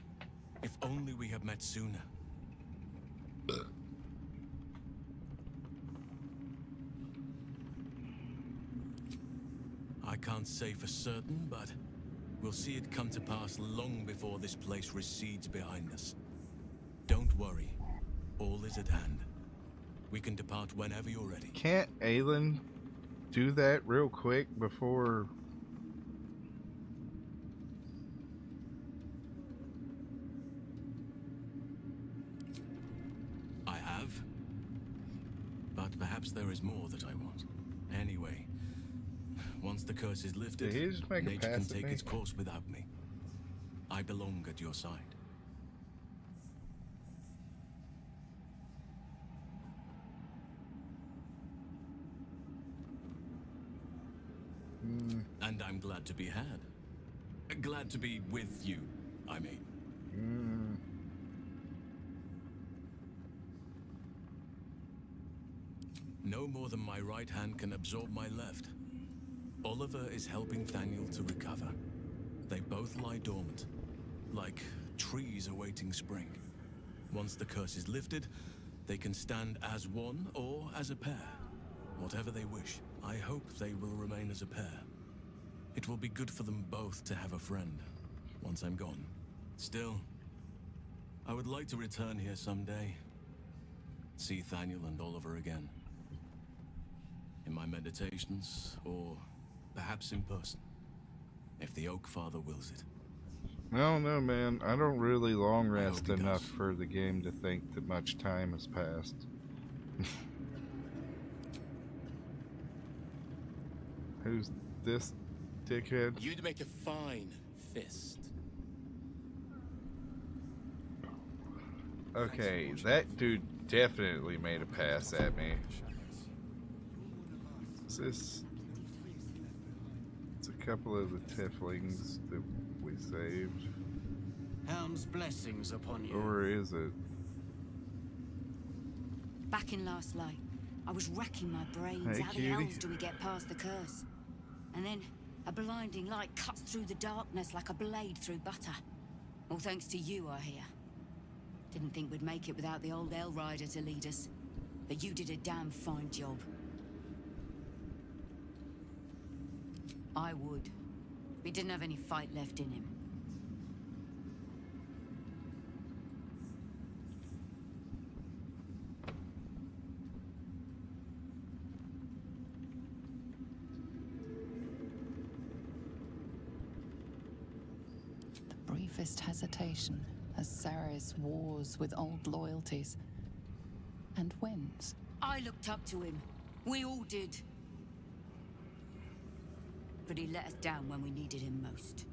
If only we had met sooner. I can't say for certain, but we'll see it come to pass long before this place recedes behind us. Don't worry. All is at hand. We can depart whenever you're ready. Can't Aelin do that real quick before? I have. But perhaps there is more that I want. Anyway, once the curse is lifted, Did he just make a nature can pass at take me? its course without me. I belong at your side. And I'm glad to be had. Glad to be with you, I mean. No more than my right hand can absorb my left. Oliver is helping Thaniel to recover. They both lie dormant, like trees awaiting spring. Once the curse is lifted, they can stand as one or as a pair. Whatever they wish, I hope they will remain as a pair. It will be good for them both to have a friend, once I'm gone. Still, I would like to return here someday. See Thaniel and Oliver again. In my meditations, or perhaps in person, if the Oak Father wills it. I don't know, man. I don't really long I rest hope he enough does. for the game to think that much time has passed. Who's this dickhead? You'd make a fine fist. Okay, that dude definitely made a pass at me. Is this... It's a couple of the tieflings that we saved. Helm's blessings upon you. Or is it? Back in last light, I was racking my brains. Hey, How cutie. the hells do we get past the curse? And then a blinding light cuts through the darkness like a blade through butter. All thanks to you, I hear. Didn't think we'd make it without the old El Rider to lead us. But you did a damn fine job. I would. We didn't have any fight left in him. The briefest hesitation as Ceres wars with old loyalties and wins. I looked up to him. We all did. But he let us down when we needed him most.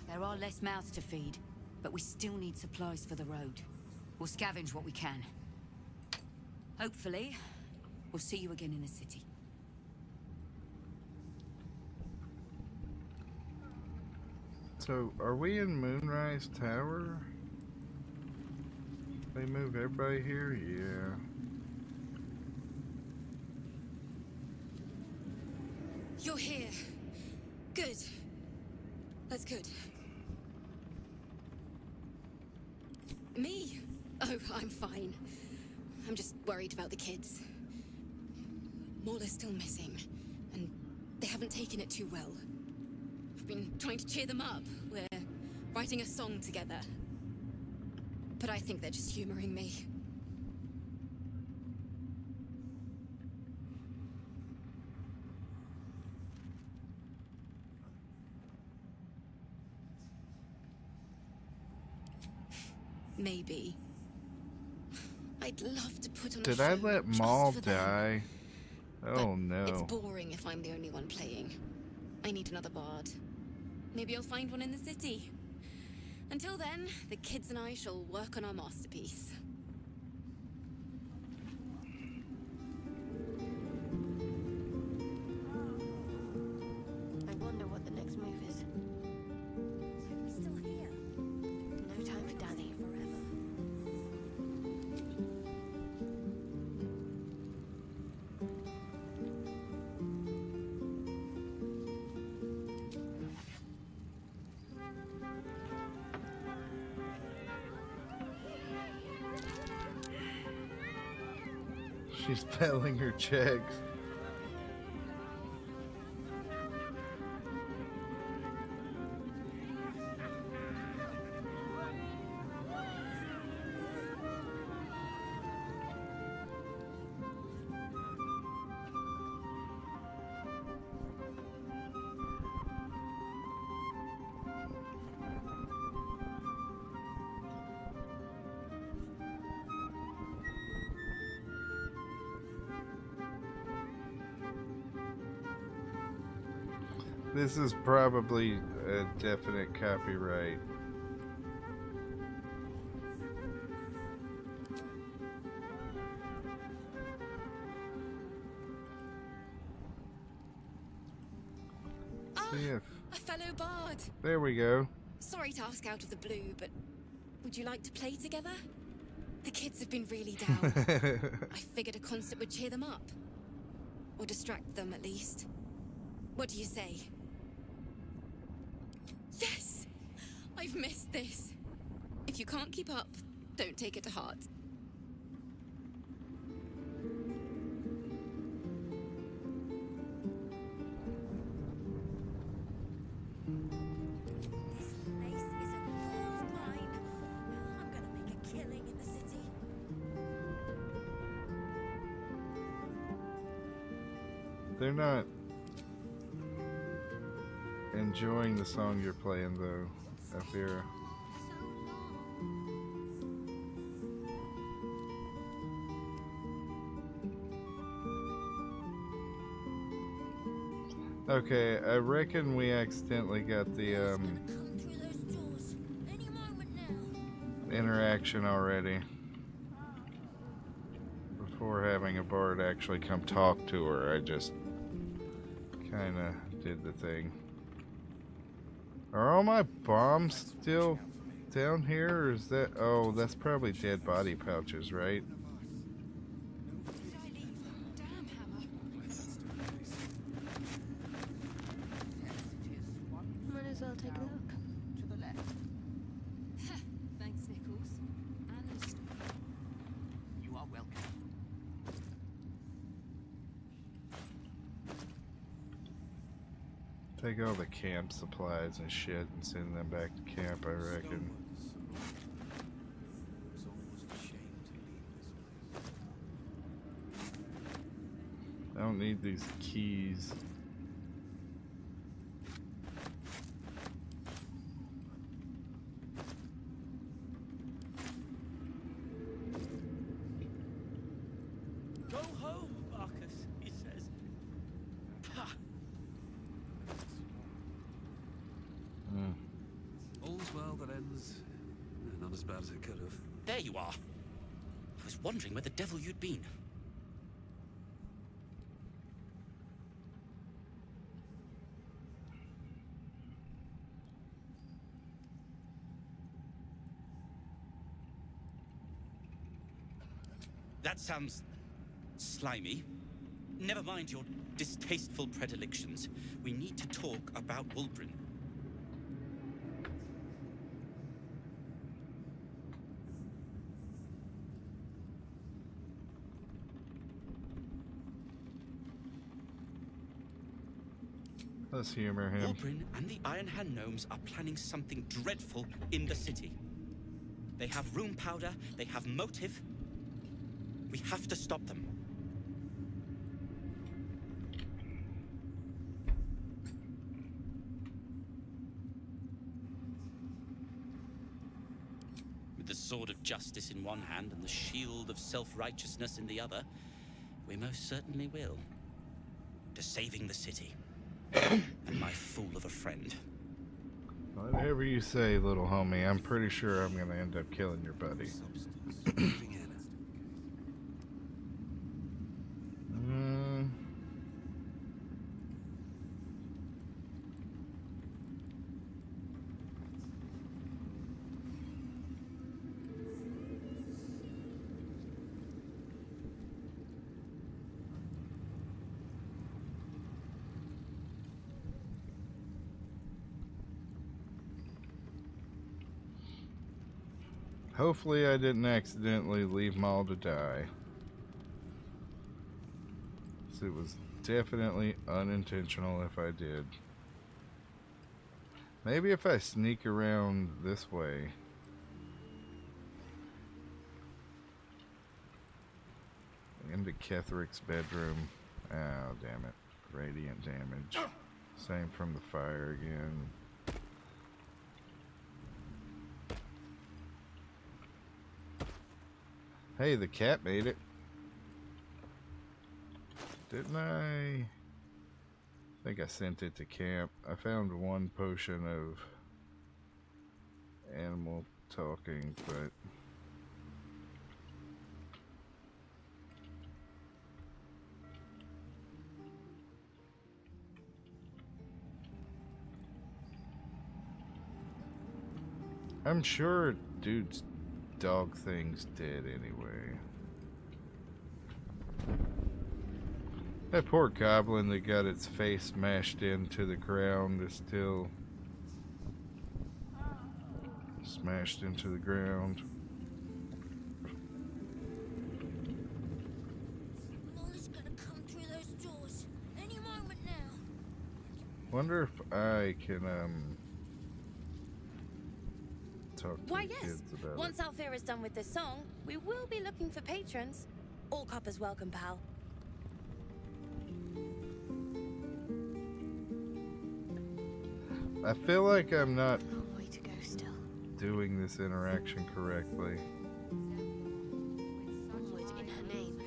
There are less mouths to feed, but we still need supplies for the road. We'll scavenge what we can. Hopefully, we'll see you again in the city. So, are we in Moonrise Tower? They move everybody here? Yeah. You're here. Good. That's good. Me? Oh, I'm fine. I'm just worried about the kids. Maula's still missing, and they haven't taken it too well. I've been trying to cheer them up. We're writing a song together. But I think they're just humoring me. Maybe. I'd love to put on a Did show I let just Maul for them. die? Oh It's no. boring if I'm the only one playing. I need another bard. Maybe I'll find one in the city. Until then, the kids and I shall work on our masterpiece. I wonder what the next move is. We're still here. No time for Danny forever. She's peddling her checks. This is probably a definite copyright. See if... A fellow bard. There we go. Sorry to ask out of the blue, but would you like to play together? The kids have been really down. I figured a concert would cheer them up. Or distract them, at least. What do you say? Yes! I've missed this. If you can't keep up, don't take it to heart. They're not enjoying the song you're playing, though, Afira. Okay, I reckon we accidentally got the interaction already before having a bard actually come talk to her. I just kind of did the thing. Are all my bombs still down here, or is that... Oh, that's probably dead body pouches, right? Might as well take a look. Thanks, Nichols. And You are welcome. Take all the camp supplies and shit and send them back to camp, I reckon. I don't need these keys. Go home, Marcus, he says. Pah. All's well that ends not as bad as it could have. There you are. I was wondering where the devil you'd been. That sounds slimy. Never mind your distasteful predilections. We need to talk about Wulbren. Let's humor him. Wulbren and the Iron Hand gnomes are planning something dreadful in the city. They have room powder, they have motive. We have to stop them. With the sword of justice in one hand and the shield of self-righteousness in the other, we most certainly will. To saving the city. And my fool of a friend. Whatever you say, little homie. I'm pretty sure I'm gonna end up killing your buddy. Hopefully I didn't accidentally leave Maul to die. So it was definitely unintentional if I did. Maybe if I sneak around this way. Into Ketheric's bedroom. Oh, damn it. Radiant damage. Same from the fire again. Hey, the cat made it. Didn't I? I think I sent it to camp. I found one potion of animal talking, but I'm sure dude's dog thing's dead anyway. That poor goblin that got its face smashed into the ground is still smashed into the ground. Molly's gonna come through those doors any moment now. Wonder if I can talk to Why, the yes. kids about Once it. Althea is done with this song, we will be looking for patrons. All coppers welcome, pal. I feel like I'm not Long way to go still. doing this interaction correctly. Onward in her name.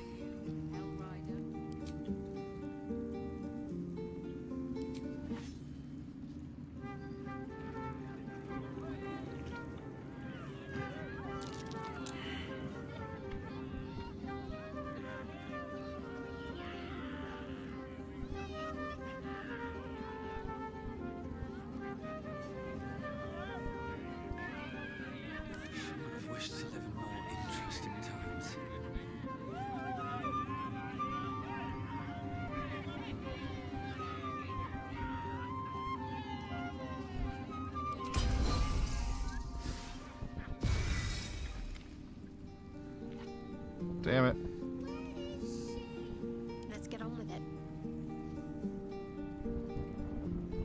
I've wished to live in more interesting times. Damn it. Let's get on with it.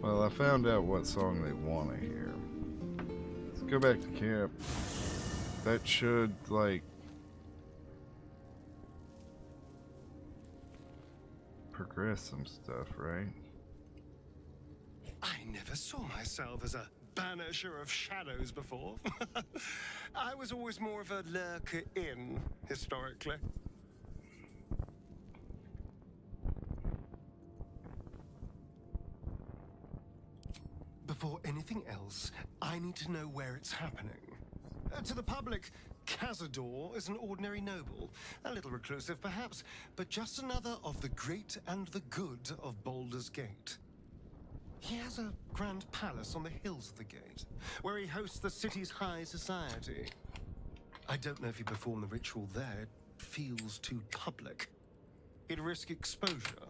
Well, I found out what song they want to hear. Let's go back to camp. That should, like, progress some stuff, right? I never saw myself as a banisher of shadows before. I was always more of a lurker in, historically. Before anything else, I need to know where it's happening. To the public, Cazador is an ordinary noble, a little reclusive perhaps, but just another of the great and the good of Baldur's Gate. He has a grand palace on the hills of the gate, where he hosts the city's high society. I don't know if he performed the ritual there. It feels too public. He'd risk exposure.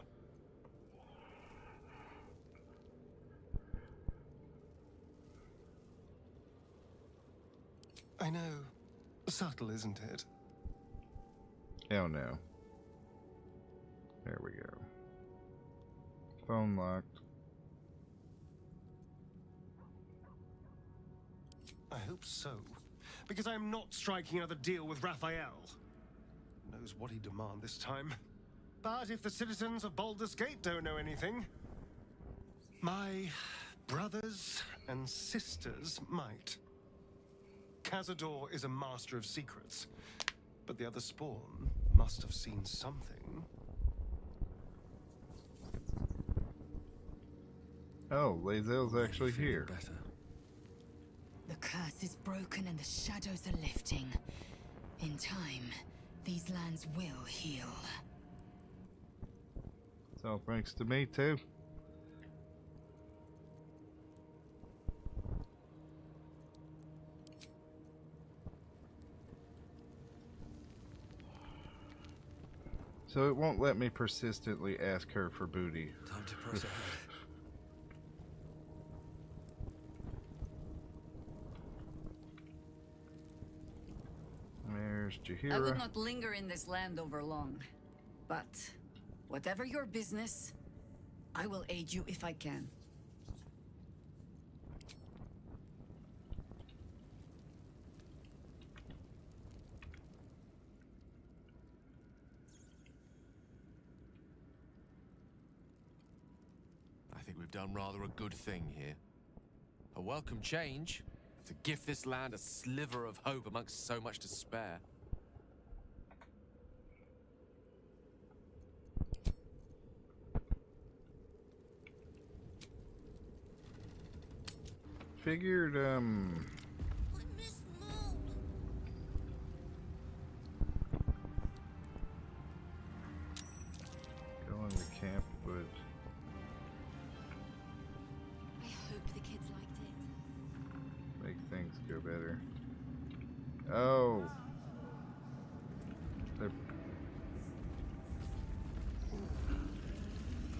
I know. Subtle, isn't it? Hell no. There we go. Phone locked. I hope so. Because I'm not striking another deal with Raphael. Knows what he'd demand this time. But if the citizens of Baldur's Gate don't know anything, my brothers and sisters might. Cazador is a master of secrets, but the other spawn must have seen something. Oh, Lae'zel's actually here. Better. The curse is broken and the shadows are lifting. In time, these lands will heal. It's all thanks to me, too. So it won't let me persistently ask her for booty. Time to press ahead. There's I would Jaheira. not linger in this land over long. But whatever your business, I will aid you if I can. I think we've done rather a good thing here. A welcome change to give this land a sliver of hope amongst so much despair. Figured, I miss Mom. going to camp would I hope the kids liked it. make things go better. Oh. They're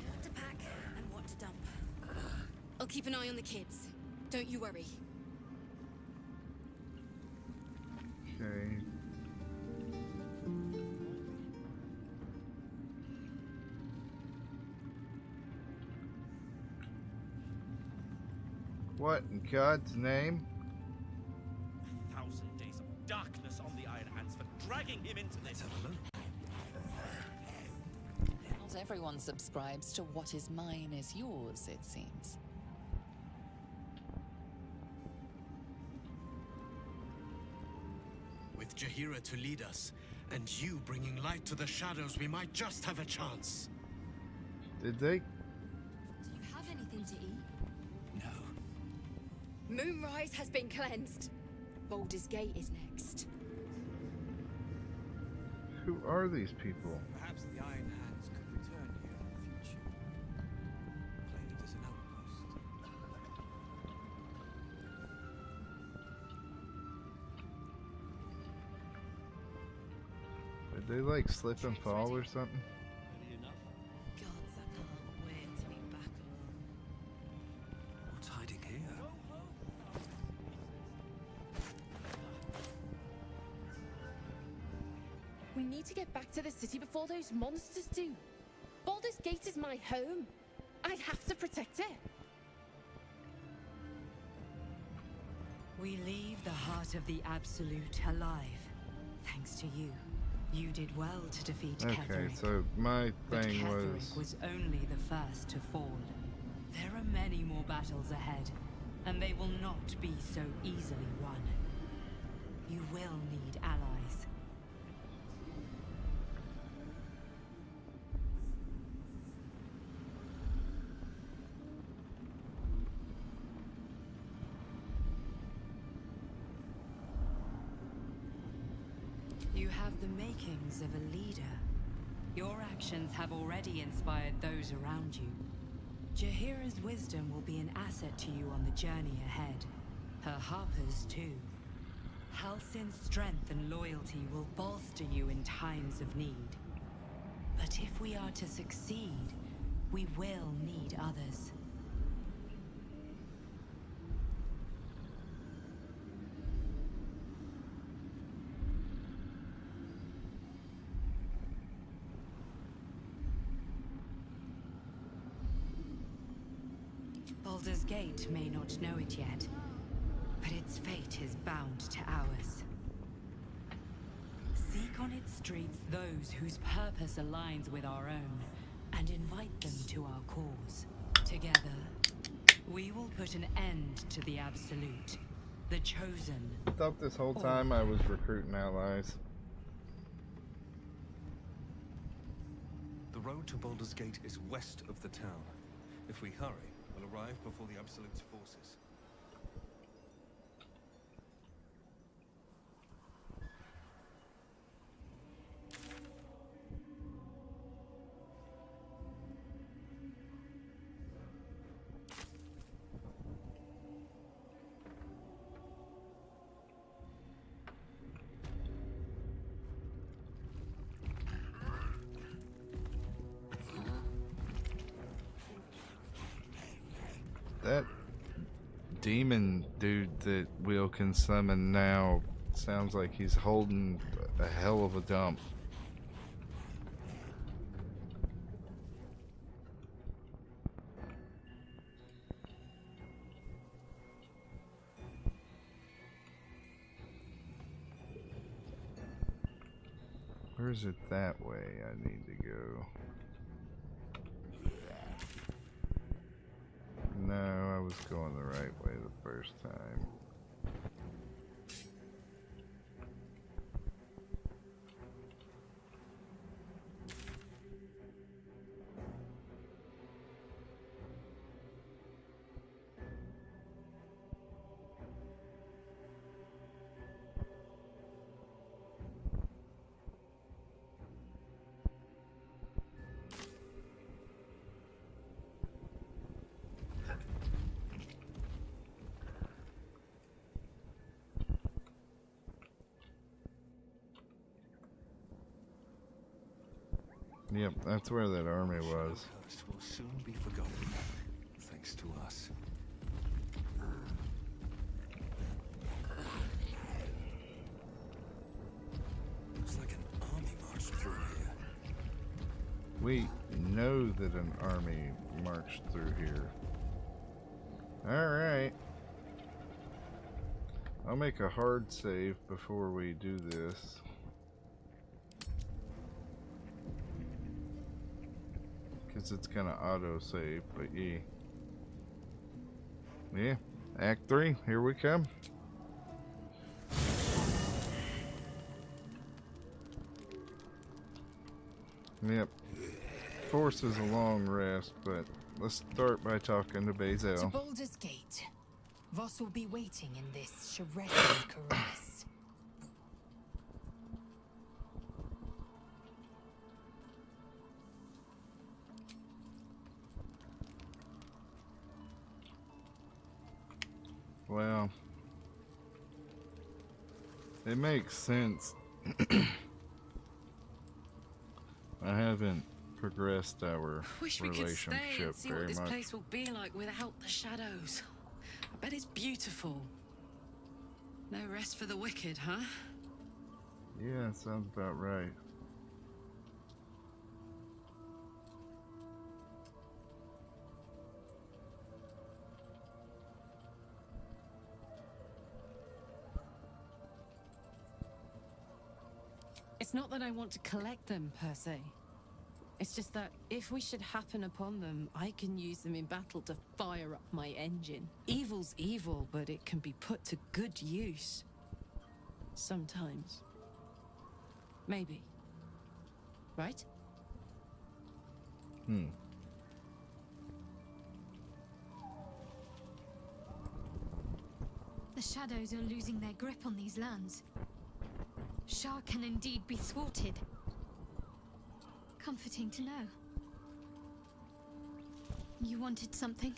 What to pack and what to dump. I'll keep an eye on the kids. Don't you worry. okay. What in God's name? 1,000 days of darkness on the Iron Hands for dragging him into this. Not everyone subscribes to what is mine is yours, it seems. With Jahira to lead us, and you bringing light to the shadows, we might just have a chance. Did they? Do you have anything to eat? No. Moonrise has been cleansed. Baldur's Gate is next. Who are these people? Perhaps the Iron Hands could return here in the future. Claim it as an outpost. Did they like slip and fall or something? Gods, I can't wait to be back home. What's hiding here? We need to get back to the city before those monsters do. Baldur's Gate is my home. I have to protect it. We leave the heart of the Absolute alive. Thanks to you. You did well to defeat Okay, Ketheric. so my But thing Ketheric was only the first to fall. There are many more battles ahead, and they will not be so easily won. You will need allies. You have the makings of a leader. Your actions have already inspired those around you. Jahira's wisdom will be an asset to you on the journey ahead. Her harpers, too. Halsin's strength and loyalty will bolster you in times of need. But if we are to succeed, we will need others. Baldur's Gate may not know it yet, but its fate is bound to ours. Seek on its streets those whose purpose aligns with our own, and invite them to our cause. Together, we will put an end to the Absolute, the Chosen. I thought this whole time I was recruiting allies. The road to Baldur's Gate is west of the town. If we hurry, we'll arrive before the Absolute's forces. That demon dude that Will can summon now sounds like he's holding a hell of a dump. Or is it that way I need to go? No, I was going the right way the first time. Yep, that's where that army was. Curse will soon be forgotten, thanks to us. Looks like an army marched through here. We know that an army marched through here. Alright. I'll make a hard save before we do this. Because it's gonna auto-save, but yeah. Yeah, Act 3, here we come. Yep. Forces a long rest, but let's start by talking to To Bazel. Baldur's Gate. Voss will be waiting in this Sharetta's caress. Well, it makes sense. I haven't progressed our Wish we could stay relationship and see what very this much. place will be like without the shadows. I bet it's beautiful. No rest for the wicked, huh? Yeah, sounds about right. It's not that I want to collect them, per se. It's just that if we should happen upon them, I can use them in battle to fire up my engine. Evil's evil, but it can be put to good use. Sometimes. Maybe. Right? The shadows are losing their grip on these lands. Shah can indeed be thwarted. Comforting to know. You wanted something?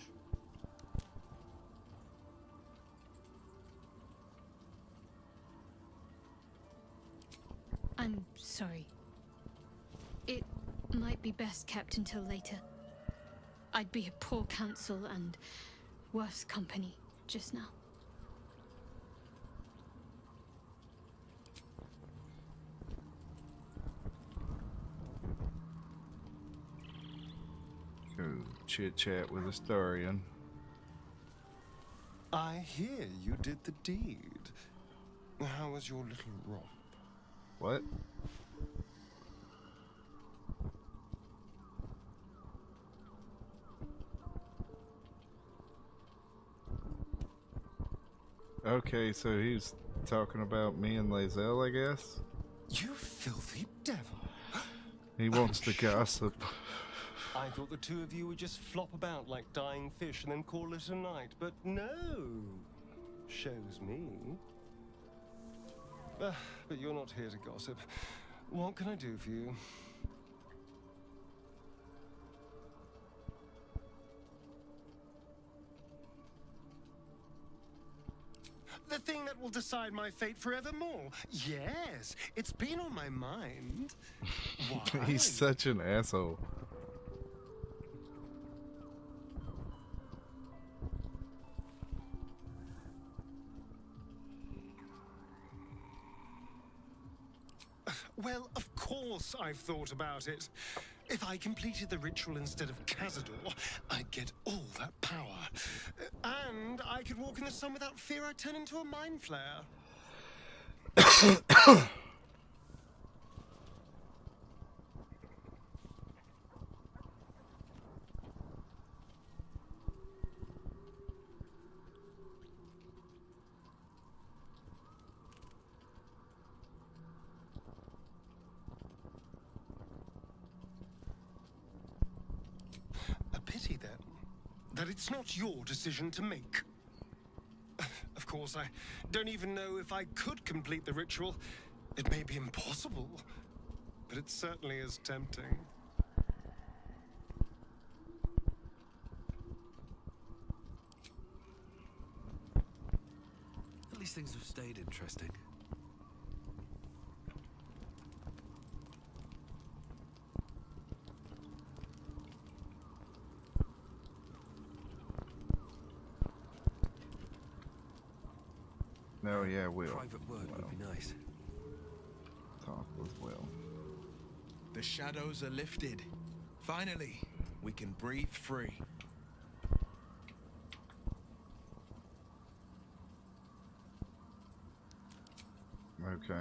I'm sorry. It might be best kept until later. I'd be a poor counsel and worse company just now. Go chit chat with Astarion. I hear you did the deed. How was your little romp? What? Okay, so he's talking about me and Lae'zel, I guess? You filthy devil. He wants to gossip. I thought the two of you would just flop about like dying fish and then call it a night, but no. Shows me. But you're not here to gossip. What can I do for you? The thing that will decide my fate forevermore. Yes, it's been on my mind. Why? He's such an asshole. Well, of course I've thought about it. If I completed the ritual instead of Cazador, I'd get all that power. And I could walk in the sun without fear I'd turn into a mind flare. Pity, then, that it's not your decision to make. Of course, I don't even know if I could complete the ritual. It may be impossible, but it certainly is tempting. At least things have stayed interesting. No, yeah, Will. Private word would be nice. Talk with Will. The shadows are lifted. Finally, we can breathe free. Okay.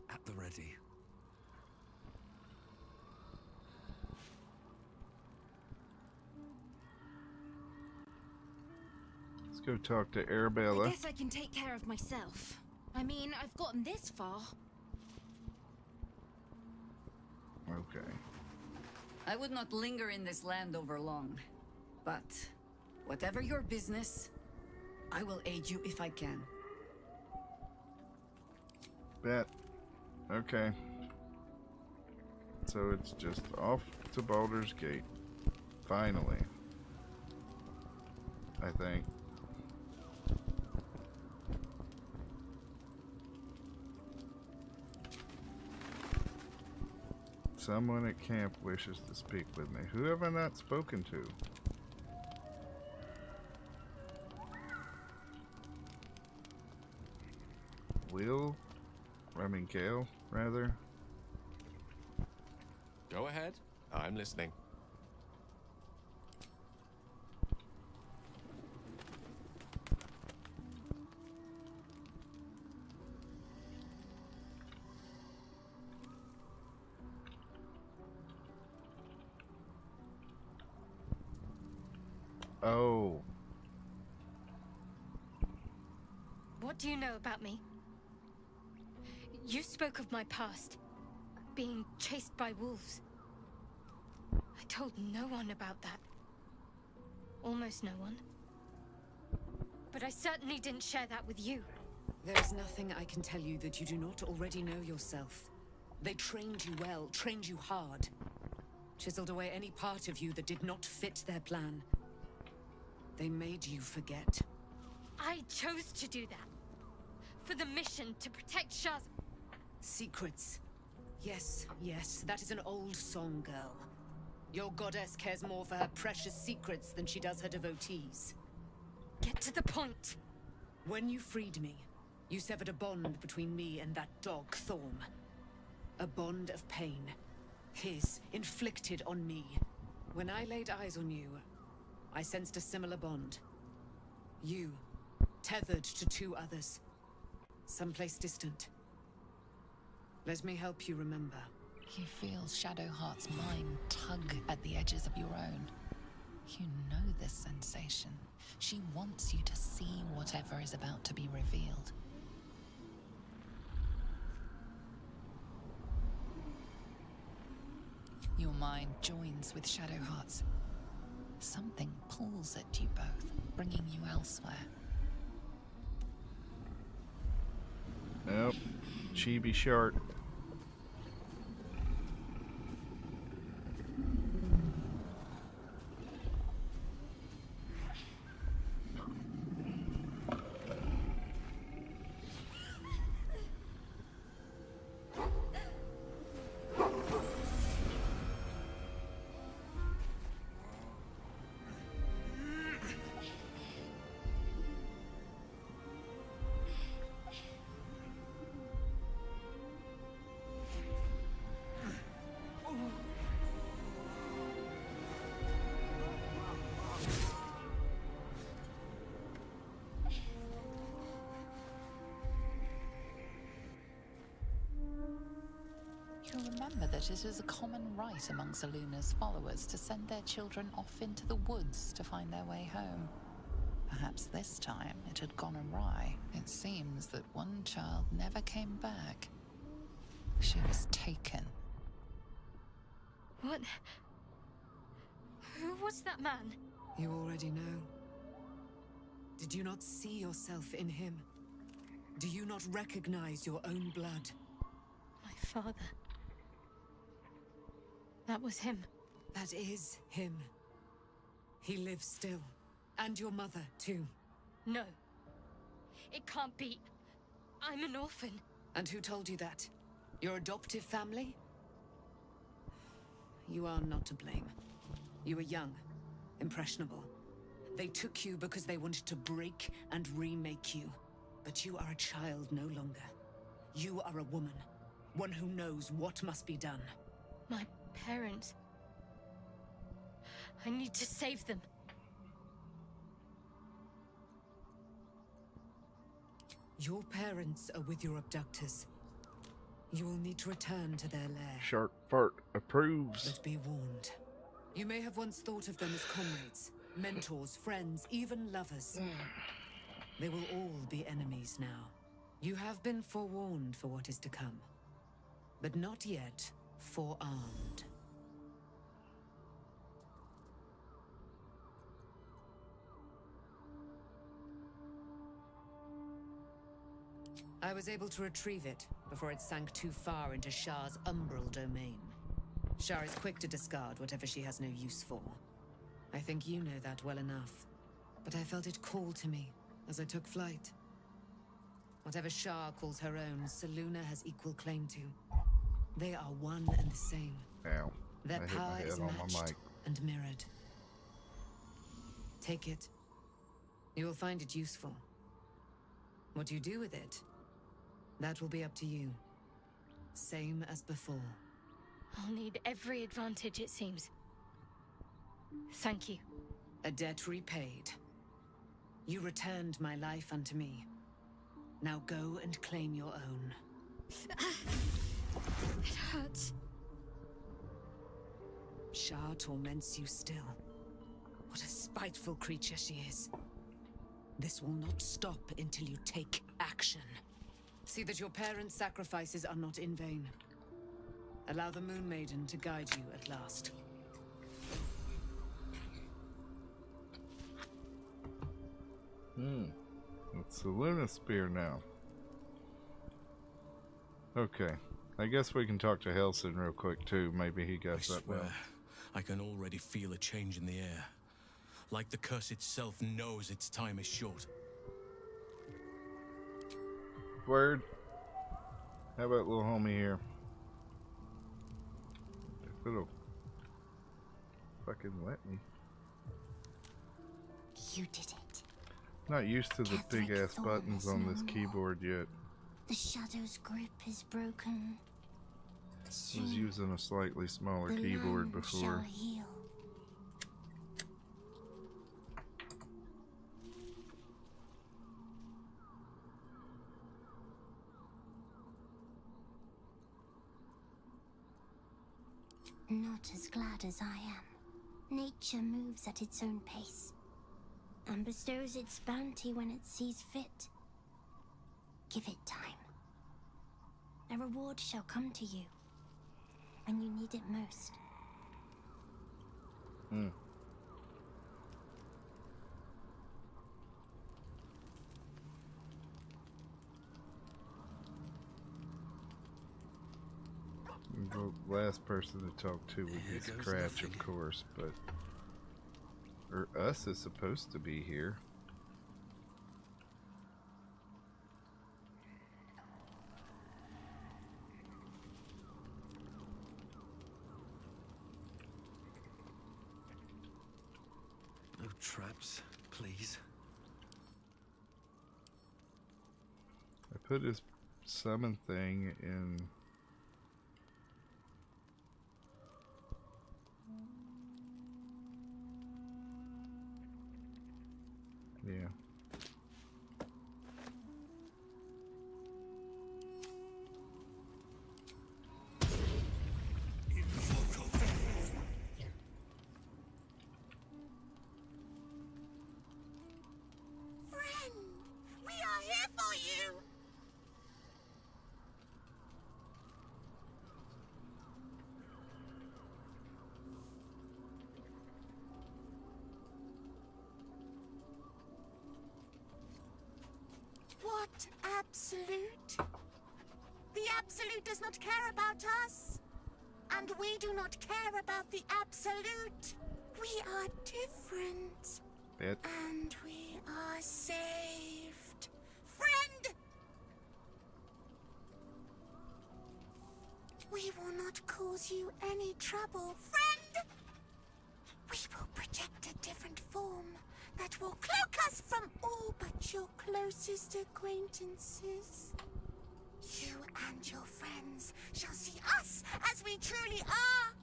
At the ready. Let's go talk to I Arabella. guess I can take care of myself. I mean, I've gotten this far. Okay. I would not linger in this land over long. But whatever your business, I will aid you if I can. Bet. Okay. So it's just off to Baldur's Gate. Finally. I think. Someone at camp wishes to speak with me. Who have I not spoken to? Gale, rather. Go ahead. I'm listening. Oh. What do you know about me? You spoke of my past, being chased by wolves. I told no one about that. Almost no one. But I certainly didn't share that with you. There is nothing I can tell you that you do not already know yourself. They trained you well, trained you hard. Chiseled away any part of you that did not fit their plan. They made you forget. I chose to do that. For the mission to protect Shaz. Secrets. Yes, yes, that is an old song, girl. Your goddess cares more for her precious secrets than she does her devotees. Get to the point. When you freed me, you severed a bond between me and that dog, Thorm. A bond of pain. His, inflicted on me. When I laid eyes on you, I sensed a similar bond. You, tethered to two others. Someplace distant. Let me help you remember. You feel Shadowheart's mind tug at the edges of your own. You know this sensation. She wants you to see whatever is about to be revealed. Your mind joins with Shadowheart's. Something pulls at you both, bringing you elsewhere. Yep. Chibi Shark. You'll remember that it is a common rite among Zeluna's followers to send their children off into the woods to find their way home. Perhaps this time it had gone awry. It seems that one child never came back. She was taken. What? Who was that man? You already know. Did you not see yourself in him? Do you not recognize your own blood? My father. That was him. That is him. He lives still. And your mother, too. No. It can't be. I'm an orphan. And who told you that? Your adoptive family? you are not to blame. You were young, impressionable. They took you because they wanted to break and remake you. But you are a child no longer. You are a woman, one who knows what must be done. My parents. I need to save them. Your parents are with your abductors. You will need to return to their lair. Shark Fart approves. But be warned. You may have once thought of them as comrades, mentors, friends, even lovers. They will all be enemies now. You have been forewarned for what is to come, but not yet forearmed. I was able to retrieve it before it sank too far into Shah's umbral domain. Shah is quick to discard whatever she has no use for. I think you know that well enough. But I felt it call to me as I took flight. Whatever Shah calls her own, Selûne has equal claim to. They are one and the same. Ow. Their I hit my power head is on my matched mic. and mirrored. Take it. You will find it useful. What you do with it, that will be up to you. Same as before. I'll need every advantage, it seems. Thank you. A debt repaid. You returned my life unto me. Now go and claim your own. It hurts. Shah torments you still. What a spiteful creature she is. This will not stop until you take action. See that your parents' sacrifices are not in vain. Allow the Moon Maiden to guide you at last. It's the Luna Spear now. Okay. I guess we can talk to Helson real quick too. Maybe he got that well. I can already feel a change in the air. Like the curse itself knows its time is short. Word. How about little homie here? If it'll fucking let me. You did it. Not used to the Ketheric big ass Thorn buttons is on no this more. keyboard yet. The Shadow's grip is broken. I was Soon, using a slightly smaller the keyboard land shall before. heal. Not as glad as I am. Nature moves at its own pace and bestows its bounty when it sees fit. Give it time. A reward shall come to you when you need it most. The last person to talk to would be Here goes Scratch, nothing. of course, but or us is supposed to be here. No traps, please. I put his summon thing in. Yeah. Friend, we are here for you. What absolute? The absolute does not care about us. And we do not care about the absolute. We are different. It. And we are saved. Friend! We will not cause you any trouble, friend! We will project a different form that will cloak us from all but your closest acquaintances. You and your friends shall see us as we truly are.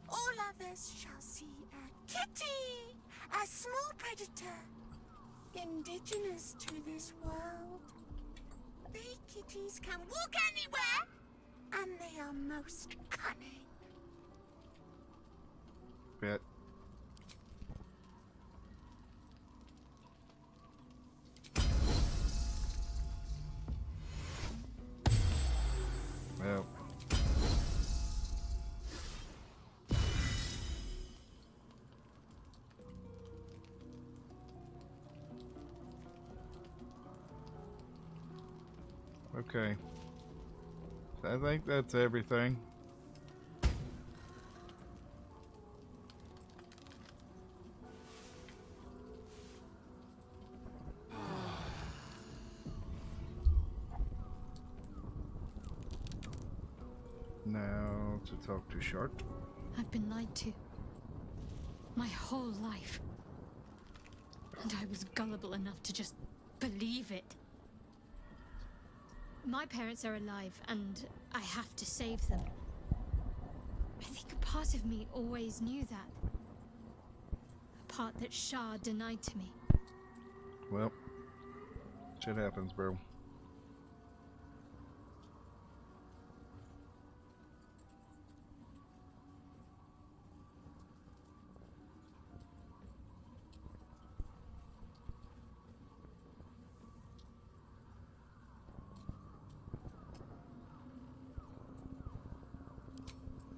All others shall see a kitty, a small predator, indigenous to this world. They kitties can walk anywhere, and they are most cunning. Bet. Well. Okay. So I think that's everything. Now to talk to Shart. I've been lied to. My whole life. And I was gullible enough to just believe it. My parents are alive, and I have to save them. I think a part of me always knew that. A part that Shah denied to me. Well, shit happens, bro.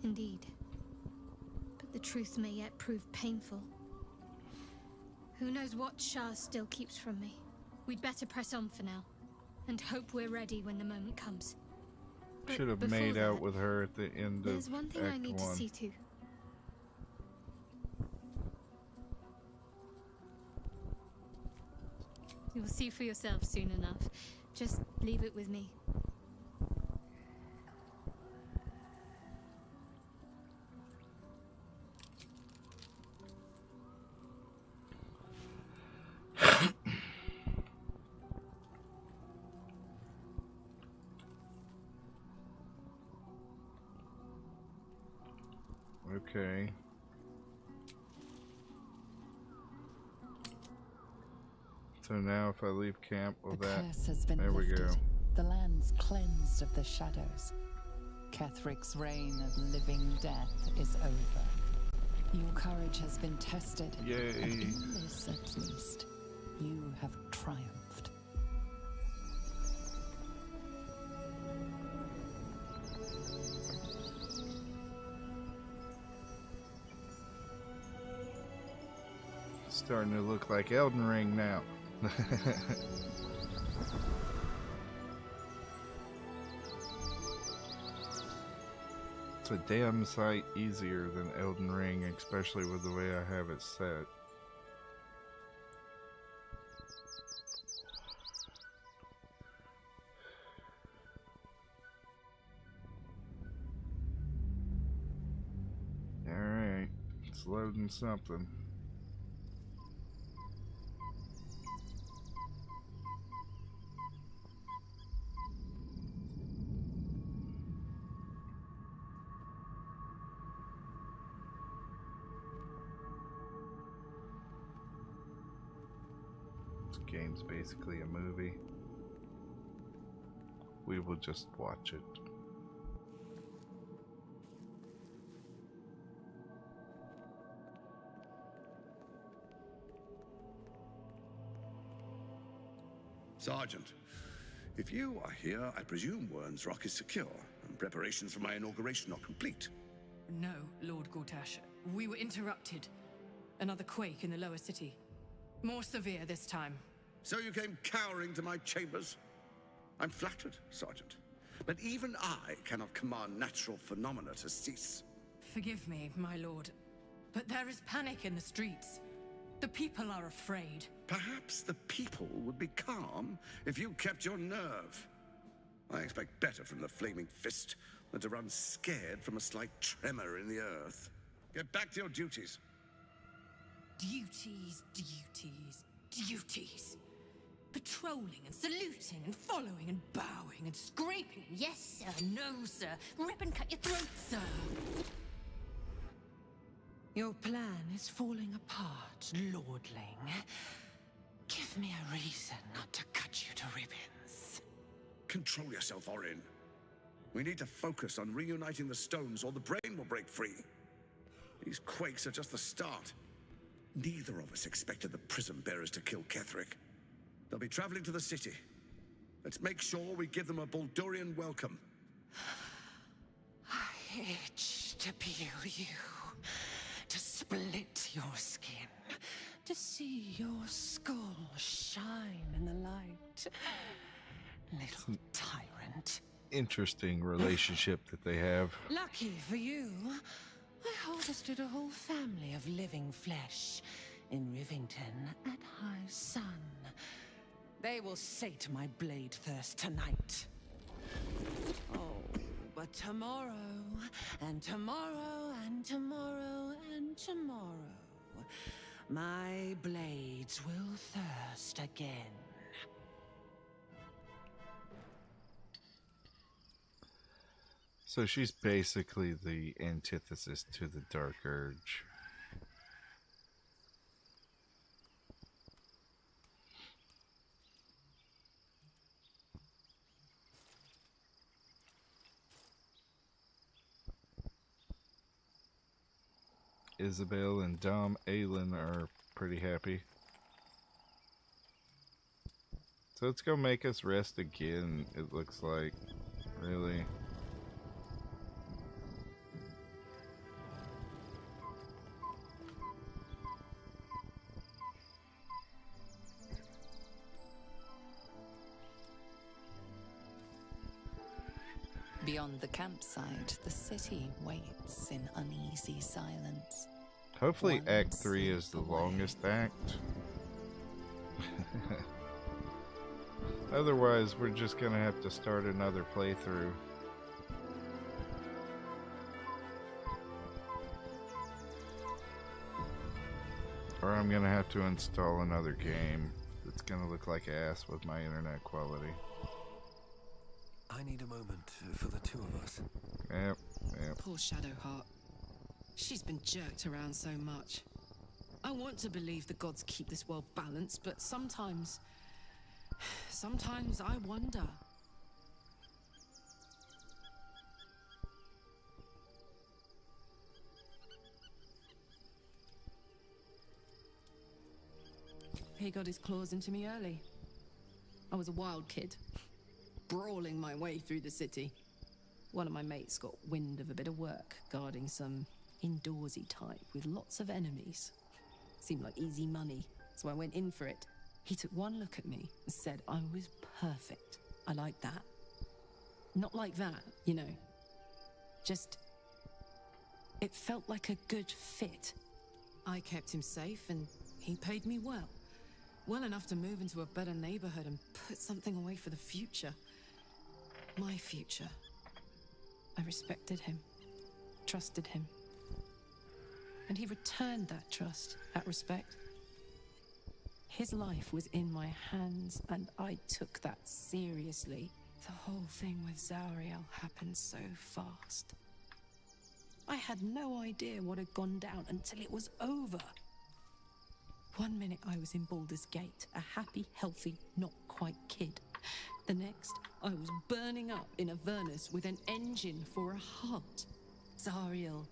Indeed. But the truth may yet prove painful. Who knows what Shah still keeps from me? We'd better press on for now, and hope we're ready when the moment comes. But should have before made out that, with her at the end there's of one thing Act I need 1. to see to. You'll see for yourself soon enough. Just leave it with me. Okay. So now if I leave camp, will The that... curse has been there we lifted. go. The land's cleansed of the shadows. Kethric's reign of living death is over. Your courage has been tested. Yay. And in this, at least, you have triumphed. Starting to look like Elden Ring now. It's a damn sight easier than Elden Ring, especially with the way I have it set. Alright, it's loading something. Game's basically a movie. We will just watch it. Sergeant, if you are here, I presume Wern's Rock is secure, and preparations for my inauguration are complete. No, Lord Gortash. We were interrupted. Another quake in the lower city. More severe this time. So you came cowering to my chambers? I'm flattered, Sergeant. But even I cannot command natural phenomena to cease. Forgive me, my lord, but there is panic in the streets. The people are afraid. Perhaps the people would be calm if you kept your nerve. I expect better from the Flaming Fist, than to run scared from a slight tremor in the earth. Get back to your duties. Duties, duties, duties. Patrolling and saluting and following and bowing and scraping. Yes, sir. No, sir. Rip and cut your throat, sir. Your plan is falling apart, lordling. Give me a reason not to cut you to ribbons. Control yourself, Orin. We need to focus on reuniting the stones or the brain will break free. These quakes are just the start. Neither of us expected the prism bearers to kill Ketherick. They'll be traveling to the city. Let's make sure we give them a Baldurian welcome. I itch to peel you, to split your skin, to see your skull shine in the light. Little tyrant. Interesting relationship that they have. Lucky for you, I harvested a whole family of living flesh in Rivington at high sun. They will sate my blade thirst tonight. Oh, but tomorrow, and tomorrow, and tomorrow, and tomorrow, my blades will thirst again. So she's basically the antithesis to the Dark Urge. Isabel and Dom Aylin are pretty happy. So it's gonna make us rest again, it looks like. Really. Beyond the campsite, the city waits in uneasy silence. Hopefully One Act 3 is the sleep longest act. Otherwise, we're just gonna have to start another playthrough. Or I'm gonna have to install another game that's gonna look like ass with my internet quality. I need a moment for the two of us. Yep, yep. Poor Shadowheart. She's been jerked around so much. I want to believe the gods keep this world balanced, but sometimes I wonder. He got his claws into me early. I was a wild kid, brawling my way through the city. One of my mates got wind of a bit of work guarding some indoorsy type with lots of enemies. Seemed like easy money, so I went in for it. He took one look at me and said I was perfect. I like that. Not like that, you know. Just, it felt like a good fit. I kept him safe and he paid me well. Well enough to move into a better neighborhood and put something away for the future. My future. I respected him, trusted him. And he returned that trust, that respect. His life was in my hands, and I took that seriously. The whole thing with Zariel happened so fast. I had no idea what had gone down until it was over. One minute I was in Baldur's Gate, a happy, healthy, not quite kid. The next, I was burning up in Avernus with an engine for a heart. Zariel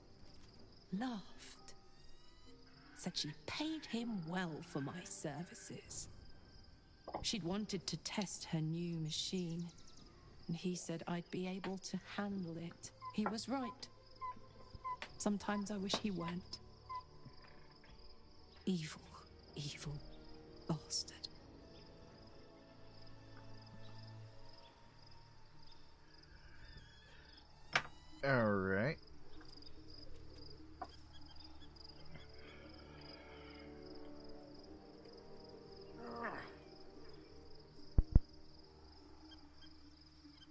laughed. Said she paid him well for my services. She'd wanted to test her new machine, and he said I'd be able to handle it. He was right. Sometimes I wish he weren't. Evil, evil bastard. All right.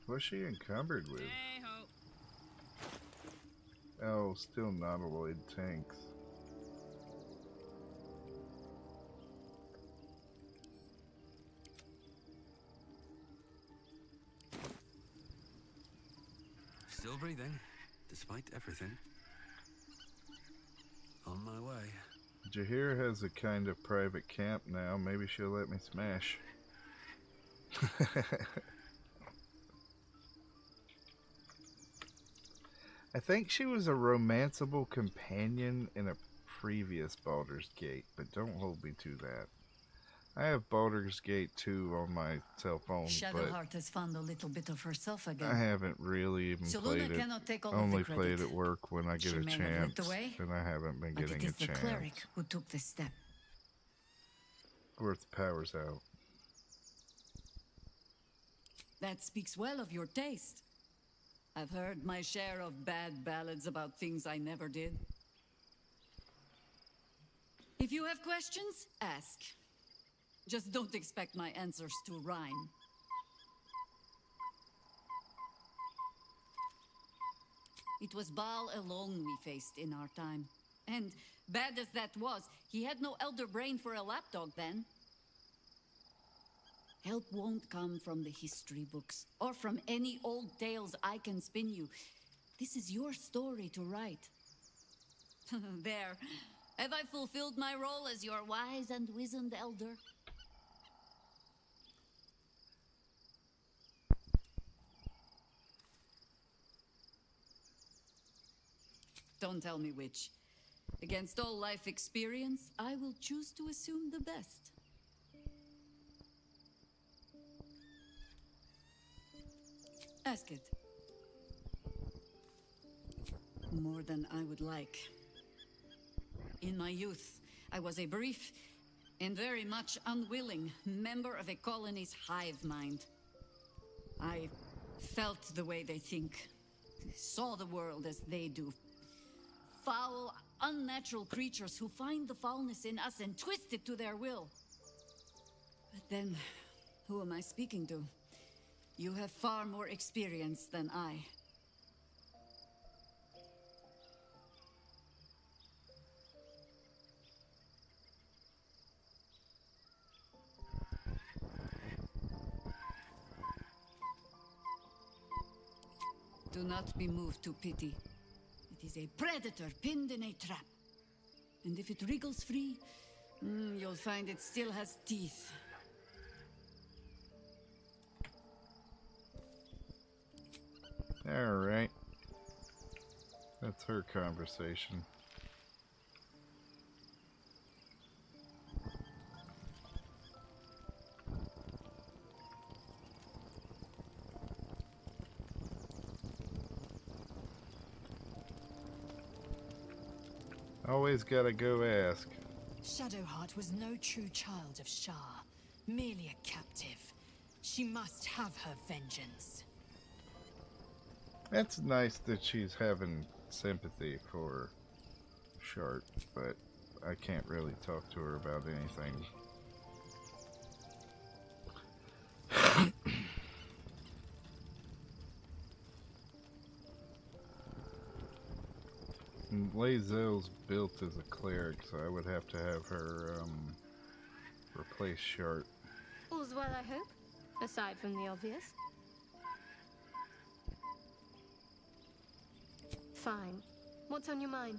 What's she encumbered with? Hey ho. Oh, still nautiloid tanks. Still breathing, despite everything. On my way. Jahir has a kind of private camp now. Maybe she'll let me smash. I think she was a romanceable companion in a previous Baldur's Gate, but don't hold me to that. I have Baldur's Gate 2 on my cell phone, but Shadowheart has found a little bit of herself again. I haven't really even So played Luna it. cannot take all Only of the played credit. at work when I get She a may have looked chance, away, and I haven't been but getting it is a the chance. cleric who took this step. Worth the power's out. That speaks well of your taste. I've heard my share of bad ballads about things I never did. If you have questions, ask. Just don't expect my answers to rhyme. It was Baal alone we faced in our time. And bad as that was, he had no elder brain for a lapdog then. Help won't come from the history books, or from any old tales I can spin you. This is your story to write. There. Have I fulfilled my role as your wise and wizened elder? Don't tell me which. Against all life experience, I will choose to assume the best. Ask it. More than I would like. In my youth, I was a brief and very much unwilling member of a colony's hive mind. I felt the way they think, saw the world as they do. Foul, unnatural creatures who find the foulness in us and twist it to their will. But then, who am I speaking to? You have far more experience than I. Do not be moved to pity. It is a predator pinned in a trap. And if it wriggles free, you'll find it still has teeth. Alright. That's her conversation. Always gotta go ask. Shadowheart was no true child of Shah, merely a captive. She must have her vengeance. It's nice that she's having sympathy for Shark, but I can't really talk to her about anything. Lae'zel's built as a cleric, so I would have to have her replace Shark. All's well, I hope, aside from the obvious. Fine. What's on your mind?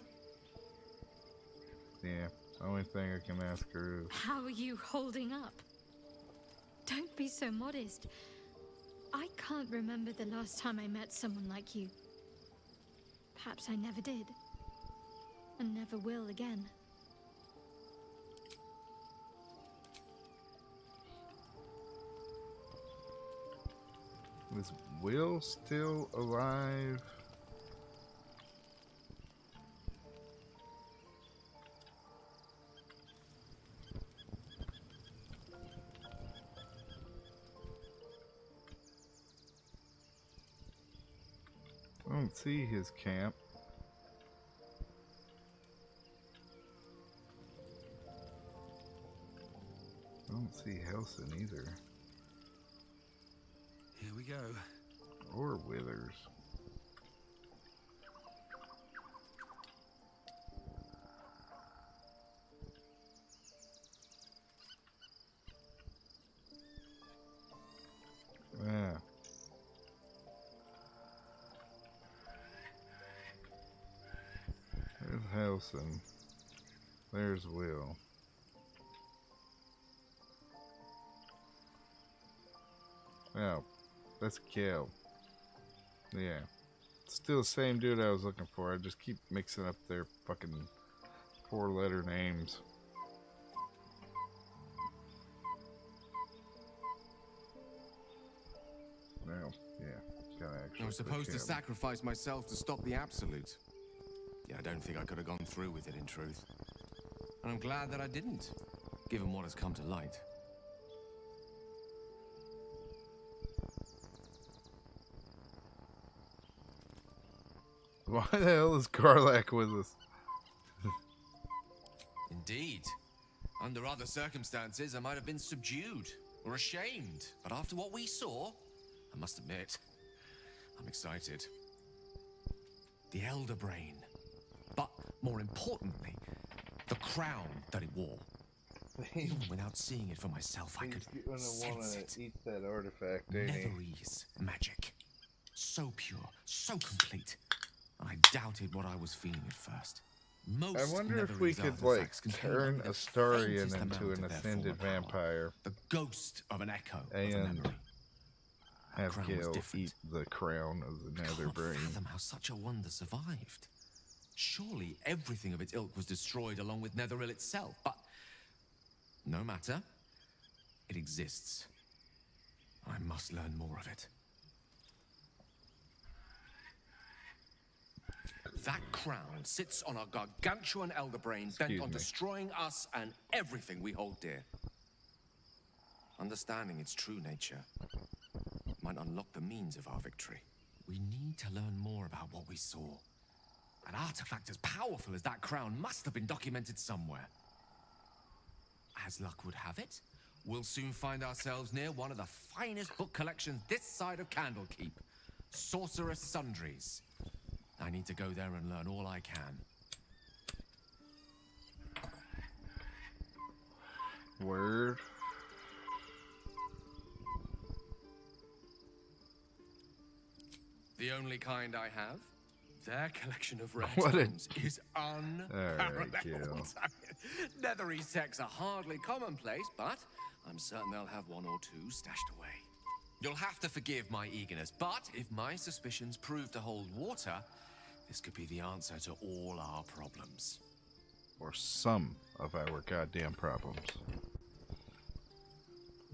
Yeah, only thing I can ask her is... How are you holding up? Don't be so modest. I can't remember the last time I met someone like you. Perhaps I never did. And never will again. Is Will still alive? I don't see his camp. I don't see Helson either. Here we go. Or Withers. house, and there's Will. Oh, that's Kel. Yeah. Still the same dude I was looking for. I just keep mixing up their fucking 4-letter names. Well, yeah. Gotta actually I was supposed to click him. sacrifice myself to stop the Absolute. Yeah, I don't think I could have gone through with it, in truth. And I'm glad that I didn't, given what has come to light. Why the hell is Karlach with us? Indeed. Under other circumstances, I might have been subdued or ashamed. But after what we saw, I must admit, I'm excited. The Elder Brain. But more importantly, the crown that it wore. Even without seeing it for myself, I could sense it. Eat that artifact, ain't he? Netherese magic. So pure, so complete. I doubted what I was feeling at first. Most I wonder if we Netherese could, like, artifacts contain turn only a the Starian faintest into amount an of their ascended former power. vampire. The ghost of an echo of a And memory. have crown was Gale different. eat the crown of the Nether Can't Brain. fathom how such a wonder survived. Surely everything of its ilk was destroyed along with Netheril itself, but no matter. It exists. I must learn more of it. That crown sits on a gargantuan elder brain bent Excuse on me. destroying us and everything we hold dear. Understanding its true nature might unlock the means of our victory. We need to learn more about what we saw. An artifact as powerful as that crown must have been documented somewhere. As luck would have it, we'll soon find ourselves near one of the finest book collections this side of Candlekeep. Sorceress Sundries. I need to go there and learn all I can. Word. The only kind I have? Their collection of rare What a- tomes is unparalleled. Gil. Netherese texts are hardly commonplace, but I'm certain they'll have one or two stashed away. You'll have to forgive my eagerness, but if my suspicions prove to hold water, this could be the answer to all our problems. Or some of our goddamn problems.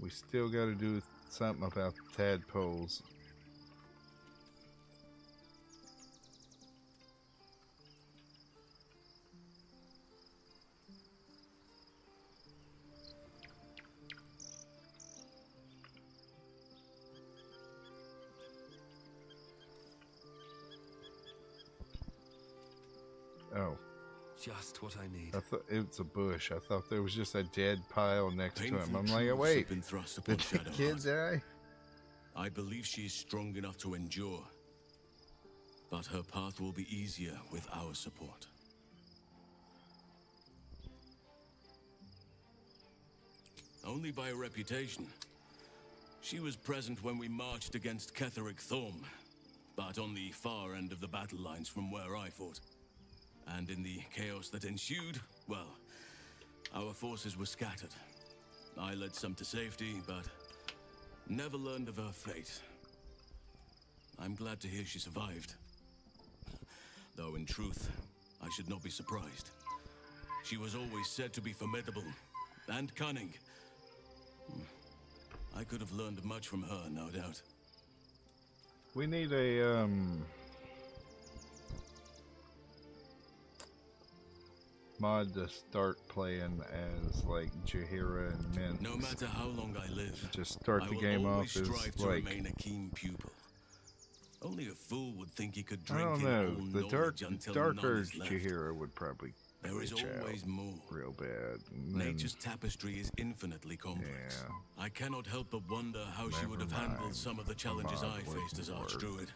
We still gotta do something about the tadpoles. Oh. Just what I need. I thought it was a bush. I thought there was just a dead pile next to him. Painful I'm like, truths wait, have been thrust upon did the Shadowheart. kid die? I believe she is strong enough to endure, but her path will be easier with our support. Only by reputation. She was present when we marched against Ketheric Thorm, but on the far end of the battle lines from where I fought. And in the chaos that ensued, well, our forces were scattered. I led some to safety, but never learned of her fate. I'm glad to hear she survived. Though in truth, I should not be surprised. She was always said to be formidable and cunning. I could have learned much from her, no doubt. We need a mod to start playing as like Jaheira and Mint. No matter how long I live, Just start I the will game always off as strive to like, remain a keen pupil. Only a fool would think he could I drink don't in know. all The knowledge until darker none is left. Jaheira would probably There is glitch out always more. real bad. And then- Nature's tapestry is infinitely complex. Yeah. I cannot help but wonder how she would have Never handled mind. some of the challenges mod I faced as wouldn't work. Archdruid.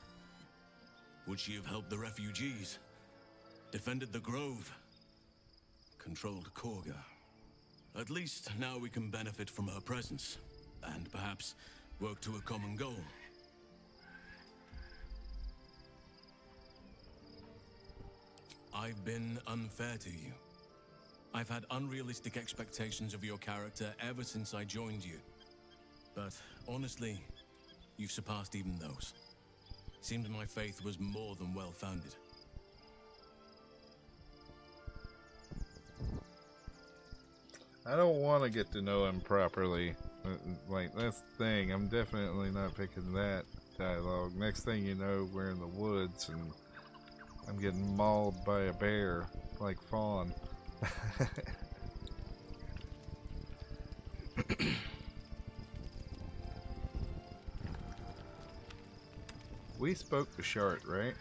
Would she have helped the refugees? Defended the Grove? Controlled Korga? At least now we can benefit from her presence, and perhaps work to a common goal. I've been unfair to you. I've had unrealistic expectations of your character ever since I joined you. But honestly, you've surpassed even those. Seemed my faith was more than well-founded. I don't want to get to know him properly. Like, that's the thing. I'm definitely not picking that dialogue. Next thing you know, we're in the woods and I'm getting mauled by a bear like Fawn. We spoke to Shart, right?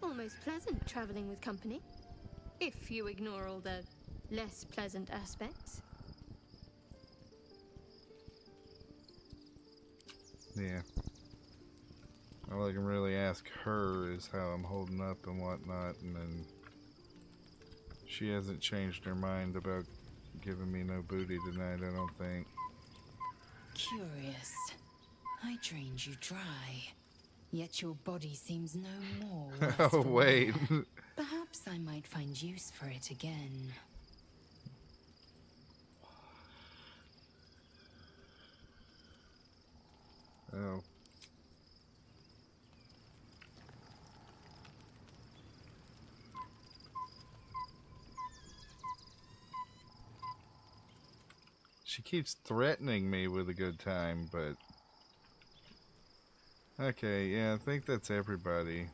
Almost pleasant traveling with company. If you ignore all the less pleasant aspects. Yeah. All I can really ask her is how I'm holding up and whatnot, and then she hasn't changed her mind about giving me no booty tonight, I don't think. Curious. I drained you dry, yet your body seems no more worse Oh, for wait. wear. Perhaps I might find use for it again. Oh. She keeps threatening me with a good time, but... Okay, yeah, I think that's everybody.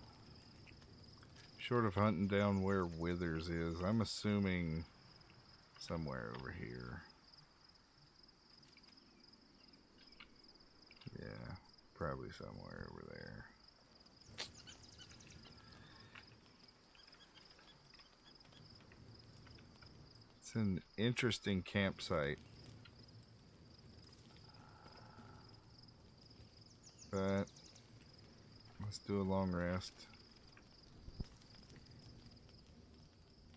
Short of hunting down where Withers is, I'm assuming somewhere over here. Yeah, probably somewhere over there. It's an interesting campsite. But let's do a long rest.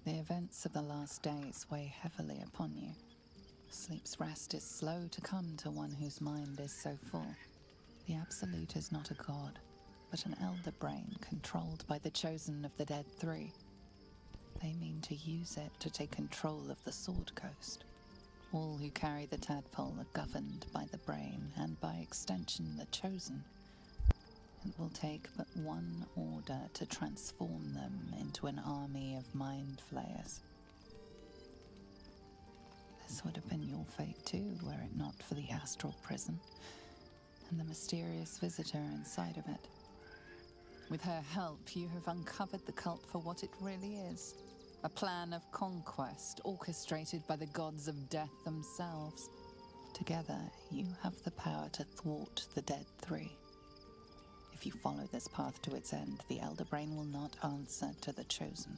The events of the last days weigh heavily upon you. Sleep's rest is slow to come to one whose mind is so full. The Absolute is not a god, but an elder brain controlled by the chosen of the Dead Three. They mean to use it to take control of the Sword Coast. All who carry the tadpole are governed by the brain, and by extension the chosen. It will take but one order to transform them into an army of mind flayers. This would have been your fate too, were it not for the astral prison and the mysterious visitor inside of it. With her help, you have uncovered the cult for what it really is. A plan of conquest orchestrated by the gods of death themselves. Together, you have the power to thwart the Dead Three. If you follow this path to its end, the Elder Brain will not answer to the Chosen.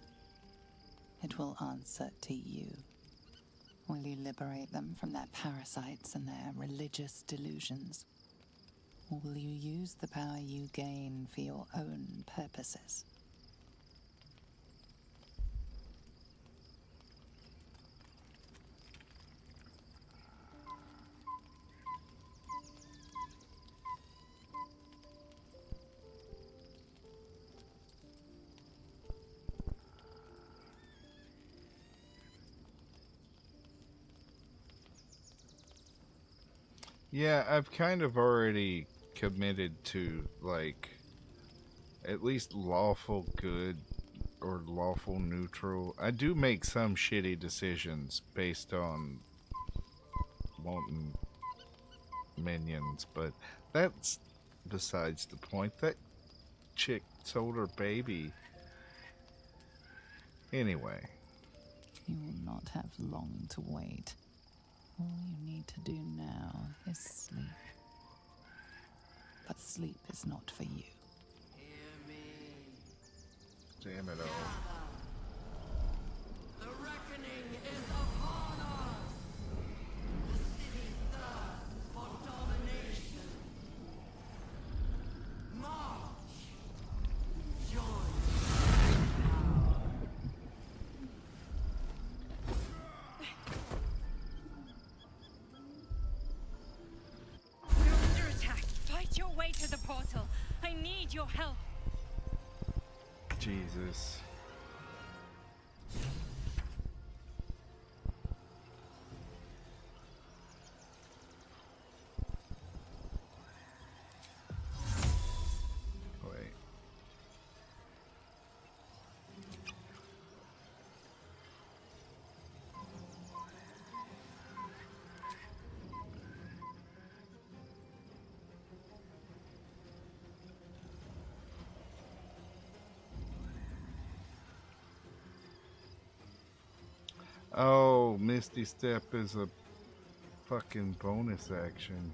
It will answer to you. Will you liberate them from their parasites and their religious delusions? Or will you use the power you gain for your own purposes? Yeah, I've kind of already committed to, like, at least lawful good or lawful neutral. I do make some shitty decisions based on wanting minions, but that's besides the point. That chick sold her baby. Anyway. You will not have long to wait. All you need to do now is sleep. But sleep is not for you. Damn it all. The reckoning is upon us! The city thirsts for domination. March! Join You're under attack. Fight your way to the portal. I need your help. Jesus. Oh, Misty Step is a fucking bonus action.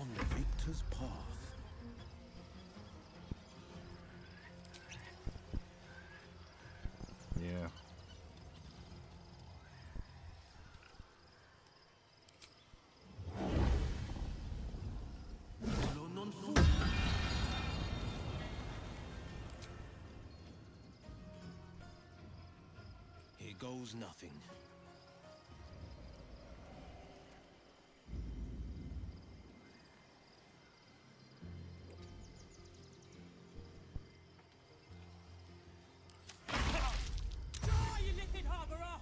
On the victor's path. Yeah. Here goes nothing. Die, you little harborer!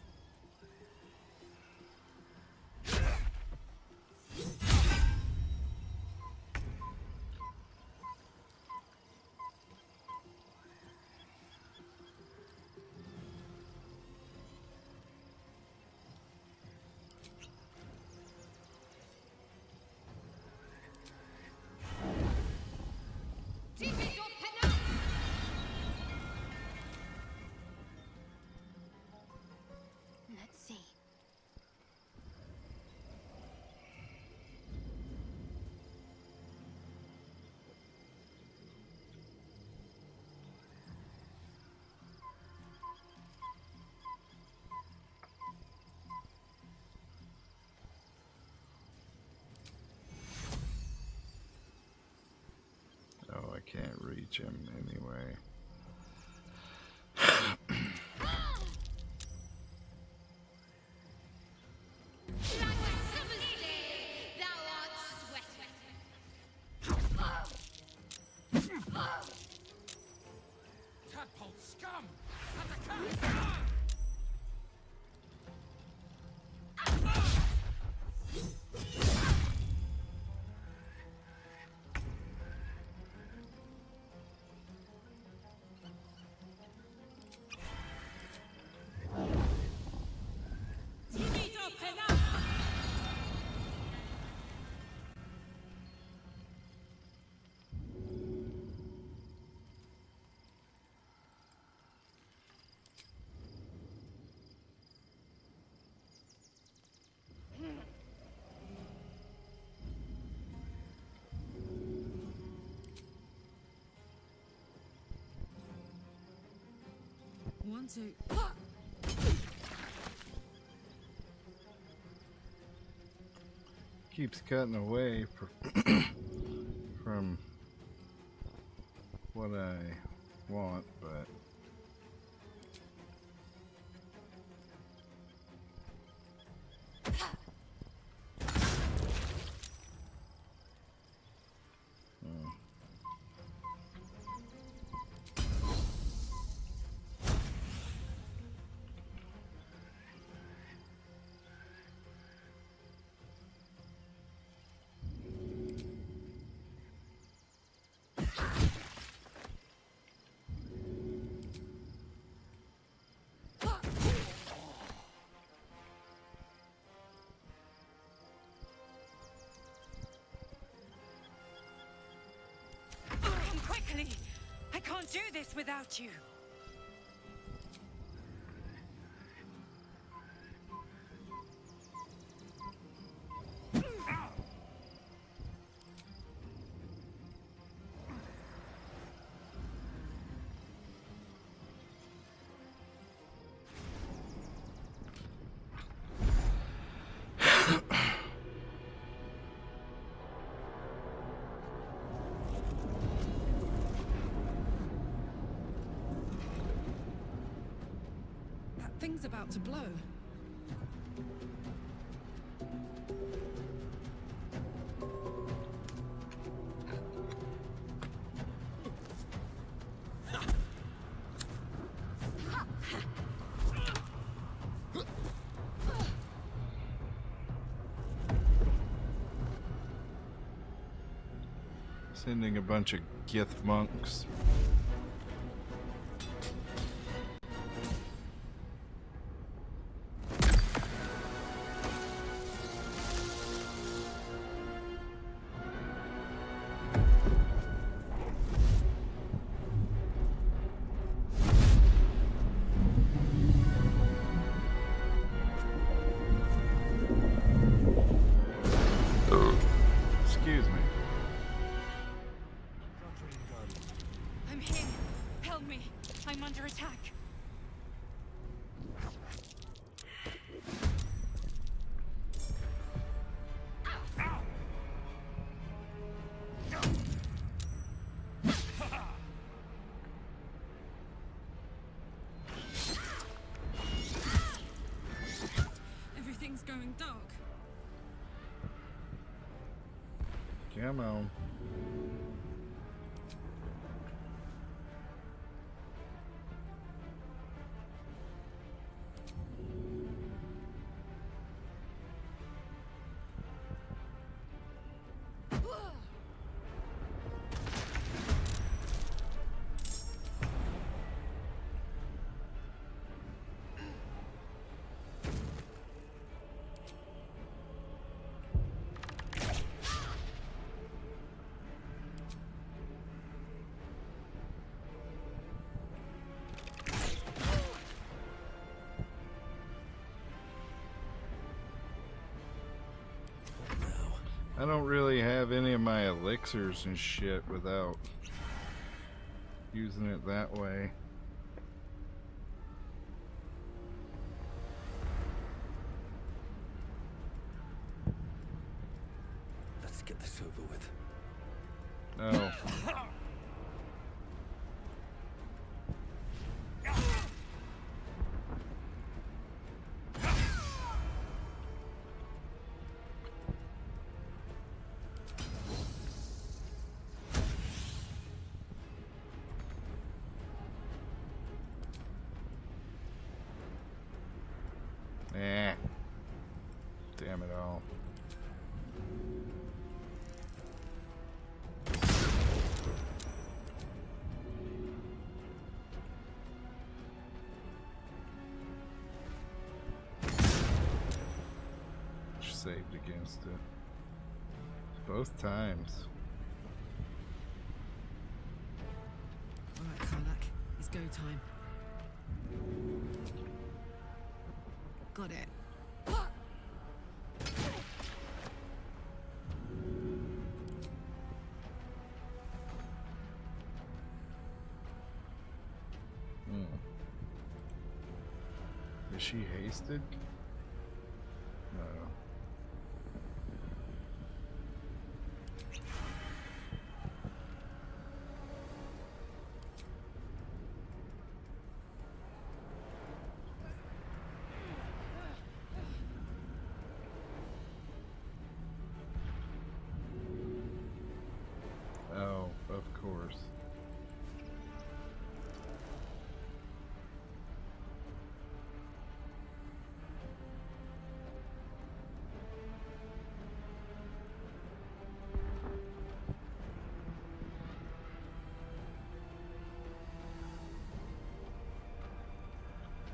Let's see. Oh, I can't reach him anyway. Tadpole scum! Attack! One, two. Keeps cutting away from what I want, but Come quickly! I can't do this without you! That thing's about to blow. sending a bunch of Gith monks. Excuse me. I'm here. Help me. I'm under attack. Everything's going dark. Come on. I don't really have any of my elixirs and shit without using it that way. Let's get this over with. Oh. Damn it all. Saved against it. Both times. Alright, Karlak. It's go time. Got it. Is she hasted? No. Oh, of course.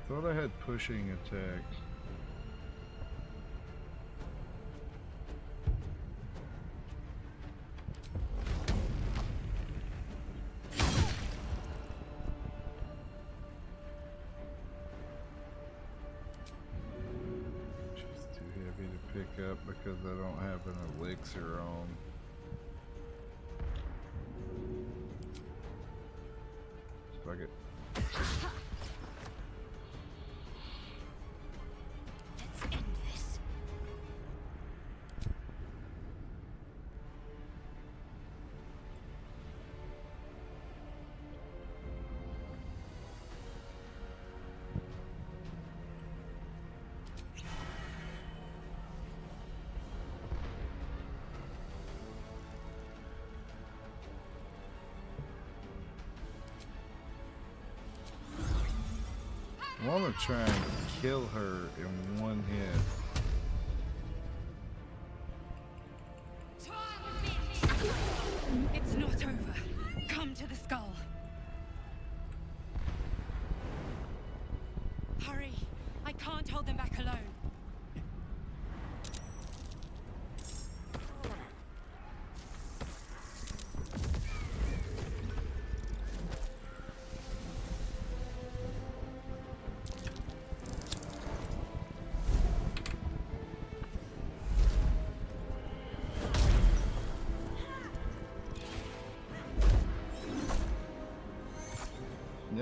Thought I had pushing attack. She's too heavy to pick up because I don't have an elixir on. Fuck it. Let's end this. I want to try and kill her in one hit. It's not over. Come to the skull. Hurry. I can't hold them back alone.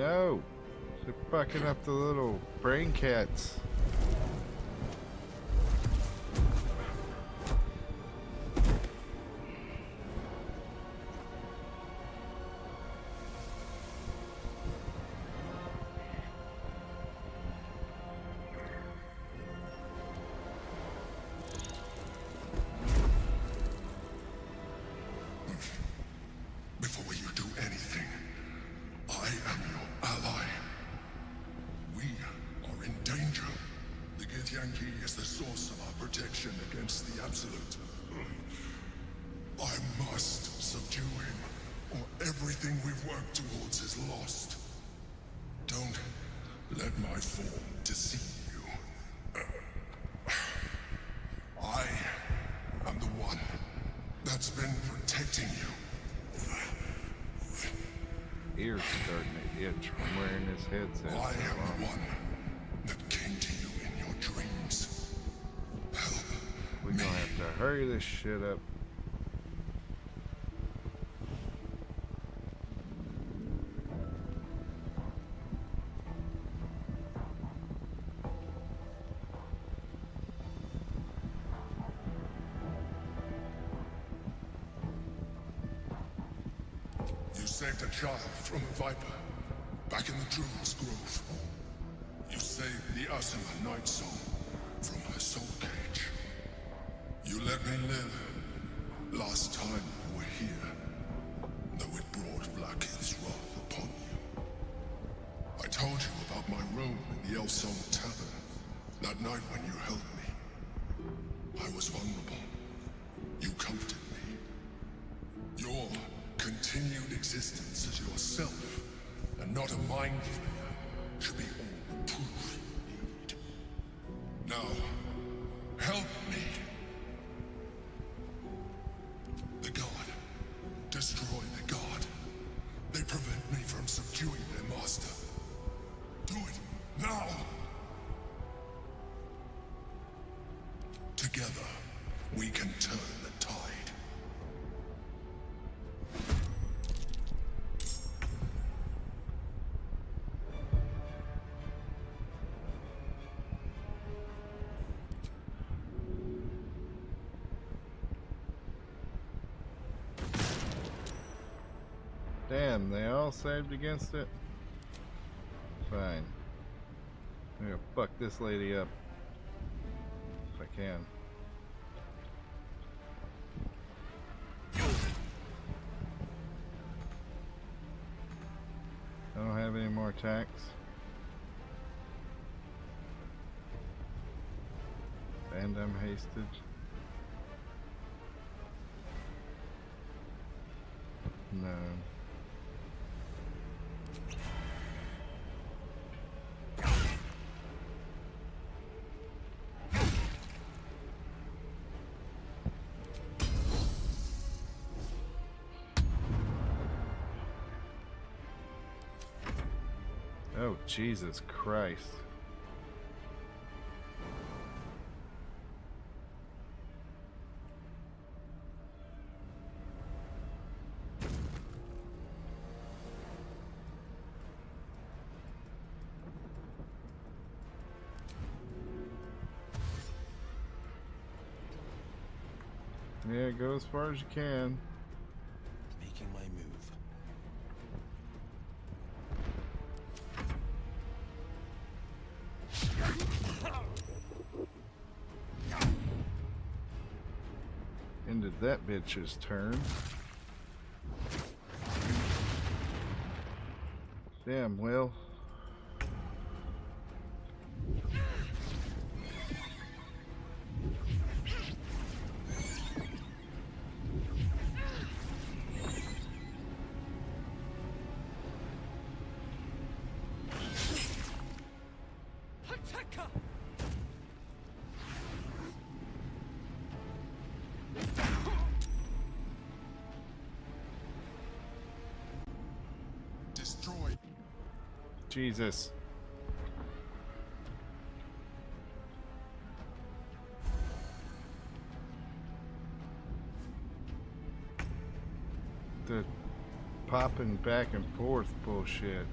No! They're fucking up the little brain cats. Before you do anything, I am your ally. We are in danger. The Githyanki is the source of our protection against the Absolute. I must subdue him, or everything we've worked towards is lost. Don't let my form deceive you. I am the one that's been protecting you. Ears starting to itch from wearing his headset. I am the one that came to you in your dreams. Help. We're gonna have to hurry this shit up. You saved a child from a viper, back in the Druid's Grove. You saved the Ursula Night Song from her soul cage. You let me live last time you were here, though it brought Blackheath's wrath upon you. I told you about my room in the Elsong Tavern, that night when you held me. I was vulnerable. You comforted me. Your continued existence as yourself, and not a mind flayer, should be all the proof you need. Now, help me. The God. Destroy the God. They prevent me from subduing their master. Do it now. Together, we can turn the tide. Damn, they all saved against it? Fine. I'm gonna fuck this lady up. If I can. I don't have any more attacks. And I'm hasted. No. Oh, Jesus Christ. Yeah, go as far as you can. Making my move. Ended that bitch's turn. Damn, Will. Destroy. Jesus. The popping back and forth bullshit.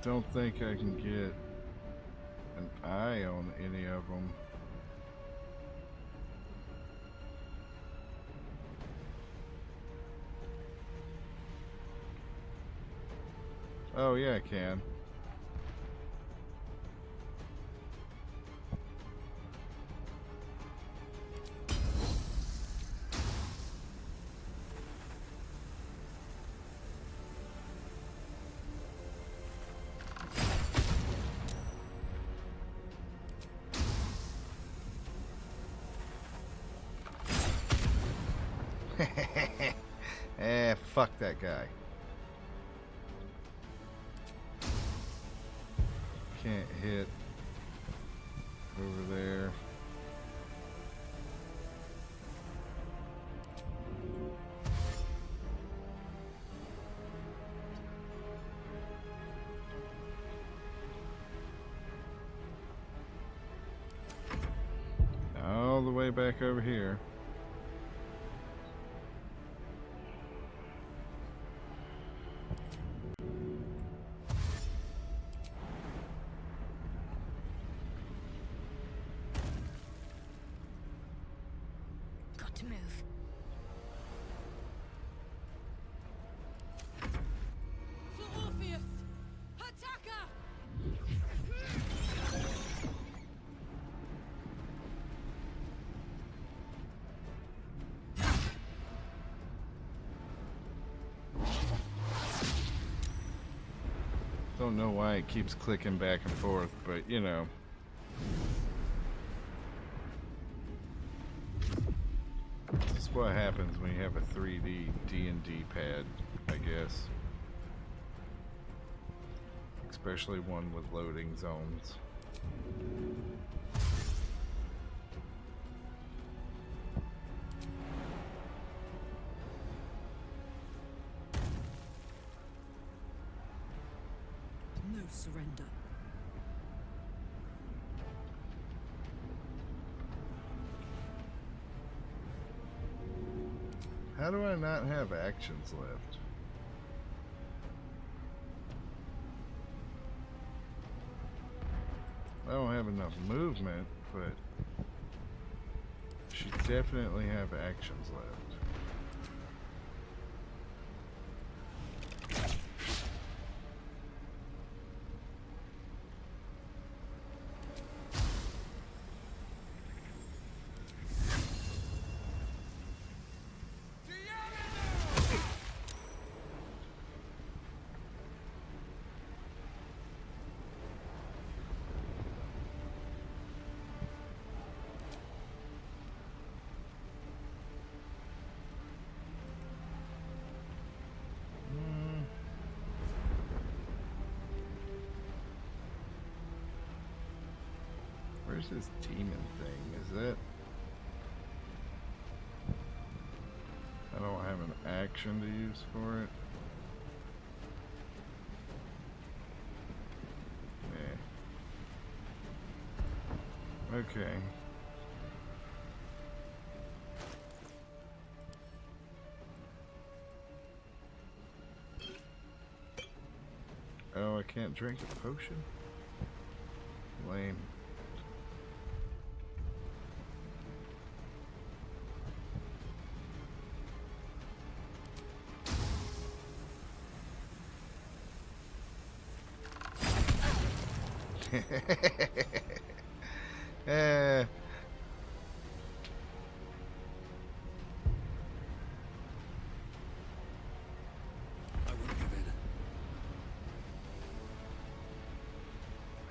don't think I can get an eye on any of them. Oh yeah, I can. Fuck that guy. Can't hit over there. All the way back over here. Got to move. For Orpheus! Attacker! Don't know why it keeps clicking back and forth, but you know. This is what happens when you have a 3D D&D pad, I guess. Especially one with loading zones. No surrender. How do I not have actions left? I don't have enough movement, but she definitely have actions left. Where's this demon thing? Is that... I don't have an action to use for it. Yeah. Okay. Oh, I can't drink a potion? Lame.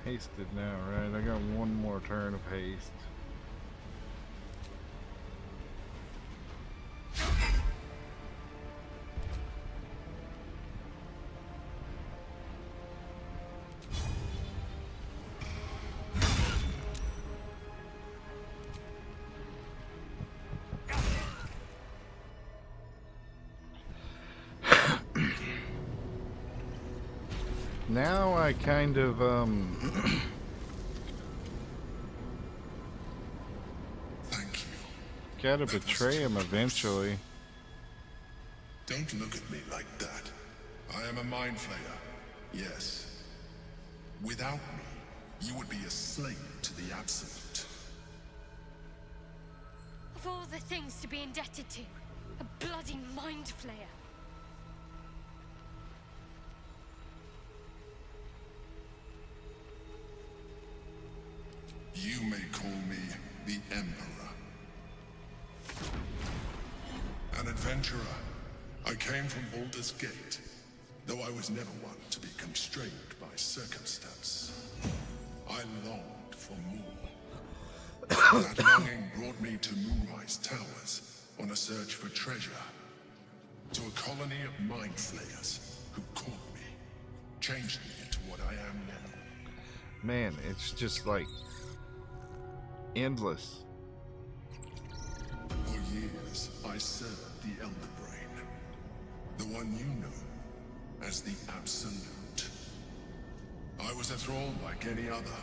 Hasted now, right? I got one more turn of haste. Now I kind of, Thank you. gotta betray him eventually. Don't look at me like that. I am a mind flayer. Yes. Without me, you would be a slave to the Absolute. Of all the things to be indebted to, a bloody mind flayer. You may call me the Emperor. An adventurer. I came from Baldur's Gate, though I was never one to be constrained by circumstance. I longed for more. That longing brought me to Moonrise Towers on a search for treasure. To a colony of mind flayers who caught me, changed me into what I am now. Man, it's just like endless. For years, I served the Elder Brain, the one you know as the Absolute. I was a thrall like any other,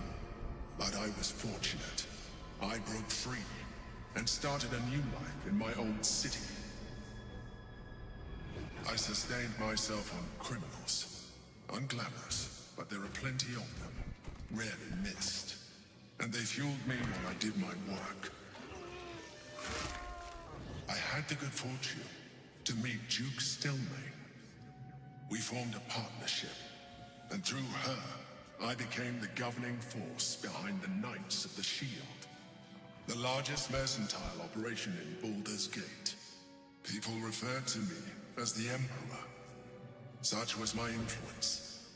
but I was fortunate. I broke free and started a new life in my own city. I sustained myself on criminals, unglamorous, but there are plenty of them, rarely missed. And they fueled me while I did my work. I had the good fortune to meet Duke Stelmane. We formed a partnership, and through her, I became the governing force behind the Knights of the Shield, the largest mercantile operation in Baldur's Gate. People referred to me as the Emperor. Such was my influence,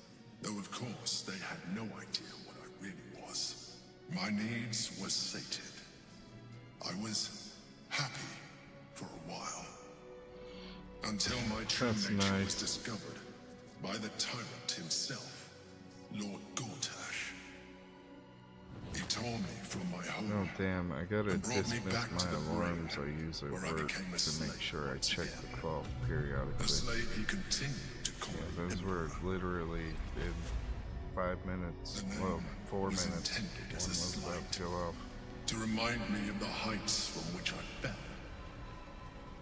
though of course they had no idea what I really was. My needs were sated. I was happy for a while. Until my true nature was discovered by the tyrant himself, Lord Gortash. He tore me from my home. Oh damn, I gotta and brought me dismiss back to my the alarms brain, I use at where I work became a to slave make sure I check the altogether. clock periodically. A slave he continued to call Those were literally in 5 minutes, well, 4 was minutes. intended as One a was about to go off. to remind me of the heights from which I fell.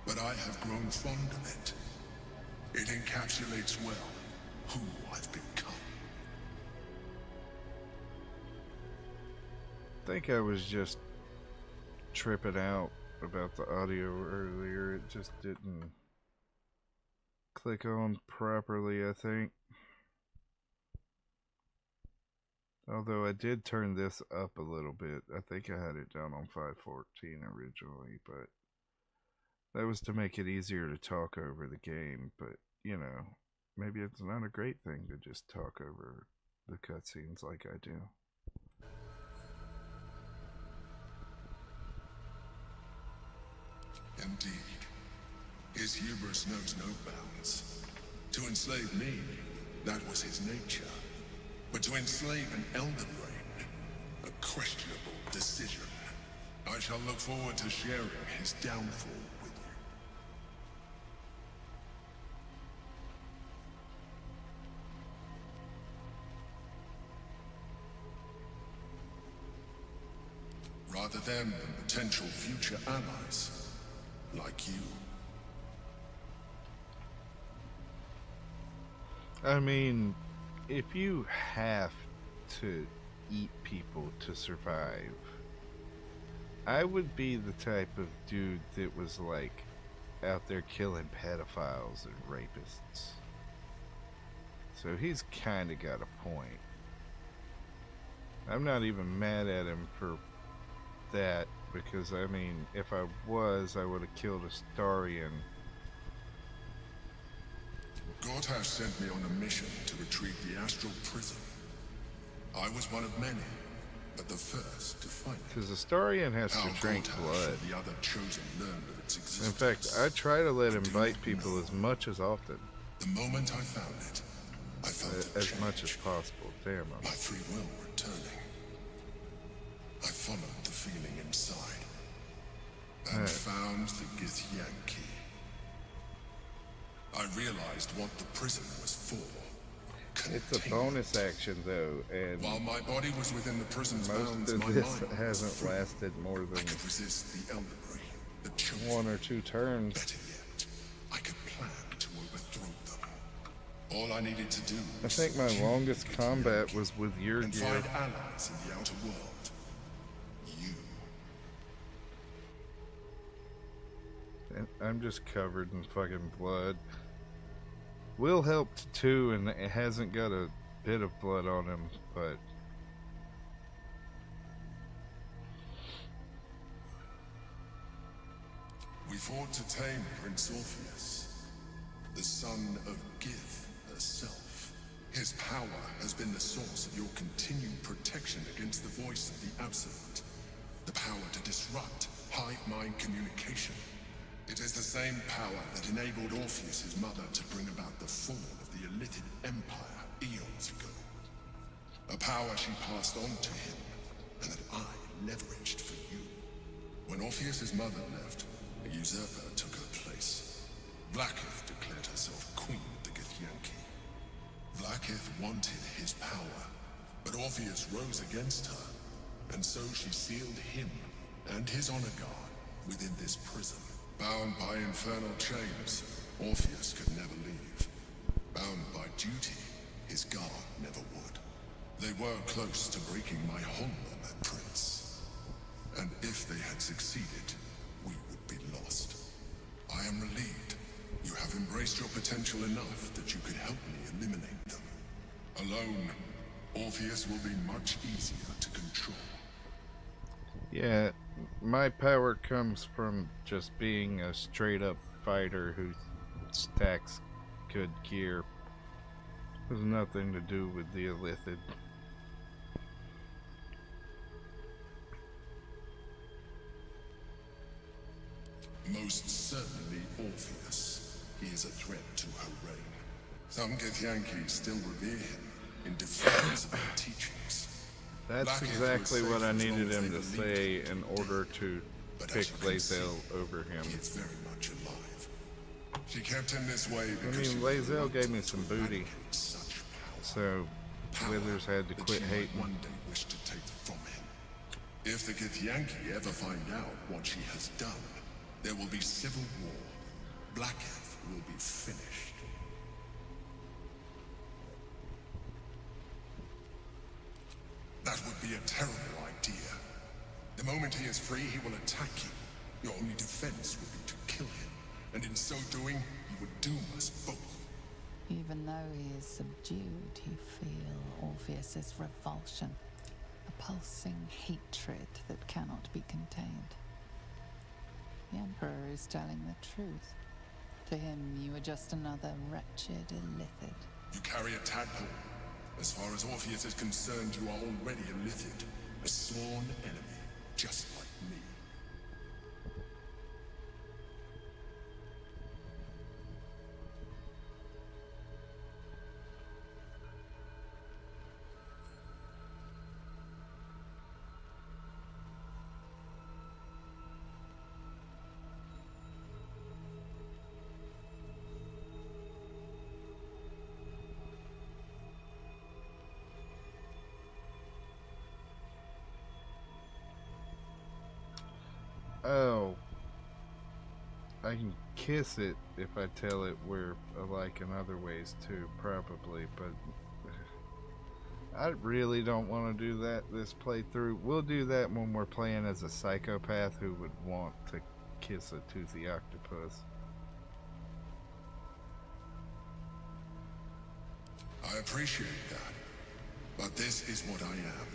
But I have grown fond of it. It encapsulates well who I've become. I think I was just tripping out about the audio earlier. It just didn't click on properly, I think. Although I did turn this up a little bit. I think I had it down on 514 originally, but that was to make it easier to talk over the game. But, you know, maybe it's not a great thing to just talk over the cutscenes like I do. Indeed. His hubris knows no bounds. To enslave me, that was his nature. But to enslave an Elder Brain, a questionable decision. I shall look forward to sharing his downfall with you. Rather than potential future allies, like you. I mean, if you have to eat people to survive, I would be the type of dude that was like out there killing pedophiles and rapists. So he's kind of got a point. I'm not even mad at him for that, because I mean, if I was, I would have killed Astarion. Gortash sent me on a mission to retrieve the astral prison. I was one of many, but the first to find it. Because Astarion has to drink blood. The other chosen learned of its existence. In fact, I try to let him bite people as much as often. The moment I found it, I felt as much as possible. Damn, my free will returning. I followed the feeling inside and found the Githyanki. Key. I realized what the prison was for. It's a bonus action though, and while my body was within the prison's bounds, most my of this mind hasn't was free. lasted more than I could resist the Elder Brain, the chosen. one or two turns. Better yet, I could plan to overthrow them. All I needed to do I was think my subdue longest the combat Githyanki was with your and gear. find allies in the outer world. You. And I'm just covered in fucking blood. Will helped too, and it hasn't got a bit of blood on him, but We fought to tame Prince Orpheus, the son of Gith herself. His power has been the source of your continued protection against the voice of the Absolute. The power to disrupt hive mind communication. It is the same power that enabled Orpheus's mother to bring about the fall of the Illithid Empire eons ago. A power she passed on to him, and that I leveraged for you. When Orpheus's mother left, a usurper took her place. Blackith declared herself queen of the Githyanki. Blackith wanted his power, but Orpheus rose against her, and so she sealed him and his honor guard within this prison. Bound by infernal chains, Orpheus could never leave. Bound by duty, his guard never would. They were close to breaking my home on that prince. And if they had succeeded, we would be lost. I am relieved. You have embraced your potential enough that you could help me eliminate them. Alone, Orpheus will be much easier to control. yeah, my power comes from just being a straight up fighter who stacks good gear. Has nothing to do with the Illithid. Most certainly Orpheus. He is a threat to her reign. Some Githyanki still revere him in defiance of her teachings. That's exactly what I needed him to say in order to pick Lae'zel over him. He is very much alive. She kept him this way I because mean, Lae'zel gave me some booty, so Withers had to quit hating. one day wish to take from him. If the Githyanki ever find out what she has done, there will be civil war. Blackith will be finished. That would be a terrible idea. The moment he is free, he will attack you. Your only defense would be to kill him, and in so doing, you would doom us both. Even though he is subdued, you feel Orpheus's revulsion, a pulsing hatred that cannot be contained. The Emperor is telling the truth. To him, you are just another wretched Illithid. You carry a tadpole. As far as Orpheus is concerned, you are already a Illithid, a sworn enemy, just like me. Oh. I can kiss it if I tell it we're alike in other ways too, probably, but I really don't want to do that this playthrough. We'll do that when we're playing as a psychopath who would want to kiss a toothy octopus. I appreciate that, but this is what I am.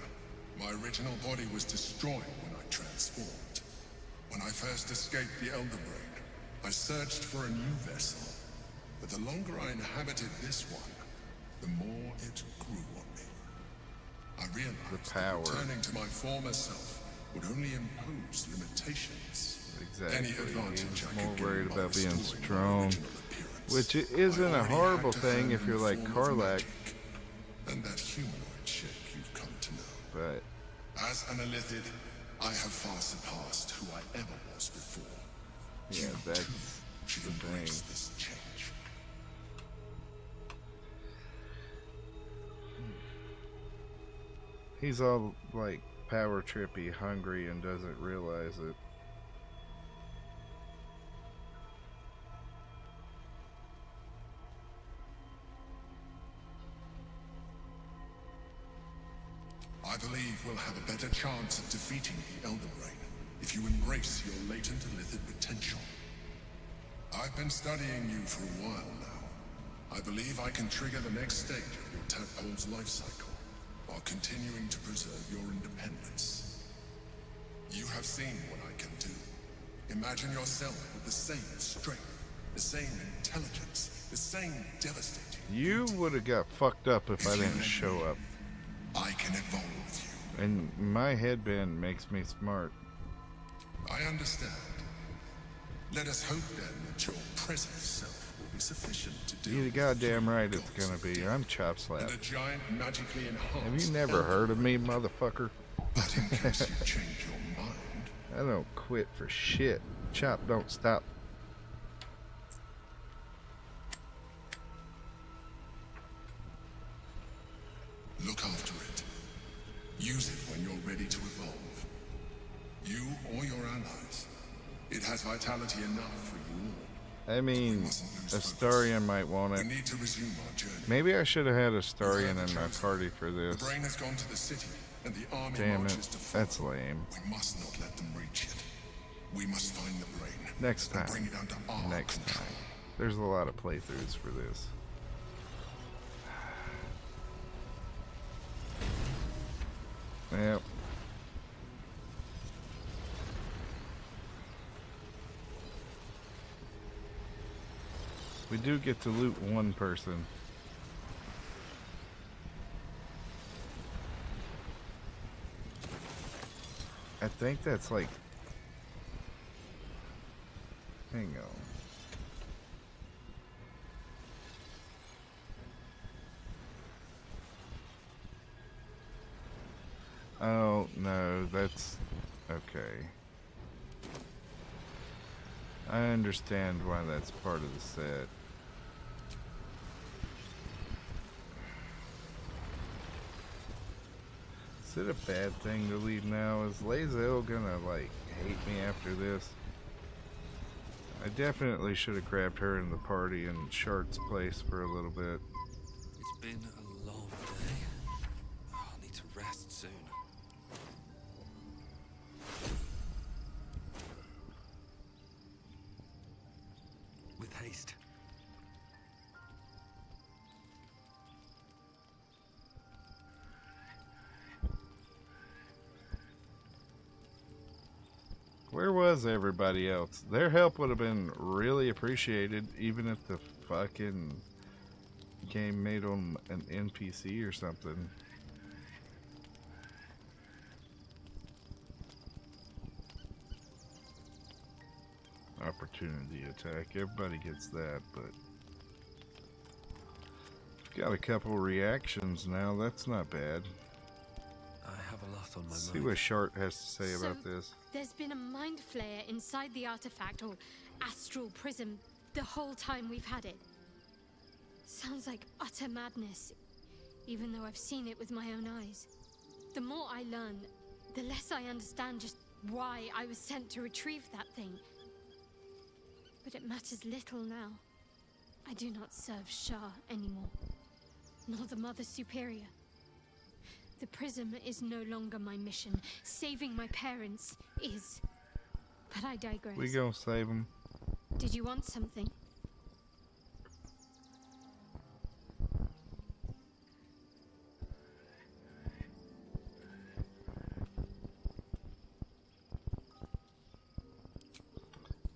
My original body was destroyed when I transformed. When I first escaped the Elder Brain, I searched for a new vessel. But the longer I inhabited this one, the more it grew on me. I realized that returning to my former self would only impose limitations. Exactly. Any advantage I More could worried gain by about being restoring my strong, original appearance, which it isn't I a already horrible had to thing earn if you're the like form of Karlach, magic, and that humanoid shape you've come to know. but As an Illithid, I have far surpassed who I ever was before. yeah, You that's too should the embrace thing. this change. He's all like power trippy, hungry, and doesn't realize it. I believe we'll have a better chance of defeating the Elder Brain if you embrace your latent illithid potential. I've been studying you for a while now. I believe I can trigger the next stage of your tadpole's life cycle while continuing to preserve your independence. You have seen what I can do. Imagine yourself with the same strength, the same intelligence, the same devastating... You would have got fucked up if I didn't show up. I can evolve you. And my headband makes me smart. I understand. Let us hope then that your present self will be sufficient to do. You're goddamn right it's gonna be. I'm chop slap. And a giant magically enhanced... Have you never heard of me, motherfucker? But in case you change your mind... I don't quit for shit. Chop don't stop. Look after it. Use it when you're ready to evolve. You or your allies. It has vitality enough for you all. I mean, Astarion might want it. We need to resume our journey. Maybe I should have had Astarion in my party for this. The brain has gone to the city, and the army Damn marches it, to follow. that's lame. We must not let them reach it. We must find the brain. Next time. And bring it under our Next control. time. There's a lot of playthroughs for this. Yep. We do get to loot one person. I think that's like... Hang on. Oh, no, that's... Okay. I understand why that's part of the set. Is it a bad thing to leave now? Is Lae'zel gonna, like, hate me after this? I definitely should have grabbed her in the party in Shart's place for a little bit. It's been a long day. I'll need to rest soon. With haste. Where was everybody else? Their help would have been really appreciated, even if the fucking game made them an NPC or something. Opportunity attack. Everybody gets that, but got a couple reactions now. That's not bad. I have a lot on my See mind. what Shart has to say about this. There's been a mind flayer inside the artifact or astral prism the whole time we've had it. Sounds like utter madness, even though I've seen it with my own eyes. The more I learn, the less I understand just why I was sent to retrieve that thing. But it matters little now. I do not serve Shah anymore, nor the Mother Superior. The prism is no longer my mission. Saving my parents is. But I digress. We gonna save them. Did you want something?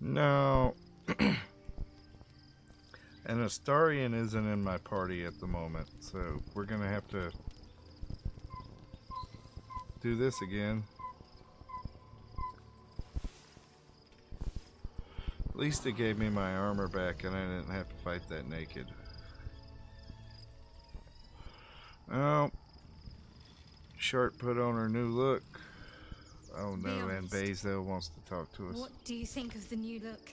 No. And Astarion isn't in my party at the moment, so we're gonna have to do this again. At least it gave me my armor back and I didn't have to fight that naked. Oh. Shart put on her new look. Oh no, and Bazel wants to talk to us. What do you think of the new look?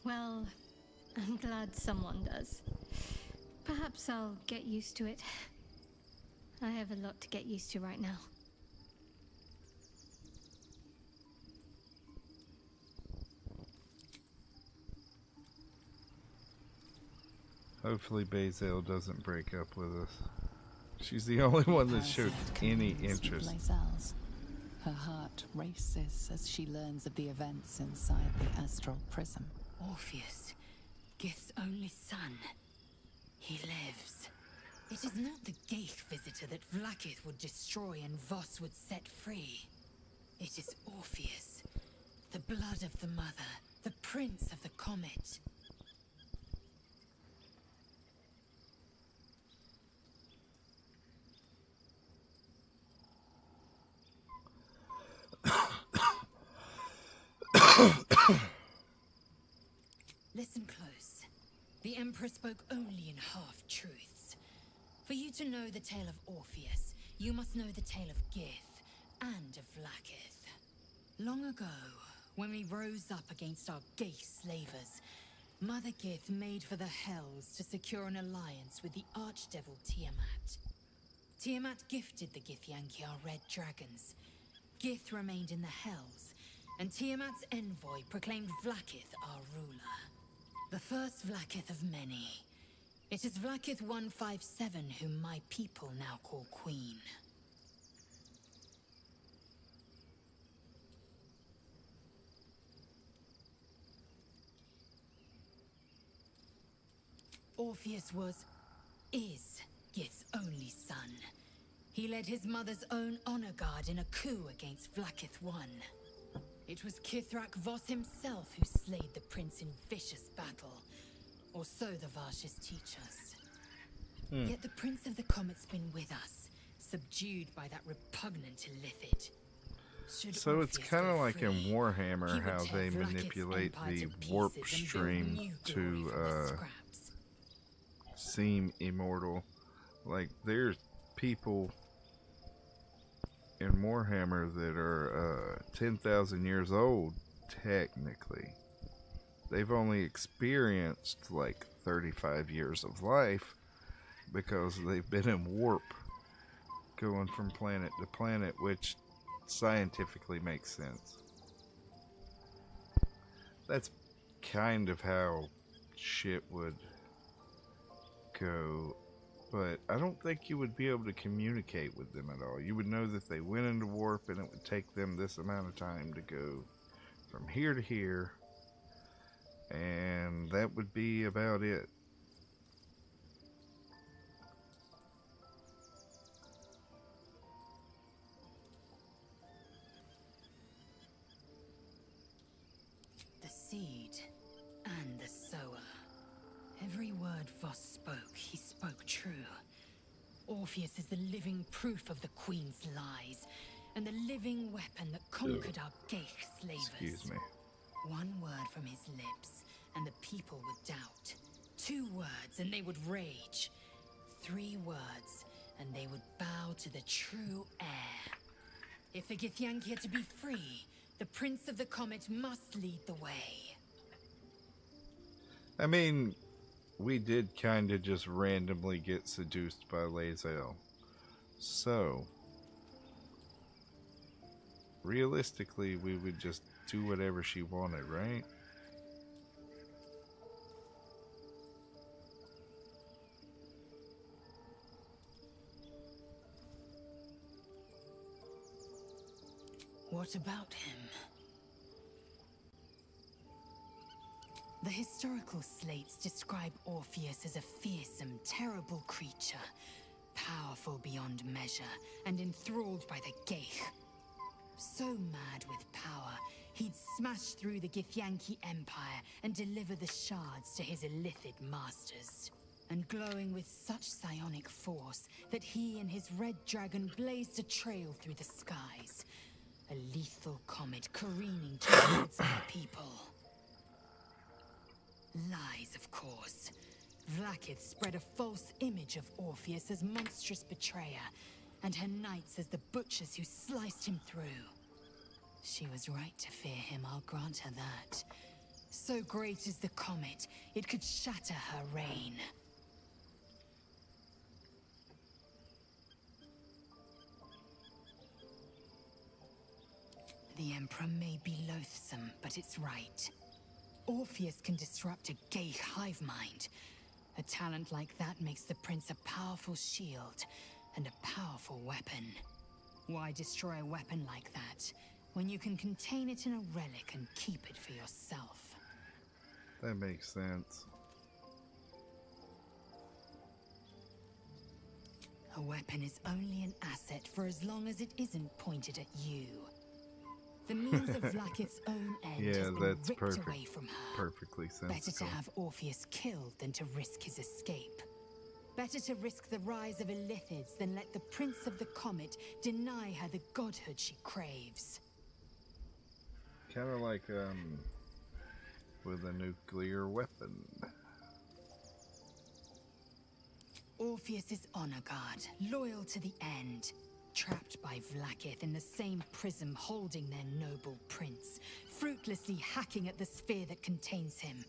Well, I'm glad someone does. Perhaps I'll get used to it. I have a lot to get used to right now. Hopefully Bazel doesn't break up with us. She's the only one that showed any interest. Lae'zel's. Her heart races as she learns of the events inside the astral prism. Orpheus, Gith's only son. He lives. It is not the Geich visitor that Vlaakith would destroy and Voss would set free. It is Orpheus, the blood of the mother, the prince of the comet. Listen close. The Emperor spoke only in half-truths. For you to know the tale of Orpheus, you must know the tale of Gith and of Vlaakith. Long ago, when we rose up against our Geich slavers, Mother Gith made for the Hells to secure an alliance with the archdevil Tiamat. Tiamat gifted the Githyanki our red dragons. Gith remained in the Hells, and Tiamat's envoy proclaimed Vlaakith our ruler. The first Vlaakith of many. It is Vlaakith 157 whom my people now call Queen. Orpheus is Gith's only son. He led his mother's own honor guard in a coup against Vlaakith I. It was Kithrak Voss himself who slayed the prince in vicious battle, or so the Varshes teach us. Yet the Prince of the Comet's been with us, subdued by that repugnant Illithid. So it's kind of like in Warhammer how they manipulate the warp stream to seem immortal. Like there's people in Warhammer that are 10,000 years old, technically. They've only experienced like 35 years of life because they've been in warp, going from planet to planet, which scientifically makes sense. That's kind of how shit would go. But I don't think you would be able to communicate with them at all. You would know that they went into warp and it would take them this amount of time to go from here to here. And that would be about it. The seed and the sower. Every word Voss spoke, he spoke true. Orpheus is the living proof of the Queen's lies, and the living weapon that conquered our Geich slavers. Excuse me. One word from his lips, and the people would doubt. 2 words, and they would rage. 3 words, and they would bow to the true heir. If the Githyanki are to be free, the Prince of the Comet must lead the way. I mean, we did kind of just randomly get seduced by Lae'zel. So, realistically, we would just do whatever she wanted, right? What about him? The historical slates describe Orpheus as a fearsome, terrible creature, powerful beyond measure, and enthralled by the Geich. So mad with power, he'd smash through the Githyanki Empire and deliver the shards to his Illithid masters. And glowing with such psionic force that he and his red dragon blazed a trail through the skies. A lethal comet careening towards my people. Lies, of course. Vlaakith spread a false image of Orpheus as monstrous betrayer, and her knights as the butchers who sliced him through. She was right to fear him, I'll grant her that. So great is the comet, it could shatter her reign. The Emperor may be loathsome, but it's right. Orpheus can disrupt a Geich hive mind. A talent like that makes the prince a powerful shield and a powerful weapon. Why destroy a weapon like that when you can contain it in a relic and keep it for yourself? That makes sense. A weapon is only an asset for as long as it isn't pointed at you. The means of Vlaakith's own end has been ripped away from her. Perfectly sensible. Better to have Orpheus killed than to risk his escape. Better to risk the rise of Illithids than let the Prince of the Comet deny her the godhood she craves. Kind of like, with a nuclear weapon. Orpheus is honor guard, loyal to the end. Trapped by Vlaakith in the same prism holding their noble prince, fruitlessly hacking at the sphere that contains him.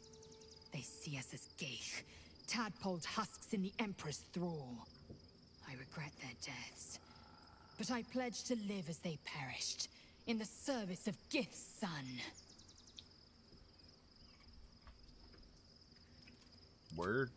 They see us as Geich, tadpoled husks in the Emperor's thrall. I regret their deaths, but I pledge to live as they perished, in the service of Gith's son. Word.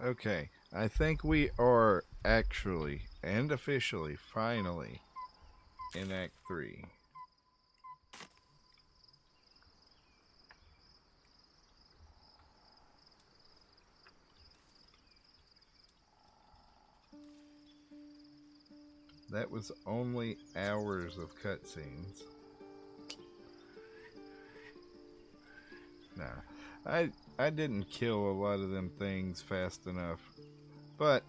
Okay, I think we are actually and officially finally in Act 3. That was only hours of cutscenes. Nah, I didn't kill a lot of them things fast enough, but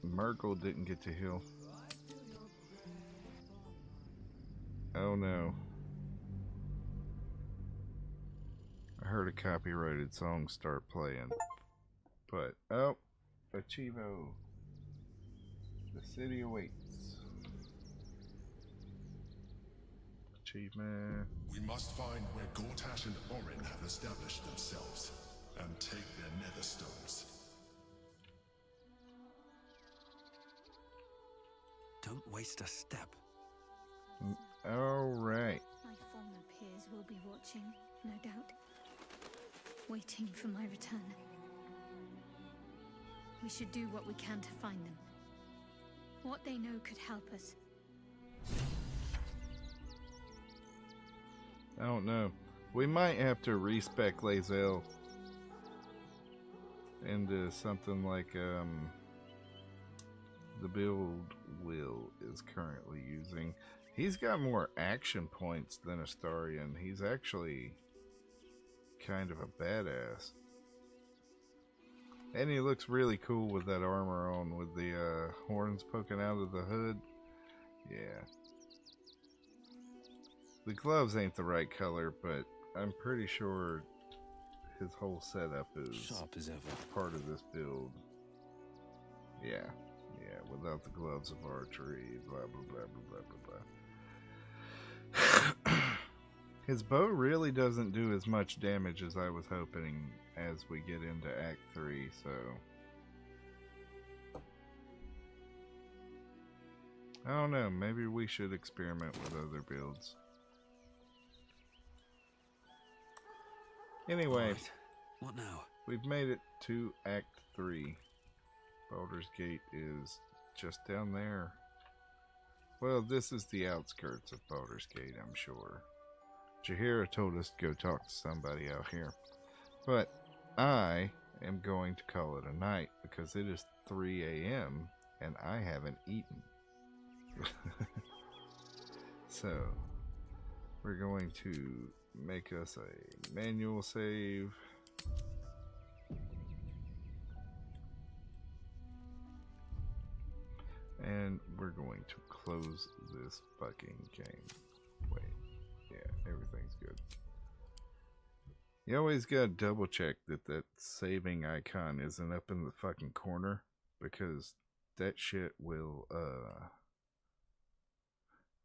Merkel didn't get to heal. Oh no. I heard a copyrighted song start playing. But, oh, Achivo. The city awaits. Achievement. We must find where Gortash and Orin have established themselves and take their nether stones. Don't waste a step. Alright. My former peers will be watching, no doubt. Waiting for my return. We should do what we can to find them. What they know could help us. I don't know. We might have to respec Lae'zel into something like the build Will is currently using. He's got more action points than Astarion. He's actually kind of a badass. And he looks really cool with that armor on, with the horns poking out of the hood. Yeah. The gloves ain't the right color, but I'm pretty sure his whole setup is sharp as ever. Part of this build. Yeah. Yeah, without the gloves of archery, blah, blah, blah, blah, blah, blah, blah. His bow really doesn't do as much damage as I was hoping as we get into Act 3, so... I don't know, maybe we should experiment with other builds. Anyway, right. What now? We've made it to Act 3. Baldur's Gate is just down there. Well, this is the outskirts of Baldur's Gate, I'm sure. Jaheira told us to go talk to somebody out here. But I am going to call it a night because it is 3 a.m. and I haven't eaten. So, we're going to make us a manual save. And we're going to close this fucking game. Wait. Yeah, everything's good. You always gotta double check that that saving icon isn't up in the fucking corner, because that shit will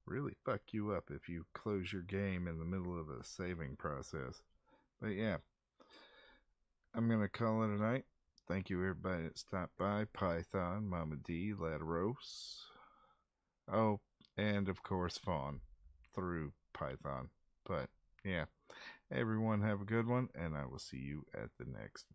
really fuck you up if you close your game in the middle of a saving process. But yeah, I'm gonna call it a night. Thank you, everybody that stopped by. Python, Mama D, Lataros. Oh, and of course, Fawn through Python. But yeah, everyone have a good one, and I will see you at the next one.